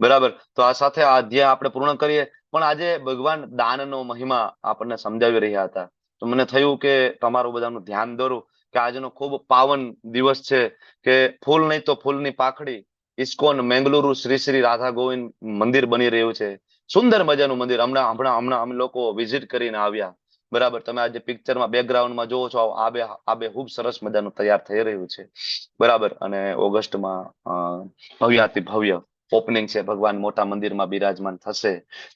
બરાબર. તો આ સાથે આ અધ્યાય આપણે પૂર્ણ કરીએ. પણ આજે ભગવાન દાનનો મહિમા આપણને સમજાવી રહ્યા હતા, તો મને થયું કે તમારું બધાનું ધ્યાન દોરું કે આજનો ખૂબ પાવન દિવસ છે કે ફૂલ નહીં તો ફૂલની પાખડી ઇસ્કોન મેંગલુરુ શ્રી શ્રી રાધા ગોવિંદ મંદિર બની રહ્યું છે. સુંદર મજાનું મંદિર. હમણાં અમે લોકો વિઝિટ કરીને આવ્યા. બરાબર. તમે આજે પિક્ચરમાં બેકગ્રાઉન્ડમાં જોવો છો, આબે ખૂબ સરસ મજાનું તૈયાર થઈ રહ્યું છે. બરાબર. અને ઓગસ્ટમાં ભવ્યાતિ ભવ્ય ઓપનિંગ છે. ભગવાન મોટા મંદિરમાં બિરાજમાન થશે.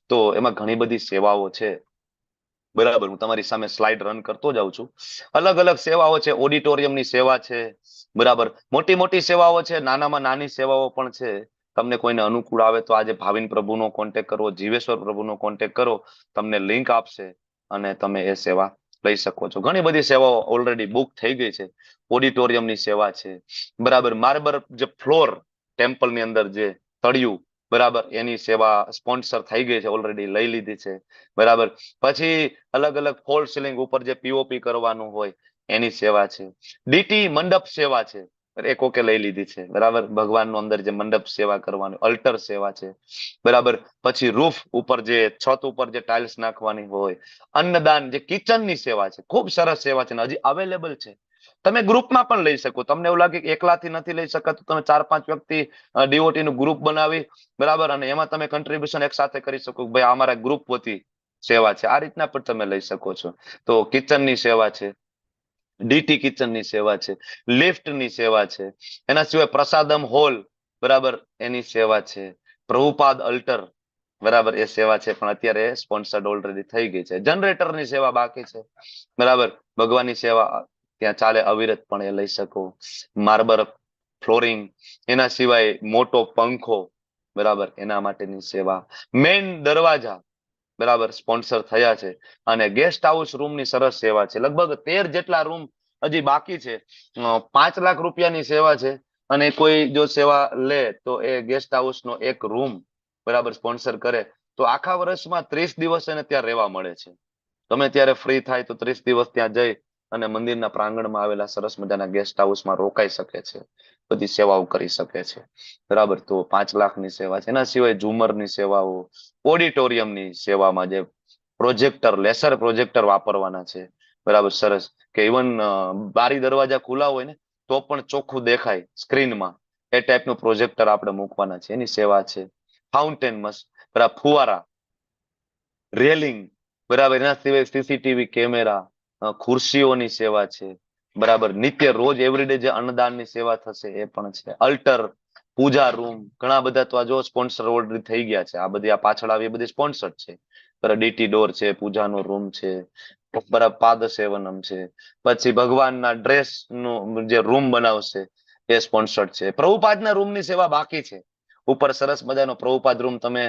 તો એમાં ઘણી બધી સેવાઓ છે. બરાબર. હું તમારી સામે સ્લાઇડ રન કરતો જાઉં છું. અલગ અલગ સેવાઓ છે. ઓડિટોરિયમની સેવા છે. બરાબર. મોટી મોટી સેવાઓ છે, નાનામાં નાની સેવાઓ પણ છે. તમને કોઈને અનુકૂળ આવે તો આજે ભાવિન પ્રભુનો કોન્ટેક કરવો, જીવેશ્વર પ્રભુનો કોન્ટેક કરો, તમને લિંક આપશે અને તમે એ સેવા લઈ શકો છો. ઘણી બધી સેવાઓ ઓલરેડી બુક થઈ ગઈ છે. ઓડિટોરિયમની સેવા છે. બરાબર. માર્બલ જે ફ્લોર ટેમ્પલની અંદર જે તળિયું, બરાબર, એની સેવા સ્પોન્સર થઈ ગઈ છે, ઓલરેડી લઈ લીધી છે. બરાબર. પછી અલગ અલગ ફોલ સીલિંગ ઉપર જે પીઓપી કરવાનું હોય એની સેવા છે. ડીટી મંડપ સેવા છે. એ કોકે લઈ લીધી છે, બરાબર. ભગવાનનું અંદર જે મંડપ સેવા કરવાની અલ્ટર સેવા છે, બરાબર. પછી રૂફ ઉપર જે છત ઉપર જે ટાઇલ્સ નાખવાની હોય, અન્નદાન જે કિચન ની સેવા છે, ખૂબ સરસ સેવા છે, હજી અવેલેબલ છે. તમે ગ્રુપમાં પણ લઈ શકો. તમને એવું લાગે કે એકલાથી નથી લઈ શકાતું, તમે 4-5 વ્યક્તિ ડીઓટી નું ગ્રુપ બનાવી, બરાબર, અને એમાં તમે કન્ટ્રીબ્યુશન એક સાથે કરી શકો. ભાઈ અમારા ગ્રુપ વતી સેવા છે, આ રીતના પણ તમે લઈ શકો છો. તો કિચન ની સેવા છે, ડીટી કિચન ની સેવા છે, લિફ્ટ ની સેવા છે, એના સિવાય પ્રસાદમ હોલ, બરાબર, એની સેવા છે, પ્રભુપાદ અલ્ટર, બરાબર, એ સેવા છે, પણ અત્યારે સ્પોન્સર્ડ ઓલરેડી થઈ ગઈ છે. જનરેટર ની સેવા બાકી છે, બરાબર. ભગવાનની સેવા ત્યાં ચાલે અવિરત, પણ એ લઈ શકો. માર્બર ફ્લોરિંગ, એના સિવાય મોટો પંખો, બરાબર, એના માટેની સેવા. મેઇન દરવાજા, બરાબર, સ્પોન્સર થયા છે. અને ગેસ્ટ હાઉસ રૂમ ની સરસ સેવા છે. લગભગ 13 જેટલા રૂમ હજી બાકી છે. 5 લાખ રૂપિયાની સેવા છે. અને કોઈ જો સેવા લે તો એ ગેસ્ટ હાઉસ નો એક રૂમ, બરાબર, સ્પોન્સર કરે તો આખા વર્ષમાં 30 દિવસ એને ત્યાં રહેવા મળે છે. તમે ત્યારે ફ્રી થાય તો 30 દિવસ ત્યાં જઈ અને મંદિરના પ્રાંગણમાં આવેલા સરસ મજાના ગેસ્ટ હાઉસમાં રોકાઈ શકે છે, બધી સેવાઓ કરી શકે છે, બરાબર. તો 5 લાખની સેવા છે. એના સિવાય ઝુમરની સેવાઓ, ઓડિટોરિયમની સેવામાં જે પ્રોજેક્ટર, લેસર પ્રોજેક્ટર વાપરવાના છે, બરાબર, સરસ, કે ઇવન બારી દરવાજા ખુલ્લા હોય ને તો પણ ચોખ્ખું દેખાય સ્ક્રીનમાં, એ ટાઈપનું પ્રોજેક્ટર આપણે મૂકવાના છે, એની સેવા છે. ફાઉન્ટેન મસ્ત, બરાબર, ફુવારા, રેલિંગ, બરાબર. એના સિવાય સીસીટીવી કેમેરા, ખુરશીઓની સેવા છે, બરાબર. નિત્ય રોજ એવરીડે જે અન્નદાનની સેવા થશે એ પણ છે. અલ્ટર, પૂજા રૂમ, ઘણા બધા તો આ જો સ્પોન્સર ઓલરેડી થઈ ગયા છે. આ બધી આ પાછળ આવી બધી સ્પોન્સર છે, બરાબર. ડીટી ડોર છે, પૂજાનો રૂમ છે, બરાબર, પાદ સેવનમ છે. પછી ભગવાનના ડ્રેસ નું જે રૂમ બનાવશે એ સ્પોન્સર્ડ છે. પ્રભુપાદના રૂમની સેવા બાકી છે. ઉપર સરસ મજાનો પ્રભુપાદ રૂમ, તમે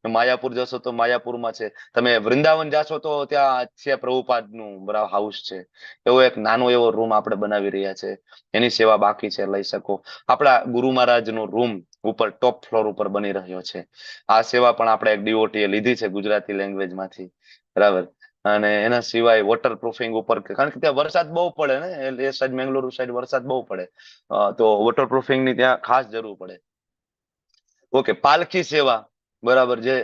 માયાપુર જશો તો માયાપુરમાં છે, તમે વૃંદાવન જાશો તો ત્યાં છે પ્રભુપાદનું, બરાબર, હાઉસ છે. એવો એક નાનો એવો રૂમ આપણે બનાવી રહ્યા છે, એની સેવા બાકી છે, લઈ શકો. આપણા ગુરુ મહારાજનો રૂમ ઉપર ટોપ ફ્લોર ઉપર બની રહ્યો છે. આ સેવા પણ આપણે એક ડીઓટી એ લીધી છે ગુજરાતી લેંગ્વેજમાંથી, બરાબર. અને એના સિવાય વોટર પ્રૂફિંગ ઉપર, કારણ કે ત્યાં વરસાદ બહુ પડે ને, એ સાઈડ મેંગલુરુ સાઈડ વરસાદ બહુ પડે, તો વોટર પ્રૂફિંગ ની ત્યાં ખાસ જરૂર પડે. ઓકે, પાલખી સેવા, બરાબર, જે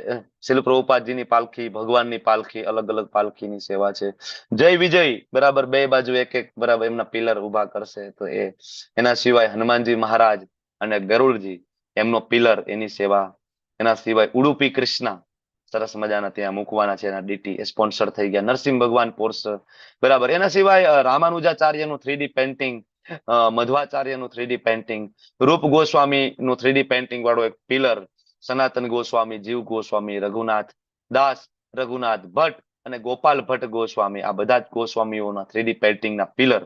શિલ પ્રભુપાદજીની પાલખી, ભગવાનની પાલખી, અલગ અલગ પાલખીની સેવા છે. જય વિજય, બરાબર, બે બાજુ એક એક, બરાબર, એમના પિલર ઉભા કરશે તો એ. એના સિવાય હનુમાનજી મહારાજ અને ગરુડજી, એમનો પિલર, એની સેવા. એના સિવાય ઉડુપી કૃષ્ણા, સરસ મજાના ત્યાં મૂકવાના છે, એના ડીટી સ્પોન્સર થઈ ગયા. નરસિંહ ભગવાન પોર્સ, બરાબર. એના સિવાય રામાનુજાચાર્યનું 3D પેન્ટિંગ, મધ્વાચાર્યનું 3D પેન્ટિંગ, રૂપ ગોસ્વામીનું 3D પેન્ટિંગ વાળો એક પિલર, સનાતન ગોસ્વામી, જીવ ગોસ્વામી, રઘુનાથ દાસ, રઘુનાથ ભટ્ટ અને ગોપાલ ભટ્ટ ગોસ્વામી, આ બધા જ ગોસ્વામીઓના 3D પેન્ટિંગના પિલર.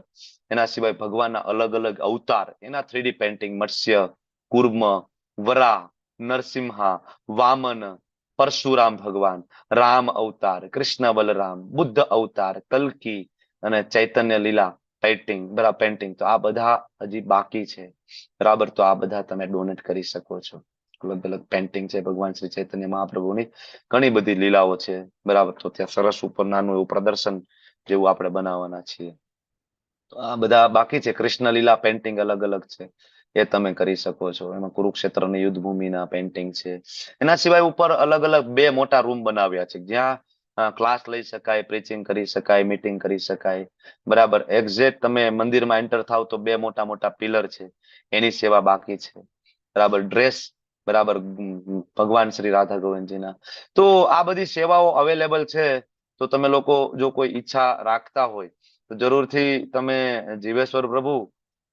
એના સિવાય ભગવાનના અલગ અલગ અવતાર, એના 3D પેન્ટિંગ, મત્સ્ય, કુર્મ, વરા, નરસિંહા, વામન, પરશુરામ ભગવાન, રામ અવતાર, કૃષ્ણ બલરામ, બુદ્ધ અવતાર, કલ્કી અને ચૈતન્ય લીલા પેન્ટિંગ, બરાબર, પેન્ટિંગ. તો આ બધા હજી બાકી છે, બરાબર. તો આ બધા તમે ડોનેટ કરી શકો છો. અલગ અલગ પેન્ટિંગ છે ભગવાન શ્રી ચૈતન્ય મહાપ્રભુની, ઘણી બધી લીલાઓ છે, બરાબર. તો ત્યાં સરસ ઉપર નાનું એવું પ્રદર્શન જેવું આપણે બનાવવાના છીએ. તો આ બધા બાકી છે. કૃષ્ણ લીલા પેન્ટિંગ અલગ અલગ છે, એ તમે કરી શકો છો. એમાં કુરુક્ષેત્રની યુદ્ધભૂમિના પેન્ટિંગ છે. એના સિવાય ઉપર અલગ અલગ 2 મોટા રૂમ બનાવ્યા છે, જ્યાં ક્લાસ લઈ શકાય, પ્રીચિંગ કરી શકાય, મીટિંગ કરી શકાય, બરાબર. એક્ઝેક્ટ તમે મંદિરમાં એન્ટર થાવ તો 2 મોટા મોટા પિલર છે, એની સેવા બાકી છે, બરાબર. ડ્રેસ, બરાબર, ભગવાન શ્રી રાધા ગોવિંદજીના. તો આ બધી સેવાઓ અવેલેબલ છે. તો તમે લોકો જો કોઈ ઈચ્છા રાખતા હોય તો જરૂરથી તમે, જીવેશ્વર પ્રભુ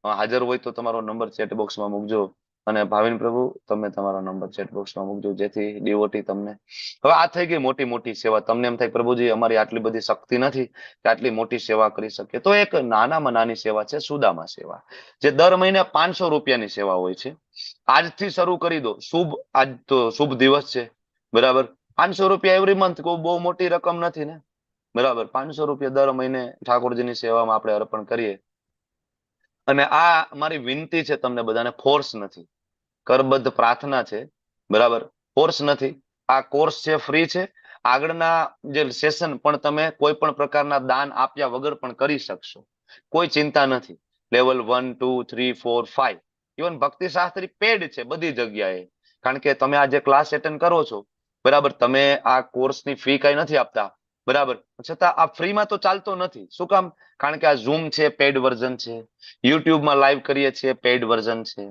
હાજર હોય તો તમારો નંબર ચેટ બોક્સમાં મૂકજો, અને ભાવિન પ્રભુ તમે તમારો નંબર ચેટ બોક્સમાં મૂકજો, જેથી ડીઓટી તમને. હવે આ થઈ ગઈ મોટી મોટી સેવા. તમને એમ થાય પ્રભુજી અમારી આટલી બધી શક્તિ નથી કે આટલી મોટી સેવા કરી શકીએ, તો એક નાનામાં નાની સેવા છે, સુદામા સેવા, જે દર મહિને 500 રૂપિયાની સેવા હોય છે. આજથી શરૂ કરી દો. આજ તો શુભ દિવસ છે, બરાબર. 500 રૂપિયા એવરી મંથ, કોઈ બહુ મોટી રકમ નથી ને, બરાબર. 500 રૂપિયા દર મહિને ઠાકોરજીની સેવામાં આપણે અર્પણ કરીએ. અને આ મારી વિનંતી છે તમને બધાને, ફોર્સ નથી, કરબદ્ધ પ્રાર્થના છે, બરાબર, ફોર્સ નથી. આ કોર્સ છે, ફ્રી છે. આગળના જે સેશન પણ તમે કોઈ પણ પ્રકારના દાન આપ્યા વગર પણ કરી શકશો, કોઈ ચિંતા નથી, લેવલ 1 2 3 4 5. ઇવન ભક્તિ શાસ્ત્રી પેડ છે બધી જગ્યાએ, કારણ કે તમે આ જે ક્લાસ એટેન્ડ કરો છો, બરાબર, તમે આ કોર્સની ફી કઈ નથી આપતા, બરાબર, છતાં આ ફ્રીમાં તો ચાલતો નથી. શું કામ? કારણ કે આ ઝૂમ છે પેડ વર્ઝન છે, યુટ્યુબમાં લાઈવ કરીએ છીએ પેડ વર્ઝન છે,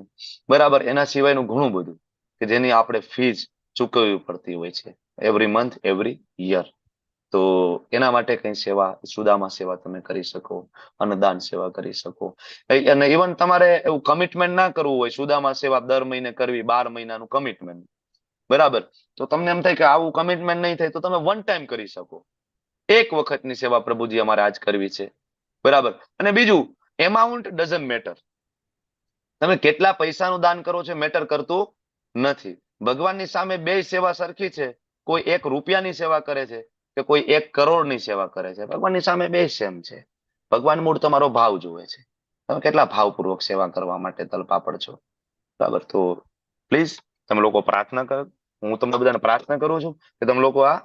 બરાબર. એના સિવાયનું ઘણું બધું કે જેની આપણે ફીસ ચૂકવવી પડતી હોય છે એવરી મંથ, એવરી યર. તો એના માટે કઈ સેવા, સુદામા સેવા તમે કરી શકો, અન્નદાન સેવા કરી શકો. અને ઇવન તમારે એવું કમિટમેન્ટ ના કરવું હોય સુદામા સેવા દર મહિને કરવી, 12 મહિનાનું કમિટમેન્ટ, બરાબર, તો તમને એમ થાય કે આવું કમિટમેન્ટ નહીં થાય, તો તમે વન ટાઈમ કરી શકો. એક વખતની સેવા પ્રભુજી અમારે આજ કરવી છે, બરાબર. અને બીજું, એમાઉન્ટ ડઝન્ટ મેટર. તમે કેટલા પૈસાનું દાન કરો છો મેટર કરતું નથી. ભગવાનની સામે બે સેવા સરખી છે. કોઈ 1 રૂપિયાની સેવા કરે છે કે કોઈ 1 કરોડની સેવા કરે છે, ભગવાનની સામે બે સેમ છે. ભગવાન મૂળ તમારો ભાવ જોવે છે, તમે કેટલા ભાવપૂર્વક સેવા કરવા માટે તલપાપડ છો, બરાબર. તો પ્લીઝ તમે લોકો પ્રાર્થના કરો, હું તમને બધાને પ્રાર્થના કરું છું કે તમે લોકો આ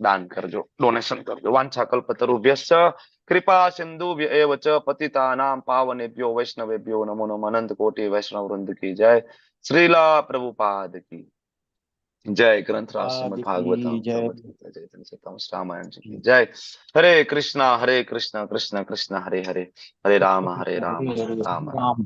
દાન કરજો, ડોનેશન કરજો. વાંછા કલ્પતરુભ્યશ્ચ કૃપા સિંધુભ્ય એવ ચ પતિતાનાં પાવનેભ્યો વૈષ્ણવેભ્યો નમો નમઃ. અનંત કોટિ વૈષ્ણવ વૃંદ કી જય. શ્રીલા પ્રભુપાદ કી જય. ગ્રંથરાજ શ્રીમદ ભાગવતમ ભગવદ ગીતા જય. રામાયણ જી की जय. हरे कृष्णा कृष्ण कृष्ण हरे हरे, हरे राम राम राम